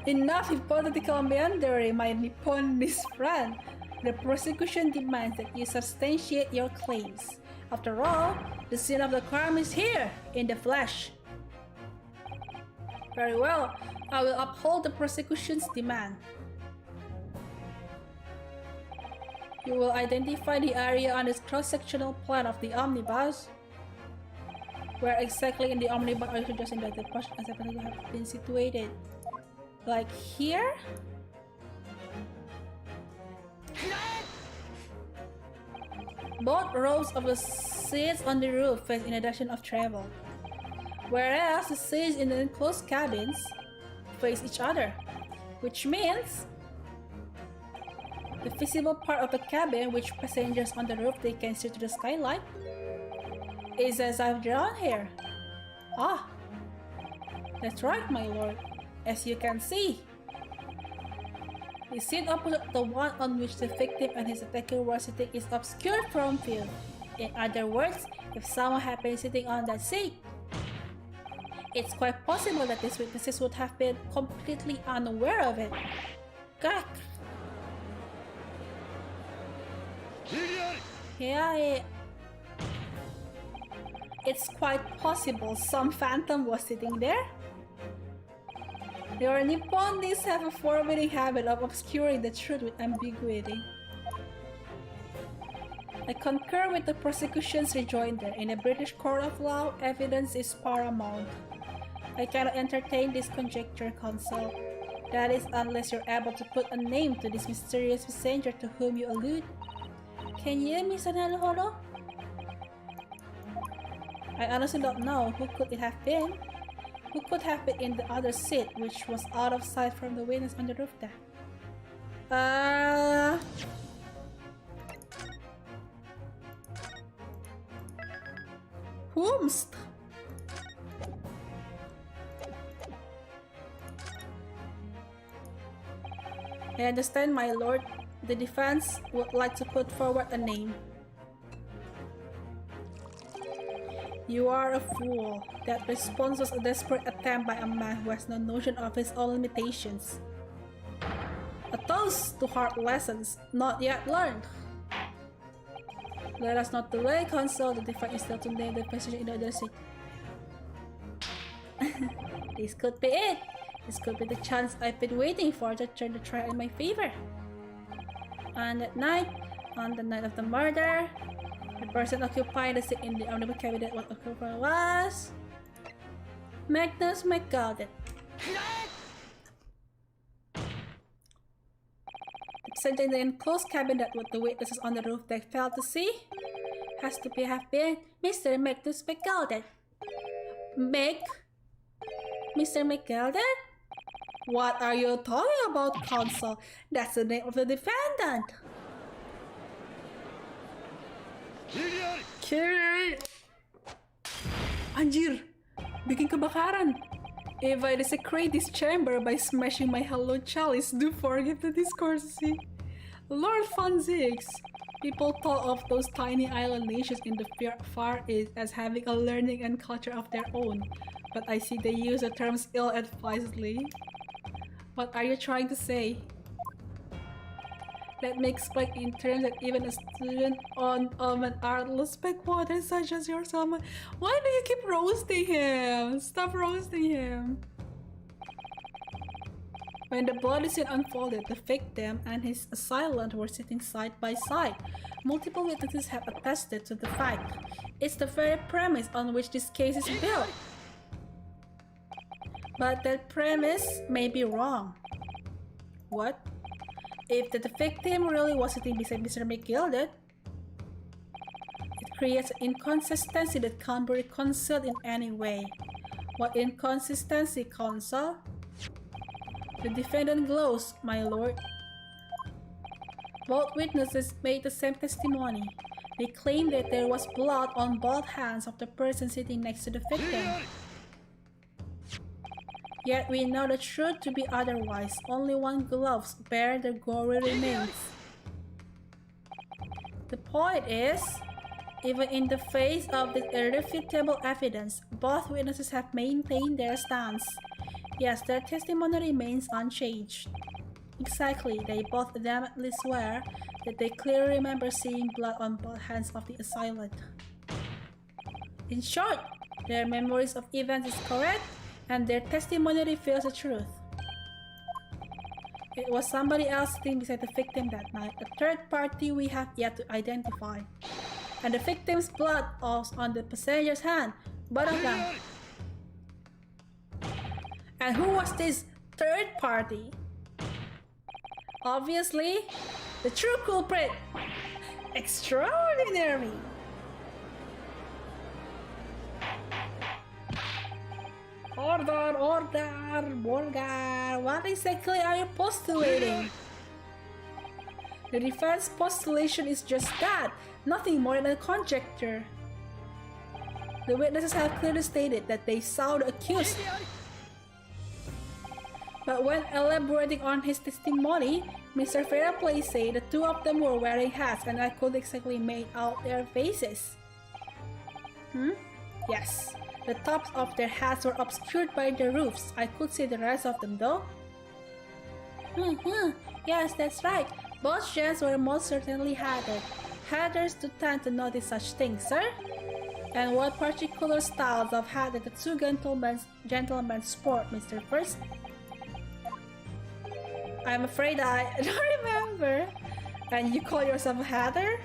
Enough hypothetical meandering, my Nipponese friend. The prosecution demands that you substantiate your claims. After all, the scene of the crime is here, in the flesh. Very well, I will uphold the prosecution's demand. You will identify the area on this cross-sectional plan of the omnibus. Where exactly in the omnibus are you suggesting that the portion as you have been situated? Like here? Both rows of the seats on the roof face in a direction of travel, whereas the seats in the enclosed cabins face each other, which means the visible part of the cabin, which passengers on the roof they can see to the skylight, is as I've drawn here. Ah, that's right, my lord. As you can see, the seat opposite the one on which the victim and his attacker were sitting is obscured from view. In other words, if someone had been sitting on that seat, it's quite possible that these witnesses would have been completely unaware of it. Gak. Yeah, it's quite possible some phantom was sitting there. Your Nipponese have a forbidding habit of obscuring the truth with ambiguity. I concur with the prosecution's rejoinder. In a British court of law, evidence is paramount. I cannot entertain this conjecture, counsel. That is, unless you're able to put a name to this mysterious passenger to whom you allude. Can you, Mr. Naruhodo? I honestly don't know. Who could it have been? Who could have been in the other seat, which was out of sight from the witness on the roof deck? Whomst? I understand, my lord. The defense would like to put forward a name. You are a fool. That response was a desperate attempt by a man who has no notion of his own limitations. A toast to hard lessons not yet learned. Let us not delay, counsel. The defense is still to name the passenger in the other seat. This could be it. This could be the chance I've been waiting for to turn the trial in my favor. And that night, on the night of the murder, the person occupying the seat in the omnibus cabinet was Magnus McGalden. The passenger in the enclosed cabin that what the witnesses on the roof deck failed to see has to have been Mr. Magnus McGalden. Mr. McGalden? What are you talking about, counsel? That's the name of the defendant. Kill! Anjir! Bikin kebakaran! If I desecrate this chamber by smashing my hello chalice, do forgive the discourtesy. Lord Fonzix! People thought of those tiny island nations in the Far East as having a learning and culture of their own, but I see they use the terms ill-advisedly. What are you trying to say? Let me explain in terms that even a student of an artless backwater such as yourself. Why do you keep roasting him? Stop roasting him. When the bloody scene unfolded, the victim and his assailant were sitting side by side. Multiple witnesses have attested to the fact. It's the very premise on which this case is built. But that premise may be wrong. What? If the victim really was sitting beside Mr. McGilden, it creates an inconsistency that can't be reconciled in any way. What inconsistency, counsel? The defendant glows, my lord. Both witnesses made the same testimony. They claimed that there was blood on both hands of the person sitting next to the victim. Yet we know the truth to be otherwise. Only one gloves bear the gory remains. The point is, even in the face of this irrefutable evidence, both witnesses have maintained their stance. Yes, their testimony remains unchanged. Exactly, they both adamantly swear that they clearly remember seeing blood on both hands of the assailant. In short, their memories of events is correct, and their testimony reveals the truth. It was somebody else sitting beside the victim that night, a third party we have yet to identify. And the victim's blood was on the passenger's hand, both of them. And who was this third party? Obviously, the true culprit. Extraordinary! Order, what exactly are you postulating? The defense postulation is just that, nothing more than a conjecture. The witnesses have clearly stated that they saw the accused. But when elaborating on his testimony, Mr. Fairplay said the two of them were wearing hats and I could exactly make out their faces. Yes. The tops of their hats were obscured by the roofs. I could see the rest of them though. Yes, that's right. Both gents were most certainly hatted. Hatters do tend to notice such things, sir. And what particular styles of hat did the two gentlemen sport, Mr. First? I'm afraid I don't remember. And you call yourself a hatter?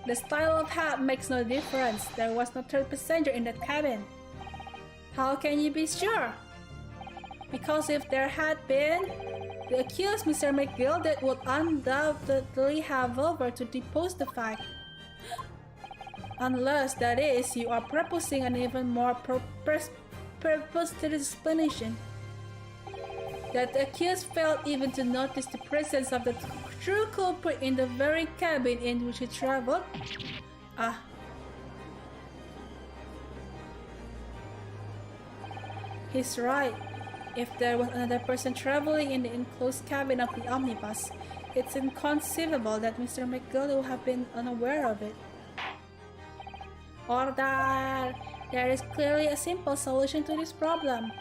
The style of hat makes no difference. There was no third passenger in that cabin. How can you be sure? Because if there had been, the accused Mr. McGilded would undoubtedly have over to depose the fact. Unless, that is, you are proposing an even more purposive explanation. That the accused failed even to notice the presence of the true culprit in the very cabin in which he traveled? He's right. If there was another person traveling in the enclosed cabin of the omnibus, it's inconceivable that Mr. McGill would have been unaware of it. Order! There is clearly a simple solution to this problem.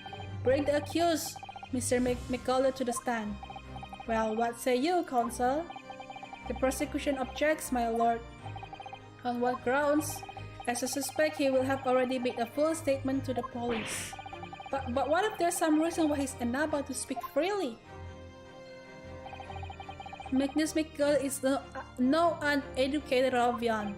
Bring the accused, Mr. McGill, to the stand. Well, what say you, counsel? The prosecution objects, my lord. On what grounds? As a suspect, he will have already made a full statement to the police. But what if there's some reason why he's unable to speak freely? Magnus McGill is no uneducated Rovian.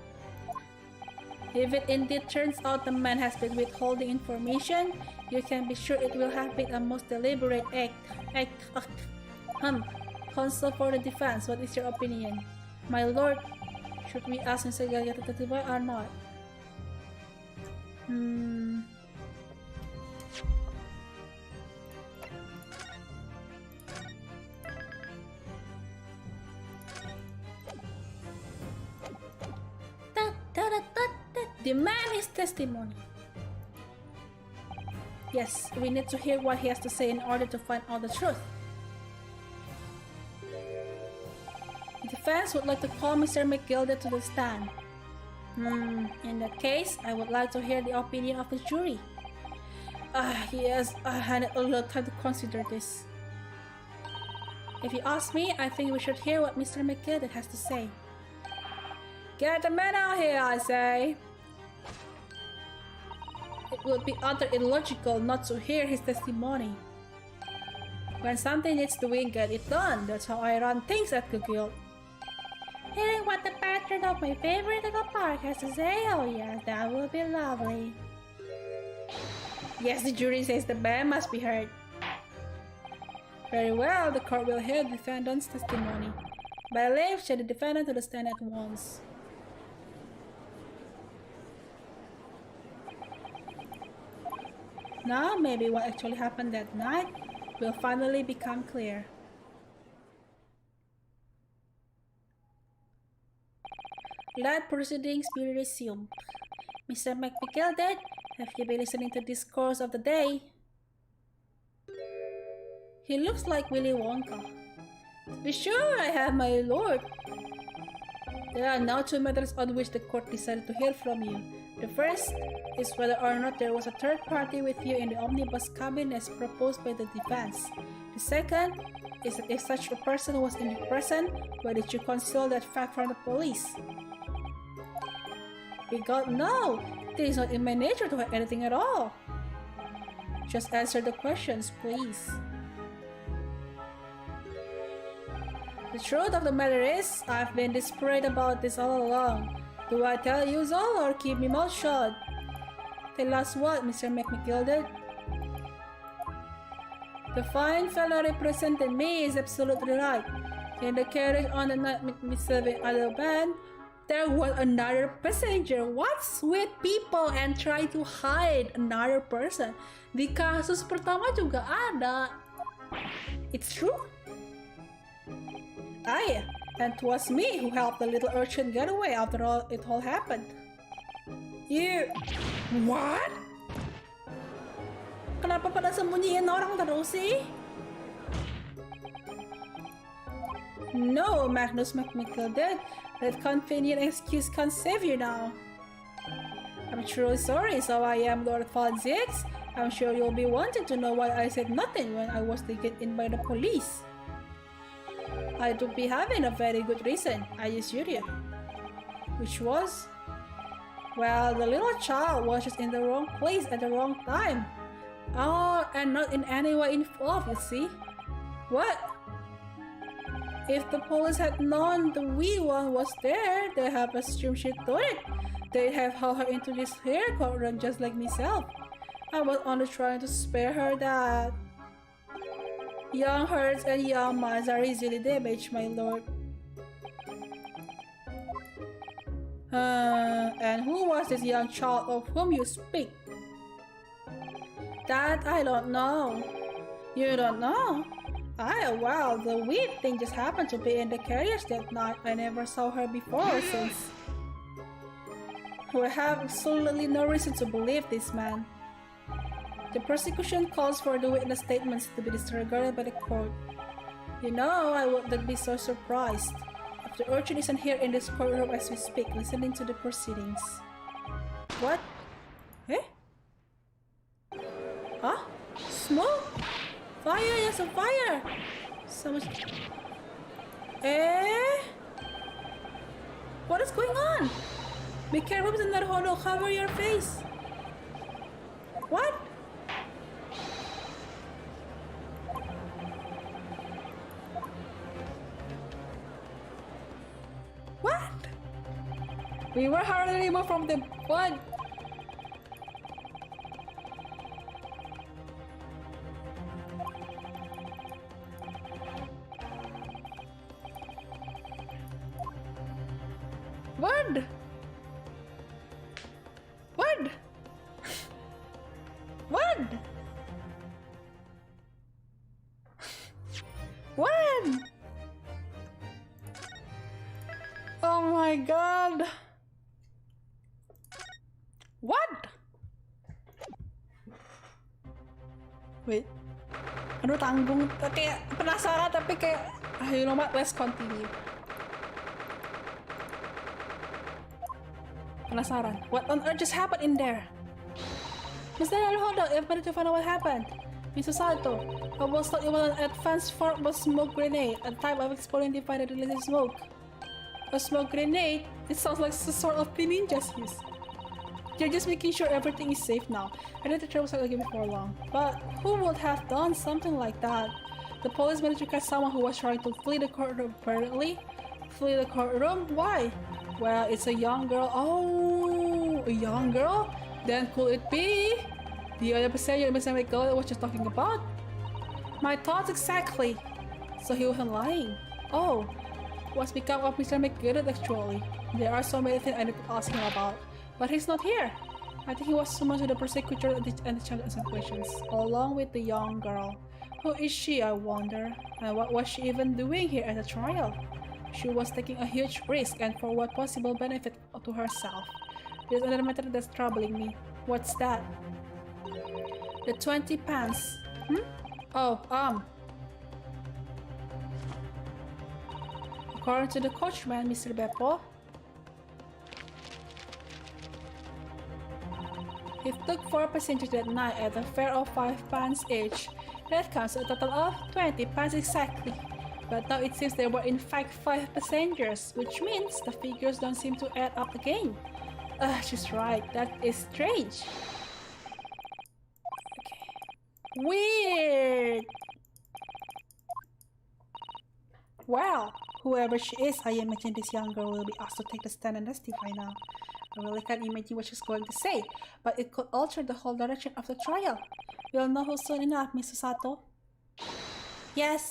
If it indeed turns out the man has been withholding information, you can be sure it will have been a most deliberate act. Counsel for the defense, what is your opinion? My lord, should we ask Mr. Gaga to testify or not? Demand his testimony. Yes, we need to hear what he has to say in order to find out the truth. The defense would like to call Mr. McGilded to the stand. In that case, I would like to hear the opinion of the jury. Yes, I had a little time to consider this. If you ask me, I think we should hear what Mr. McGilded has to say. Get the man out here, I say! It would be utterly illogical not to hear his testimony. When something needs doing, get it done. That's how I run things at the guild. Hearing what the patron of my favorite little park has to say, oh yes, that will be lovely. Yes, the jury says the man must be heard. Very well, the court will hear the defendant's testimony. By leave, shall the defendant to the stand at once. Now, maybe what actually happened that night will finally become clear. Let proceedings be resumed. Mr. McGilded, have you been listening to the discourse of the day? He looks like Willy Wonka. Be sure I have, my lord. There are now two matters on which the court decided to hear from you. The first is whether or not there was a third party with you in the omnibus cabin as proposed by the defense. The second is that if such a person was indeed present, why did you conceal that fact from the police? God, no! It is not in my nature to hide anything at all. Just answer the questions, please. The truth of the matter is, I've been desperate about this all along. Do I tell you so or keep my mouth shut? Tell us what, Mr. McGilded? The fine fellow representing me is absolutely right. In the carriage on the night Mr. other band, there was another passenger. What's with people and try to hide another person? Di kasus pertama juga ada. It's true? Aye, and it was me who helped the little urchin get away after it all happened. You... What? Kenapa pada sembunyiin orang terus sih? No, Magnus McMichael, that convenient excuse can't save you now. I'm truly sorry, so I am Lord Fonzix. I'm sure you'll be wanting to know why I said nothing when I was taken in by the police. I do be having a very good reason, I assure you. Which was? Well, the little child was just in the wrong place at the wrong time. Oh, and not in any way involved, you see? What? If the police had known the wee one was there, they have assumed she did it. They have hauled her into this here courtroom just like myself. I was only trying to spare her that. Young hearts and young minds are easily damaged, my lord. And who was this young child of whom you speak? That I don't know. You don't know? Well, the weird thing just happened to be in the carriage that night. I never saw her before or since. We have absolutely no reason to believe this man. The prosecution calls for the witness statements to be disregarded by the court. You know, I would not be so surprised if the urchin isn't here in this courtroom as we speak, listening to the proceedings. What? Eh? Huh? Smoke? Fire! Yes, a fire! So much... Eh? What is going on? Be careful with that hodo, cover your face! What? What? We were hardly removed from the blood. What? What? What? What? Oh my god. What? Wait. Aduh, tanggung. Kayak penasaran tapi kayak you know what? Let's continue. Penasaran. What on earth just happened in there? Mr. Hold on, everybody to find out what happened. Mr. Sato, I was thought it was an advanced form of smoke grenade, a type of exploding device that releases smoke. A smoke grenade? It sounds like some sort of thing ninjas use. You're just making sure everything is safe now. I did the trouble again before long. But who would have done something like that? The police managed to catch someone who was trying to flee the courtroom apparently. Flee the courtroom? Why? Well, it's a young girl. Oh, a young girl? Then could it be the other passenger Mr. McGill was just talking about? My thoughts exactly. So he wasn't lying. Oh, what's become of Mr. McGill actually? There are so many things I need to ask him about. But he's not here. I think he was summoned to the prosecutor and the charge of some questions, along with the young girl. Who is she, I wonder? And what was she even doing here at the trial? She was taking a huge risk, and for what possible benefit to herself. There's another matter that's troubling me. What's that? The 20 pence. Oh, According to the coachman, Mr. Beppo, he took 4 passengers that night at a fare of £5 each. That comes to a total of £20 exactly. But now it seems there were in fact 5 passengers, which means the figures don't seem to add up again. She's right, that is strange. Okay. Weird! Well, whoever she is, I imagine this young girl will be asked to take the stand and testify now. I really can't imagine what she's going to say, but it could alter the whole direction of the trial. We'll know soon enough, Mr. Sato. Yes.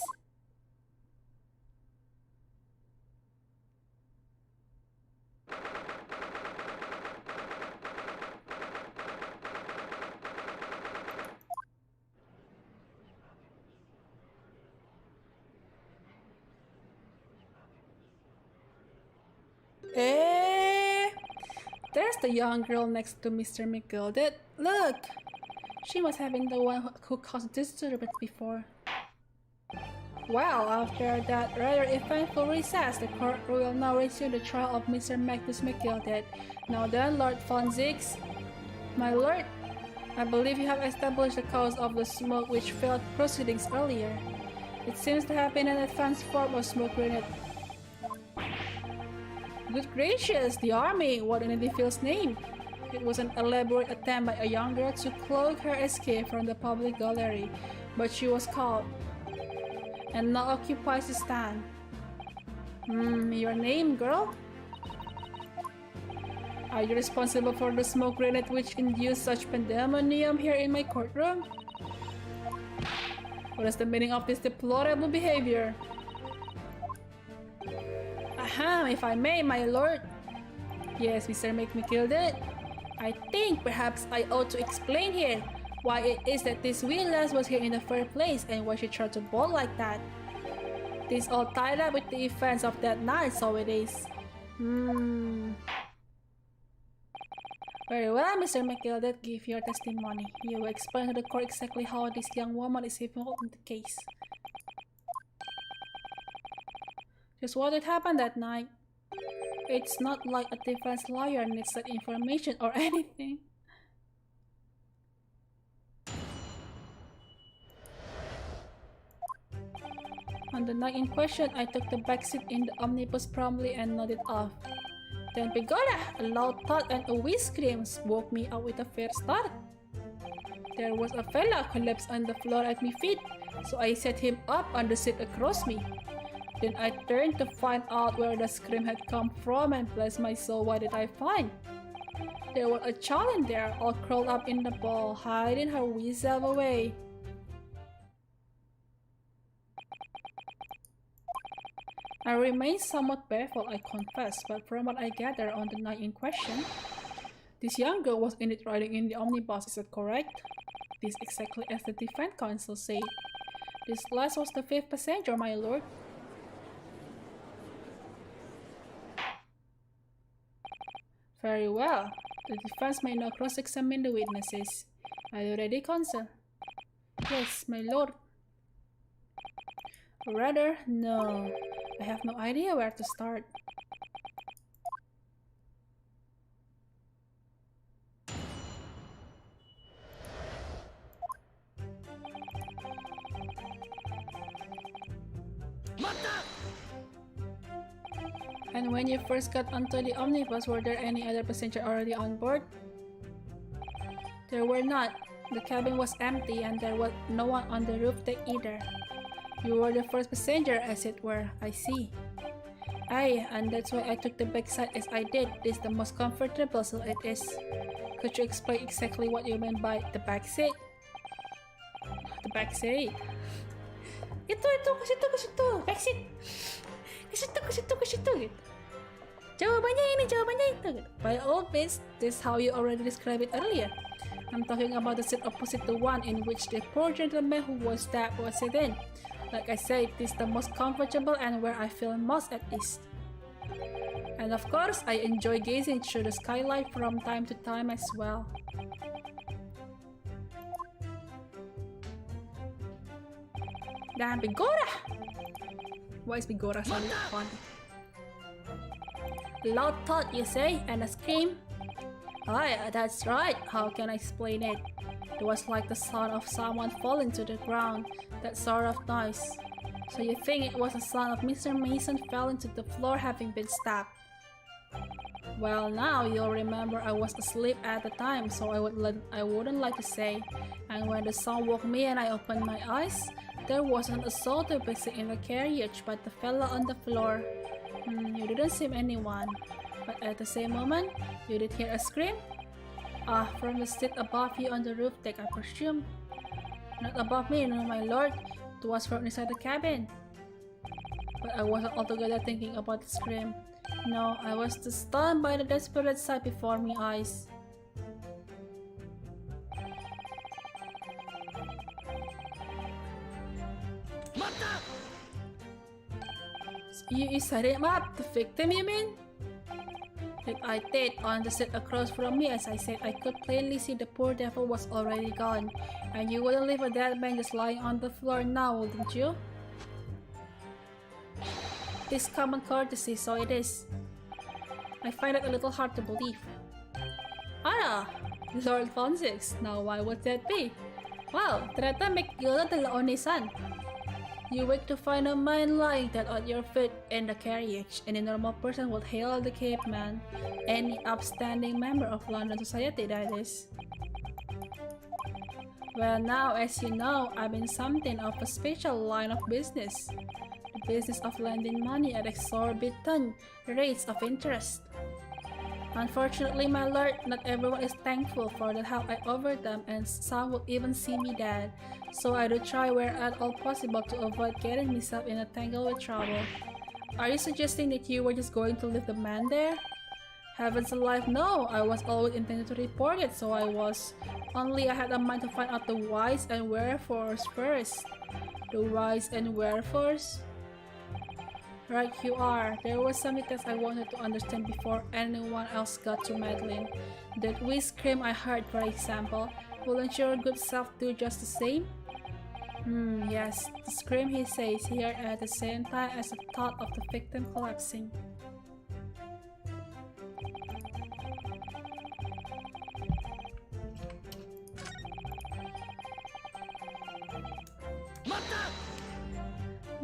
There's the young girl next to Mr. McGilded. Look! She must have been the one who caused disturbance before. Well, after that rather eventful recess, the court will now resume the trial of Mr. Magnus McGilded. Now then, Lord Von Zix. My lord, I believe you have established the cause of the smoke which failed proceedings earlier. It seems to have been an advanced form of smoke grenade. Good gracious, the army! What in the devil's name? It was an elaborate attempt by a young girl to cloak her escape from the public gallery, but she was caught and now occupies the stand. Your name, girl? Are you responsible for the smoke grenade which induced such pandemonium here in my courtroom? What is the meaning of this deplorable behavior? Ahem, if I may, my lord. Yes, Mr. McGilded. I think perhaps I ought to explain here why it is that this wheelers was here in the first place and why she tried to bolt like that. This all tied up with the events of that night, so it is. Very well, Mr. McGilded, give your testimony. You will explain to the court exactly how this young woman is involved in the case. Just what had happened that night. It's not like a defense lawyer needs that information or anything. On the night in question, I took the backseat in the omnibus promptly and nodded off. Then begola, a loud thud and a wheeze scream woke me up with a fair start. There was a fella collapsed on the floor at my feet, so I set him up on the seat across me. Then I turned to find out where the scream had come from, and bless my soul, what did I find? There was a child in there, all curled up in the ball, hiding her wee self away. I remained somewhat baffled, I confess, but from what I gather on the night in question, this young girl was indeed riding in the omnibus, is that correct? This exactly as the defense counsel said. This last was the 5th passenger, my lord. Very well. The defense may now cross-examine the witnesses. Are you ready, counsel? Yes, my lord. Rather, no. I have no idea where to start. And when you first got onto the omnibus, were there any other passengers already on board? There were not. The cabin was empty and there was no one on the roof deck either. You were the first passenger, as it were, I see. Aye, and that's why I took the back side as I did. This is the most comfortable, so it is. Could you explain exactly what you meant by the back seat? The back seat? Itu, ke situ, back seat. Ke situ, gitu. Jawabannya ini, jawabannya itu. By all means, this is how you already described it earlier. I'm talking about the seat opposite the one in which the poor gentleman who was stabbed was sitting. Like I said, this is the most comfortable and where I feel most at ease. And of course, I enjoy gazing through the skylight from time to time as well. Dan Bigora! Why is Bigora sounding funny? Loud thud, you say, and a scream? Oh yeah, that's right. How can I explain it? It was like the sound of someone falling to the ground, that sort of noise. So you think it was the sound of Mr. Mason falling to the floor having been stabbed? Well, now you'll remember I was asleep at the time, so I wouldn't like to say. And when the sound woke me and I opened my eyes, there wasn't a soul to be seen in the carriage but the fella on the floor. You didn't see anyone, but at the same moment, you did hear a scream? From the seat above you on the roof deck, I presume. Not above me, no my lord. It was from inside the cabin. But I wasn't altogether thinking about the scream. No, I was just stunned by the desperate sight before my eyes. You set him up? The victim, you mean? That I did. On the seat across from me, as I said, I could plainly see the poor devil was already gone. And you wouldn't leave a dead man just lying on the floor now, wouldn't you? This common courtesy, so it is. I find it a little hard to believe. Lord Fonzix, now why would that be? Wow, ternyata McGill adalah Oni-san. You wake to find a man lying dead at your feet in the carriage. Any normal person would hail the caveman. Any upstanding member of London society, that is. Well, now, as you know, I'm in something of a special line of business. The business of lending money at exorbitant rates of interest. Unfortunately, my lord, not everyone is thankful for the help I offer them, and some will even see me dead. So I do try where at all possible to avoid getting myself in a tangle with trouble. Are you suggesting that you were just going to leave the man there? Heavens alive, no! I was always intended to report it, so I was. Only I had a mind to find out the whys and wherefores first. The whys and wherefores? Right you are. There was something that I wanted to understand before anyone else got to meddling. That wee scream I heard, for example. Wouldn't your good self do just the same? Yes. The scream he says here at the same time as the thought of the victim collapsing.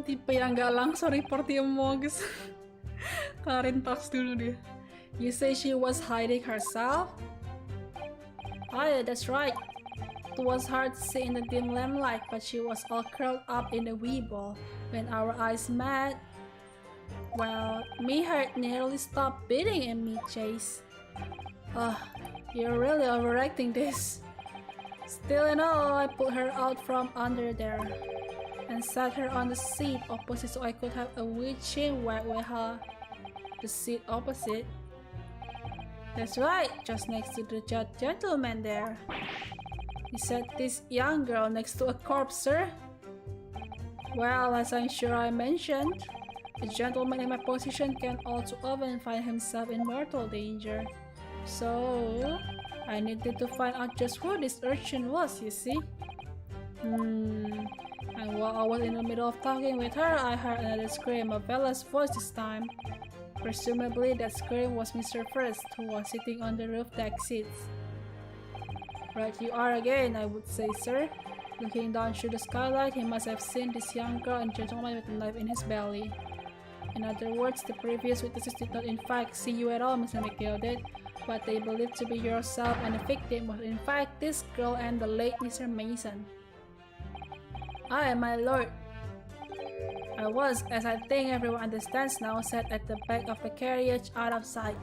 Tipe yang gak langsung report dia mau guys. Karin talks dulu dia. You say she was hiding herself? Oh yeah, that's right. It was hard to see in the dim lamplight, but she was all curled up in a wee ball. When our eyes met, well, my heart nearly stopped beating in me, Chase. You're really overacting this. Still and all, I pulled her out from under there and sat her on the seat opposite so I could have a wee chin wag with her. The seat opposite? That's right, just next to the gentleman there. You said this young girl next to a corpse, sir? Well, as I'm sure I mentioned, a gentleman in my position can all too often find himself in mortal danger. So, I needed to find out just who this urchin was, you see? And while I was in the middle of talking with her, I heard another scream, a fella's voice this time. Presumably, that scream was Mr. First, who was sitting on the roof deck seats. Right you are again, I would say, sir. Looking down through the skylight, he must have seen this young girl and gentleman with a knife in his belly. In other words, the previous witnesses did not in fact see you at all, Mr. McGill did. What they believed to be yourself and the victim was in fact this girl and the late Mr. Mason. Aye, my lord. I was, as I think everyone understands now, sat at the back of the carriage out of sight.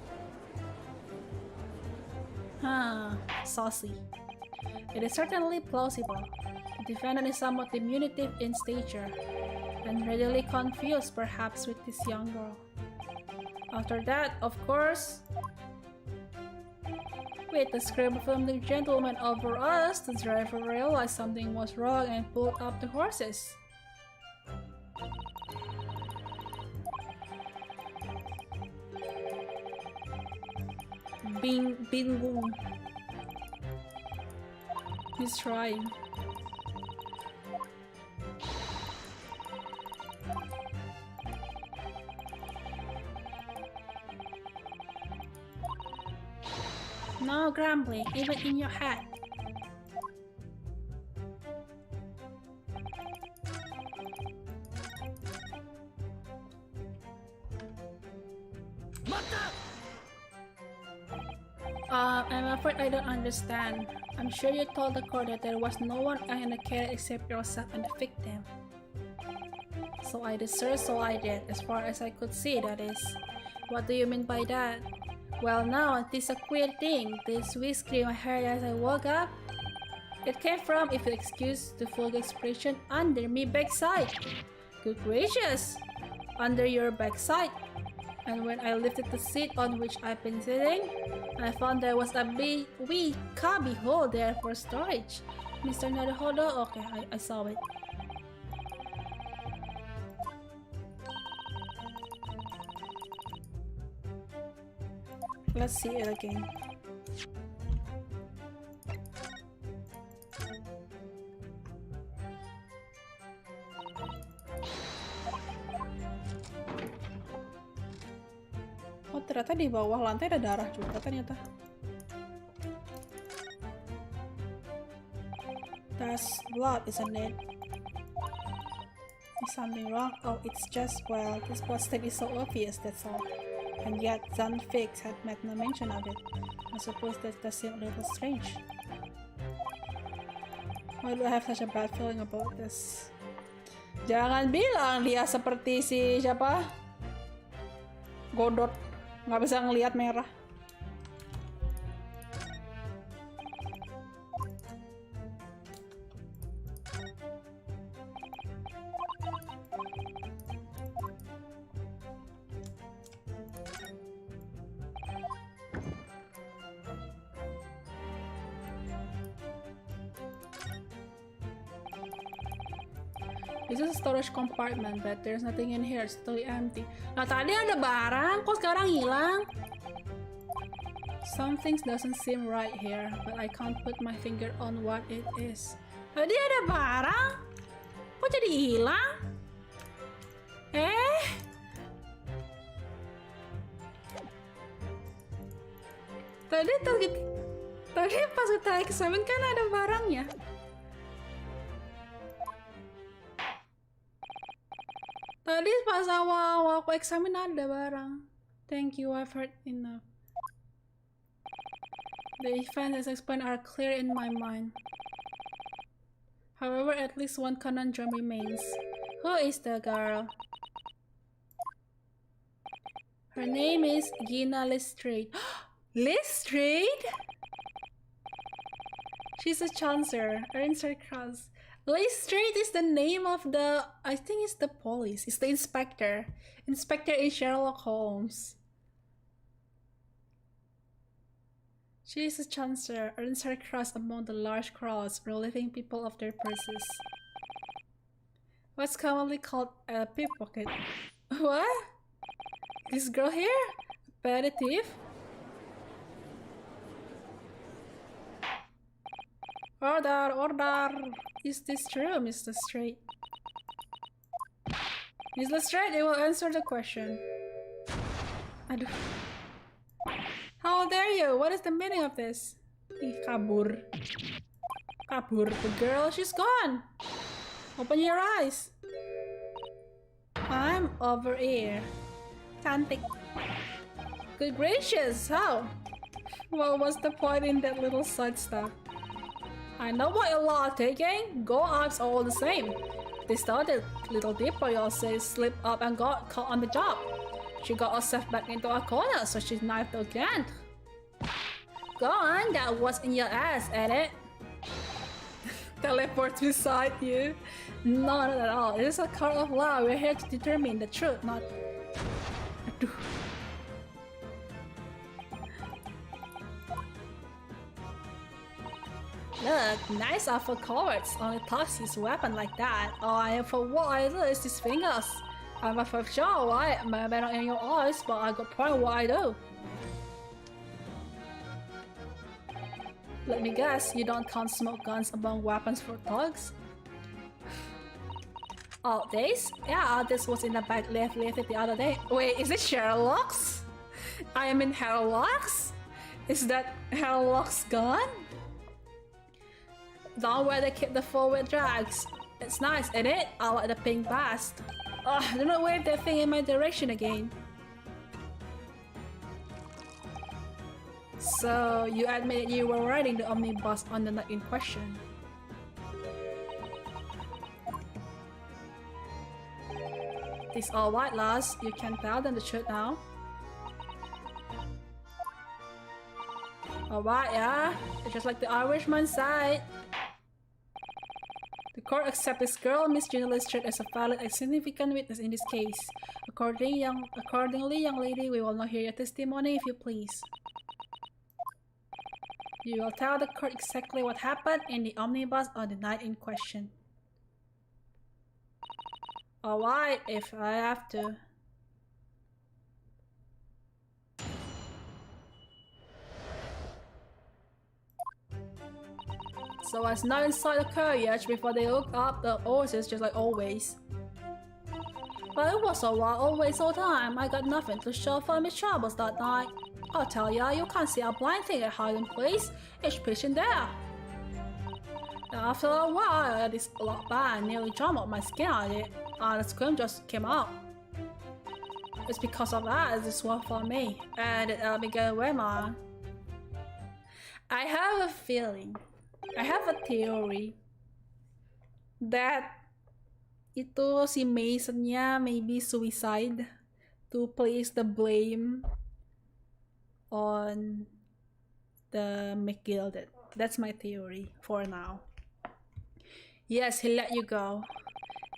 Saucy. It is certainly plausible. The defendant is somewhat diminutive in stature, and readily confused perhaps with this young girl. After that, of course, with the scream from the gentleman over us, the driver realized something was wrong and pulled up the horses. Bingung. He's trying. No grumbling, even in your head. I'm afraid I don't understand. I'm sure you told the court that there was no one in the case except yourself and the victim. So I did, sir, so I did. As far as I could see, that is. What do you mean by that? Well, now, this is a queer thing. This whiskey I heard as I woke up. It came from, if you excuse the full expression, under me backside. Good gracious! Under your backside. And when I lifted the seat on which I've been sitting, I found there was a wee cubby hole there for storage. Mr. Naruhodo? Okay, I saw it. Let's see it again. Oh, ternyata di bawah lantai ada darah juga ternyata. That's blood, isn't it? Is something wrong? Oh, it's just, well, this blood stain is so obvious, that's all. And yet, Zanfix had made no mention of it. I suppose that does seem a little strange. Why do I have such a bad feeling about this? Jangan bilang dia seperti si siapa? Godot. Nggak bisa ngelihat merah. This is a storage compartment, but there's nothing in here. It's totally empty. Nah, tadi ada barang, kok sekarang hilang? Some things doesn't seem right here, but I can't put my finger on what it is. Tadi ada barang, kok jadi hilang? Tadi pas kita examine kan ada barangnya. Tadi pas awal aku eksamin ada barang. Thank you, I've heard enough. The events as explained are clear in my mind. However, at least one conundrum remains. Who is the girl? Her name is Gina Lestrade. Lestrade? She's a chancer, earns her cross. Lestrade is the name of the, I think it's the police, it's the inspector. Inspector is Sherlock Holmes. She is a chancer, earns her cross among the large crowds, relieving people of their purses. What's commonly called a pickpocket. What? This girl here? Petty thief? Order, order! Is this true, Mr. Lestrade? Miss Lestrade, I will answer the question. Aduh. How dare you? What is the meaning of this? Ih, kabur. Kabur. The girl, she's gone! Open your eyes! I'm over here. Cantik. Good gracious, how? What was the point in that little side stuff? I know what you are taking. Go ups all the same. They started little dipper, you'll say, slipped up and got caught on the job. She got herself back into a corner, so she's knifed again. Go on, that was in your ass, ain't it? Teleport beside you. No, not at all. It is a court of law. We're here to determine the truth, not... Aduh. Look, nice of a coward only toss his weapon like that. Oh, and for what I do is his fingers. I'm a for sure, right? Maybe not in your eyes, but I got point what I do. Let me guess, you don't count smoke guns among weapons for thugs? Oh, this? Yeah, this was in the bag left the other day. Wait, is it Sherlock's? I mean Sherlock's? Is that hairlock's gone? Don't wear they keep the forward drags. It's nice, isn't it? I like the pink bust. Ugh, do not wave that thing in my direction again. So, you admit you were riding the omnibus on the night in question. This all white lass, you can tell them the truth now. Alright, yeah, it's just like the Irishman side. The court accepts this girl, Miss Journalist Street, as a valid and significant witness in this case. Accordingly, young lady, we will now hear your testimony if you please. You will tell the court exactly what happened in the omnibus on the night in question. Alright, if I have to. So I was now inside the carriage before they hooked up the horses just like always. But it was a while, always all time. I got nothing to show for my troubles that night. I'll tell ya, you can't see a blind thing at hiding place. It's pitching there. After a while, I had this lock band nearly jumped up my skin on it, and the scream just came out. It's because of that this was for me, and it began with mine. I have a feeling, I have a theory that itu si Masonnya maybe suicide to place the blame on the McGilded. That's my theory for now. Yes, he let you go.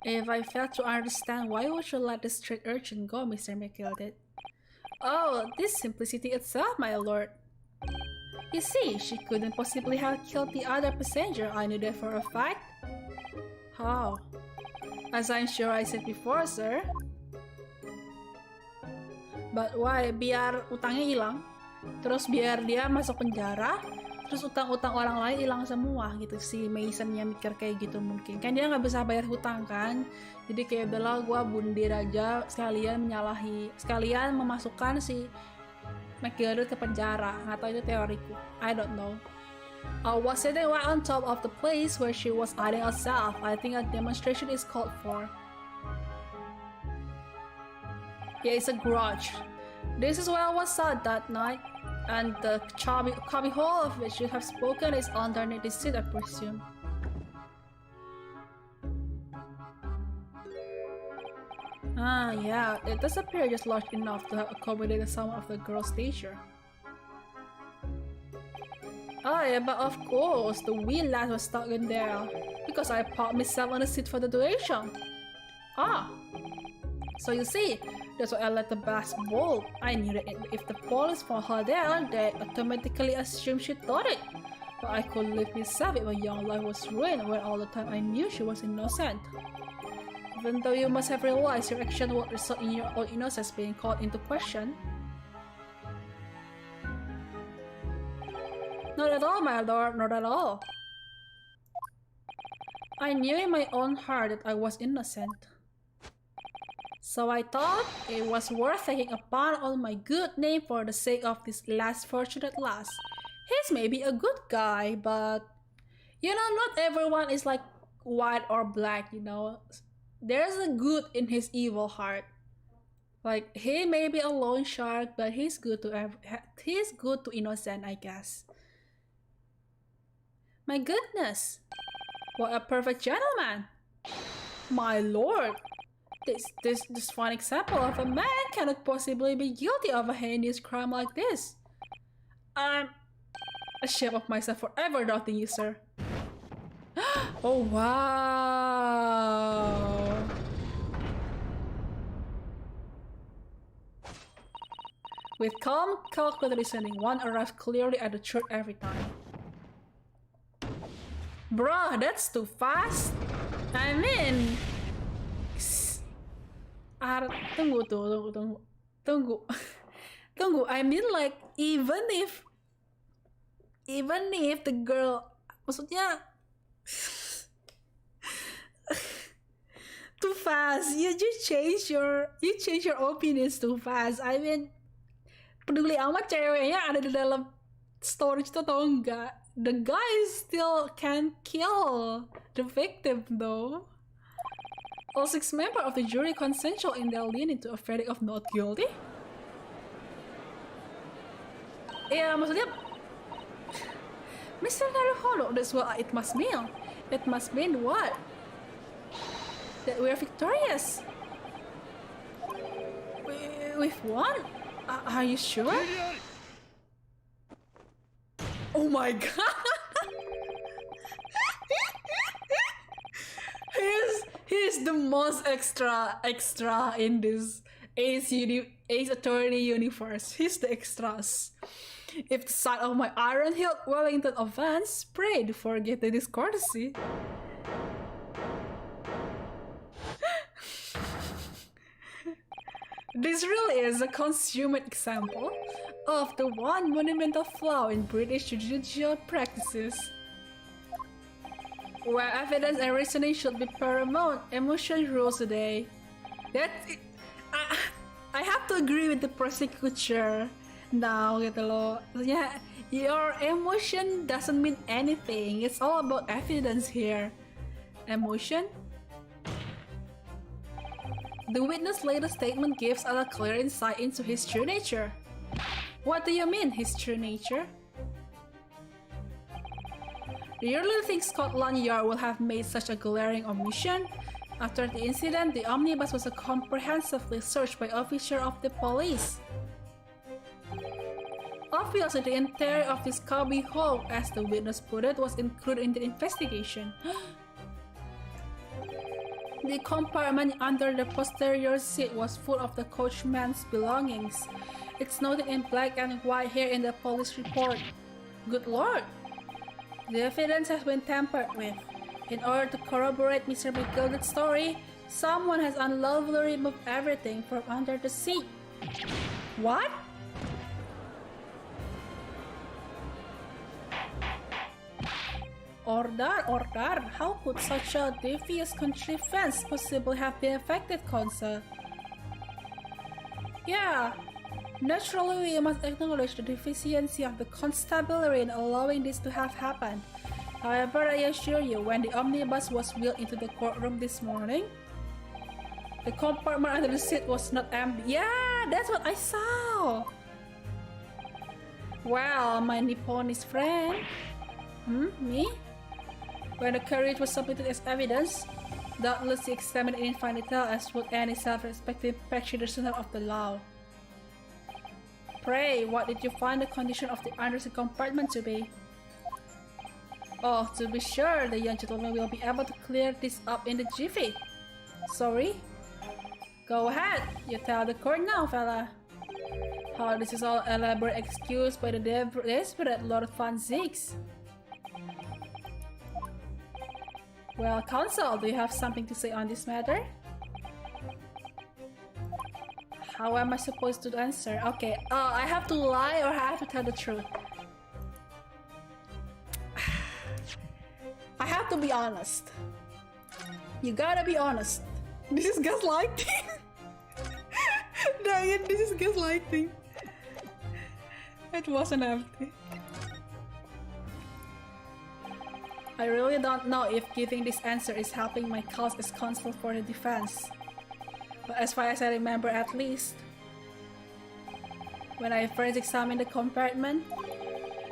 If I fail to understand, why would you let the street urchin go, Mr. McGilded? Oh, this simplicity itself, my lord. You see, she couldn't possibly have killed the other passenger. I knew that for a fact. How? As I'm sure I said before, sir. But why? Biar utangnya hilang, terus biar dia masuk penjara, terus utang-utang orang lain hilang semua gitu. Si Masonnya mikir kayak gitu mungkin. Kan dia nggak bisa bayar hutang kan. Jadi kayak bela gua bundir aja sekalian sekalian memasukkan si McGilded ke penjara. Nggak tahu itu teoriku. I don't know. I was sitting right on top of the place where she was hiding herself. I think a demonstration is called for. Yeah, it's a garage. This is where I was sat that night, and the cubby hole of which you have spoken is underneath the seat, I presume. Ah, yeah, it does appear just large enough to have accommodated some of the girl's stature. Oh yeah, but of course, the wee lad was stuck in there, because I parked myself on the seat for the duration. Ah, so you see, that's why I let the bus bolt. I knew that if the police found her there, they automatically assumed she thought it. But I couldn't live myself if a young life was ruined when all the time I knew she was innocent. Even though you must have realized your action would result in your own innocence being called into question. Not at all, my lord, not at all. I knew in my own heart that I was innocent. So I thought it was worth taking upon all my good name for the sake of this last fortunate lass. He's maybe a good guy, but you know, not everyone is like white or black, you know. There's a good in his evil heart. Like, he may be a loan shark, but he's good to innocent, I guess. My goodness, what a perfect gentleman! My lord, this one example of a man cannot possibly be guilty of a heinous crime like this. I'm ashamed of myself for ever doubting you, sir. Oh wow! With calm, calculated reasoning, one arrives clearly at the truth every time. Bruh, that's too fast. I mean, tunggu. I mean, like, even if the girl, maksudnya, too fast. You change your opinions too fast. I mean, peduli amat ceweknya ada di dalam storage itu atau enggak. The guy still can kill the victim though. All 6 members of the jury consensual in their leaning to a verdict of not guilty. Ya maksudnya Mr. Naruhodo, that's what it must mean. It must mean what? That we are victorious. We've won? Are you sure? Oh my god! he's the most extra in this Ace Attorney universe. He's the extras. If the sight of my iron-hilt Wellington offense, pray to forget the discourtesy. This really is a consummate example of the one monumental flaw in British judicial practices. Where evidence and reasoning should be paramount, emotion rules the day. That's it. I have to agree with the prosecutor. Now gitu loh, maksudnya your emotion doesn't mean anything. It's all about evidence here. Emotion? The witness' latest statement gives us a clear insight into his true nature. What do you mean, his true nature? Do you really think Scotland Yard will have made such a glaring omission? After the incident, the omnibus was comprehensively searched by officers of the police. Obviously, the interior of this cubby hole, as the witness put it, was included in the investigation. The compartment under the posterior seat was full of the coachman's belongings. It's noted in black and white here in the police report. Good lord! The evidence has been tampered with. In order to corroborate Mr. McGilder's story, someone has unlawfully removed everything from under the seat. What? Order! How could such a devious contrivance possibly have been effected, Consul? Yeah, naturally we must acknowledge the deficiency of the constabulary in allowing this to have happened. However, I assure you, when the omnibus was wheeled into the courtroom this morning, the compartment under the seat was not empty. Yeah, that's what I saw! Well, my Nipponese friend. Me? When the carriage was submitted as evidence, doubtless he examined it in fine detail, as would any self-respecting practitioner of the law. Pray, what did you find the condition of the underseat compartment to be? Oh, to be sure, the young gentleman will be able to clear this up in the jiffy. Sorry? Go ahead, you tell the court now, fella. How this is all elaborate excuse by the desperate Lord Van Zix. Well, Consul, do you have something to say on this matter? How am I supposed to answer? Okay, I have to lie or I have to tell the truth? I have to be honest. You gotta be honest. This is gaslighting. Dang it, this is gaslighting. It wasn't empty. I really don't know if giving this answer is helping my cause as counsel for the defense. But as far as I remember, at least, when I first examined the compartment,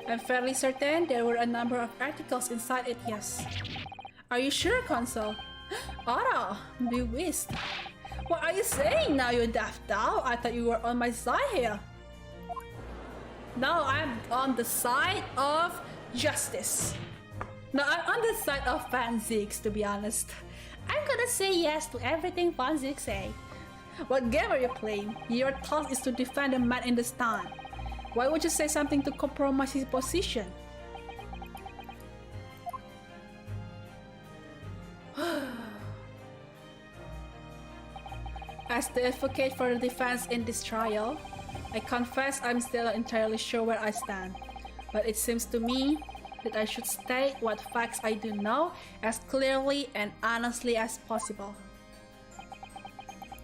I'm fairly certain there were a number of articles inside it, yes. Are you sure, Consul? Otto, bewitched. What are you saying now, you daft doll? I thought you were on my side here. No, I'm on the side of justice. No, I'm on the side of Van Zix, to be honest. I'm gonna say yes to everything Van Zix say. What game are you playing? Your task is to defend the man in the stand. Why would you say something to compromise his position? As the advocate for the defense in this trial, I confess I'm still not entirely sure where I stand. But it seems to me that I should state what facts I do know as clearly and honestly as possible.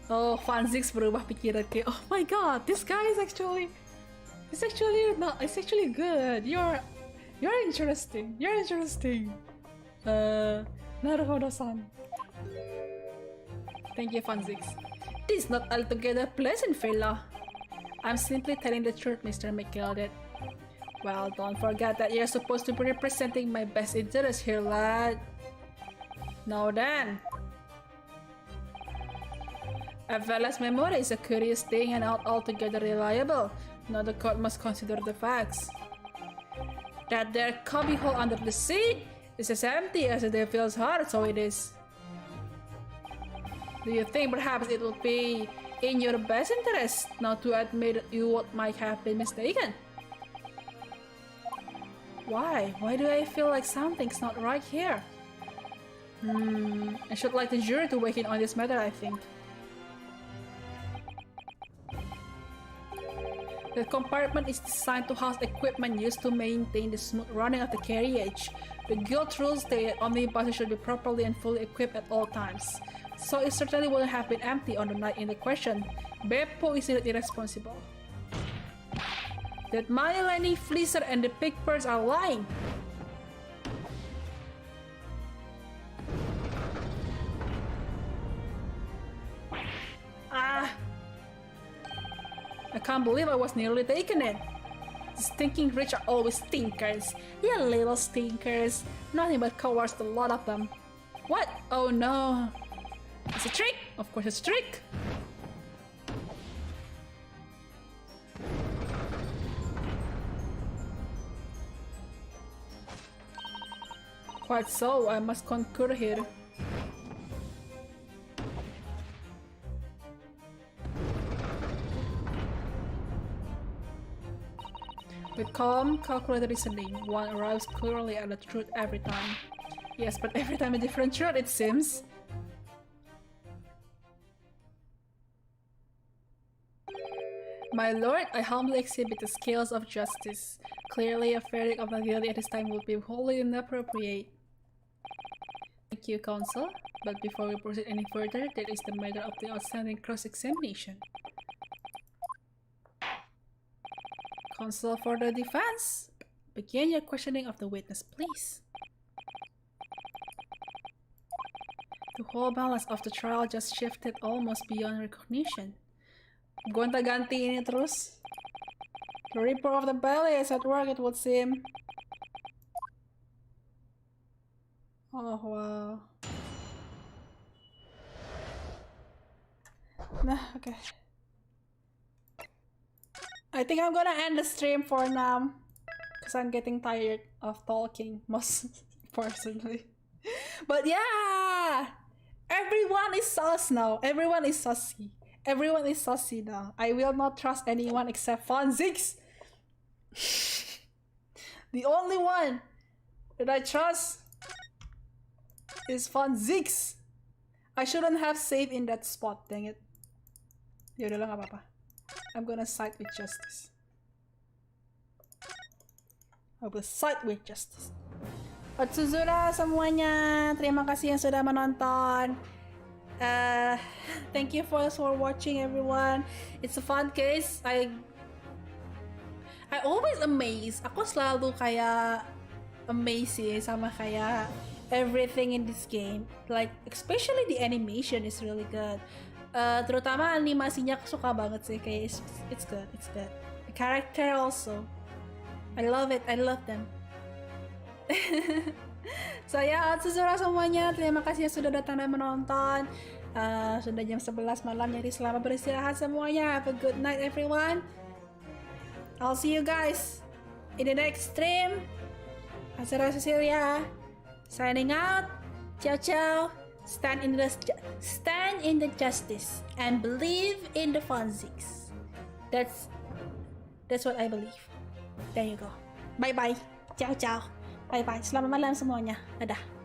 Oh, Van Zix berubah pikiran kayak, oh my god, this guy is actually... It's actually not. It's actually good. You're interesting. You're interesting. Naruhodo-san. Thank you, Fanzix. This is not altogether pleasant, fella. I'm simply telling the truth, Mr. McGilded. Well, don't forget that you're supposed to be representing my best interest here, lad. Now then. A fella's memory is a curious thing and not altogether reliable. Now the court must consider the facts. That there cubbyhole under the seat is as empty as the devil's heart, so it is. Do you think perhaps it would be in your best interest not to admit you what might have been mistaken? Why? Why do I feel like something's not right here? I should like the jury to weigh in on this matter, I think. The compartment is designed to house equipment used to maintain the smooth running of the carriage. The guild rules state that omnibuses should be properly and fully equipped at all times. So it certainly wouldn't have been empty on the night in the question. Beppo is indeed irresponsible. That money-lending fleecer and the pig purse are lying. I can't believe I was nearly taken in. The stinking rich are always stinkers. You little stinkers. Nothing but cowards, a lot of them. What? Oh no. It's a trick! Of course it's a trick! Quite so, I must concur here. With calm, calculated reasoning, one arrives clearly at the truth every time. Yes, but every time a different truth, it seems. My lord, I humbly exhibit the scales of justice. Clearly, a verdict of the guilty at this time would be wholly inappropriate. Thank you, counsel. But before we proceed any further, there is the matter of the outstanding cross-examination. Counsel for the defense, begin your questioning of the witness, please. The whole balance of the trial just shifted almost beyond recognition. Gonta-ganti ini terus. The Reaper of the Valley is at work, it would seem. Oh wow. Nah, okay. I think I'm gonna end the stream for now, because I'm getting tired of talking, most personally. But yeah! Everyone is sus now. Everyone is sussy. Everyone is sussy now. I will not trust anyone except Fanzix. The only one that I trust is Fanzix. I shouldn't have saved in that spot, dang it. Yaudah lah, gak apa-apa. I'm gonna side with justice. I will side with justice. Ohazura semuanya, terima kasih yang sudah menonton. Thank you for watching, everyone. It's a fun case. I always amazed. Aku selalu kayak amazed sih sama kayak everything in this game. Like especially the animation is really good. Terutama animasinya aku suka banget sih. Kayak it's good. The character also. I love it. I love them. Saya Ohazura semuanya, terima kasih yang sudah datang dan menonton. Sudah jam 11 malam, jadi selamat beristirahat semuanya. Have a good night, everyone. I'll see you guys in the next stream. Azura Cecillia signing out. Ciao ciao. Stand in the justice and believe in the Fanzix. That's what I believe. There you go. Bye bye. Ciao ciao. Bye bye. Selamat malam semuanya. Dadah.